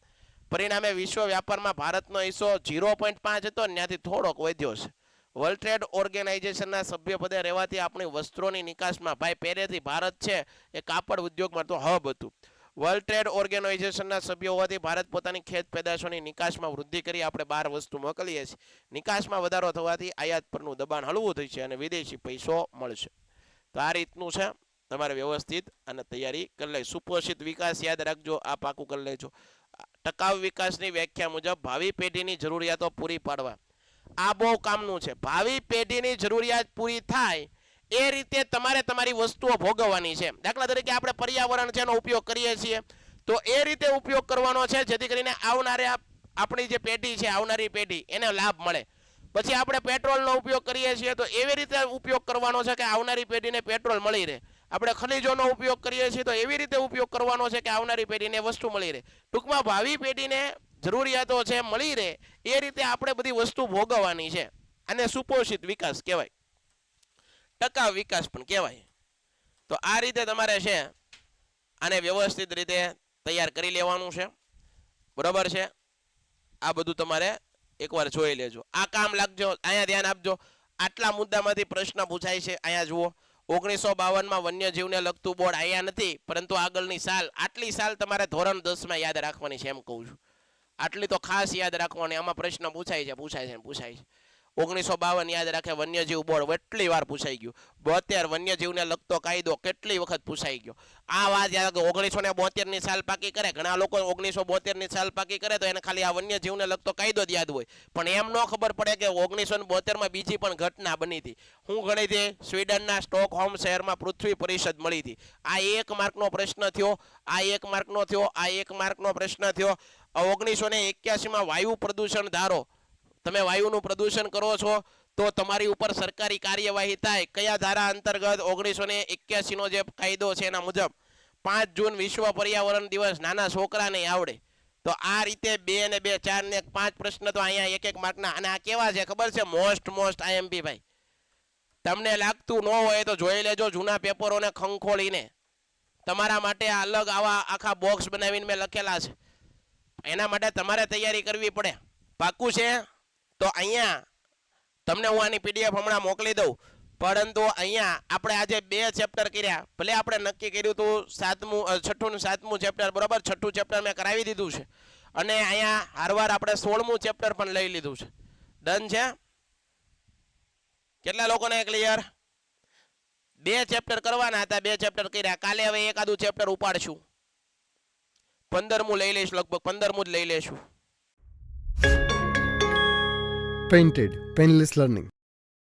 પરિણામે વિશ્વ વ્યાપારમાં ભારતનો હિસ્સો 0.5 હતો, ત્યાંથી થોડોક વધ્યો છે. વર્લ્ડ ટ્રેડ ઓર્ગેનાઇઝેશનના સભ્યપદે રહેવાથી આપણી વસ્ત્રોની નિકાસમાં, ભાઈ પહેલેથી ભારત છે એ કાપડ ઉદ્યોગમાં તો હબ હતું. વર્લ્ડ ટ્રેડ ઓર્ગેનાઇઝેશનના સભ્ય હોવાથી ભારત પોતાની ખેત પેદાશોની નિકાસમાં વૃદ્ધિ કરી આપણે બહાર વસ્તુ મોકલીએ છીએ. નિકાસમાં વધારો થવાથી આયાત પરનું દબાણ હળવું થશે અને વિદેશી પૈસો મળશે. તો આ રીતનું છે, તમારે વ્યવસ્થિત અને તૈયારી કરી લે. સુપોષિત વિકાસ યાદ રાખજો, આ પાકું કરી લેજો. ટકાઉ વિકાસની વ્યાખ્યા મુજબ ભાવિ પેઢીની જરૂરિયાતો પૂરી પાડવા. આ બહુ કામનું છે. ભાવિ પેઢીની જરૂરિયાત પૂરી થાય એ રીતે તમારે તમારી વસ્તુઓ ભોગવવાની છે. દાખલા તરીકે આપણે પર્યાવરણ છે એનો ઉપયોગ કરીએ છીએ, તો એ રીતે ઉપયોગ કરવાનો છે જેથી કરીને આપણી જે પેઢી છે, આવનારી પેઢી એને લાભ મળે. પછી આપણે પેટ્રોલનો ઉપયોગ કરીએ છીએ તો એવી રીતે ઉપયોગ કરવાનો છે કે આવનારી પેઢીને પેટ્રોલ મળી રહે. આપણે ખનિજોનો ઉપયોગ કરીએ છીએ તો એવી રીતે ઉપયોગ કરવાનો છે કે આવનારી પેઢીને વસ્તુ મળી રહે. ટૂંકમાં ભાવિ પેઢીને જરૂરિયાતો છે મળી રહે એ રીતે આપણે બધી વસ્તુ ભોગવવાની છે. અને સુપોષિત વિકાસ કહેવાય, ટકાઉ વિકાસ પણ કહેવાય. તો આ રીતે તમારે છે આને વ્યવસ્થિત રીતે તૈયાર કરી લેવાનું છે. બરોબર છે? આ બધું તમારે એકવાર જોઈ લેજો. આ કામ લાગજો, અહીંયા ધ્યાન આપજો. આટલા મુદ્દામાંથી પ્રશ્ન પૂછાય છે. અહીંયા જુઓ, 1952માં વન્યજીવને લગતું બોર્ડ અહીંયા નથી, પરંતુ આગળની સાલ, આટલી સાલ તમારે ધોરણ 10માં યાદ રાખવાની છે એમ કહું છું. આટલી તો ખાસ યાદ રાખવાની. આમાં પ્રશ્ન પૂછાય છે. 1952 યાદ રાખે, વન્યજીવ બોર્ડ કેટલી વાર પૂછાઈ ગયું. 72 વન્યજીવને લગતો કાયદો કેટલી વખત પૂછાઈ ગયો. આ વાત યાદ રાખો. 1972 ની સાલ પાકી કરે, ઘણા લોકો 1972 ની સાલ પાકી કરે તો એને ખાલી આ વન્યજીવને લગતો કાયદો જ યાદ હોય, પણ એમ ન ખબર પડે કે 1972માં બીજી પણ ઘટના બની હતી. શું ઘણી હતી? સ્વીડનના સ્ટોકહોમ શહેરમાં પૃથ્વી પરિષદ મળી હતી. આ 1 માર્કનો પ્રશ્ન થયો, આ 1 માર્કનો થયો, આ 1 માર્કનો પ્રશ્ન થયો. 1981માં વાયુ પ્રદૂષણ ધારો, તમે વાયુનું પ્રદૂષણ કરો છો તો તમારી ઉપર સરકારી કાર્યવાહી થાય. કયા ધારા અંતર્ગત? 1981નો જે કાયદો છે એના મુજબ. 5 જૂન વિશ્વ પર્યાવરણ દિવસ, નાના છોકરાને આવડે. તો આ રીતે 2 ને 2 4 ને 5 પ્રશ્ન તો અહીંયા 1 માર્કના. અને આ કેવા છે ખબર છે? મોસ્ટ આઈએમપી ભાઈ. તમને લાગતું ન હોય તો જોઈ લેજો જૂના પેપરોને ખંખોળીને. તમારા માટે અલગ આવા આખા બોક્સ બનાવીને મેં લખેલા છે. એના માટે તમારે તૈયારી કરવી પડે. પાક્કું છે? તો અહીંયા તમને હું આની પીડીએફ હમણાં મોકલી દઉં, પરંતુ અહીંયા આપણે આજે 2 ચેપ્ટર કર્યા. ભલે આપણે નક્કી કર્યું હતું 6ઠું ને 7મું ચેપ્ટર, બરોબર? 6ઠું ચેપ્ટર મેં કરાવી દીધું છે અને અહીંયા હારવાર આપણે 16મું ચેપ્ટર પણ લઈ લીધું છે. ડન છે? કેટલા લોકોને ક્લિયર? 2 ચેપ્ટર કરવાના હતા, 2 ચેપ્ટર કર્યા. કાલે હવે એકાદું ચેપ્ટર ઉપાડશું. 15મું લઈ લઈશ, લગભગ 15મું જ લઈ લેશું. Painted Painless Learning.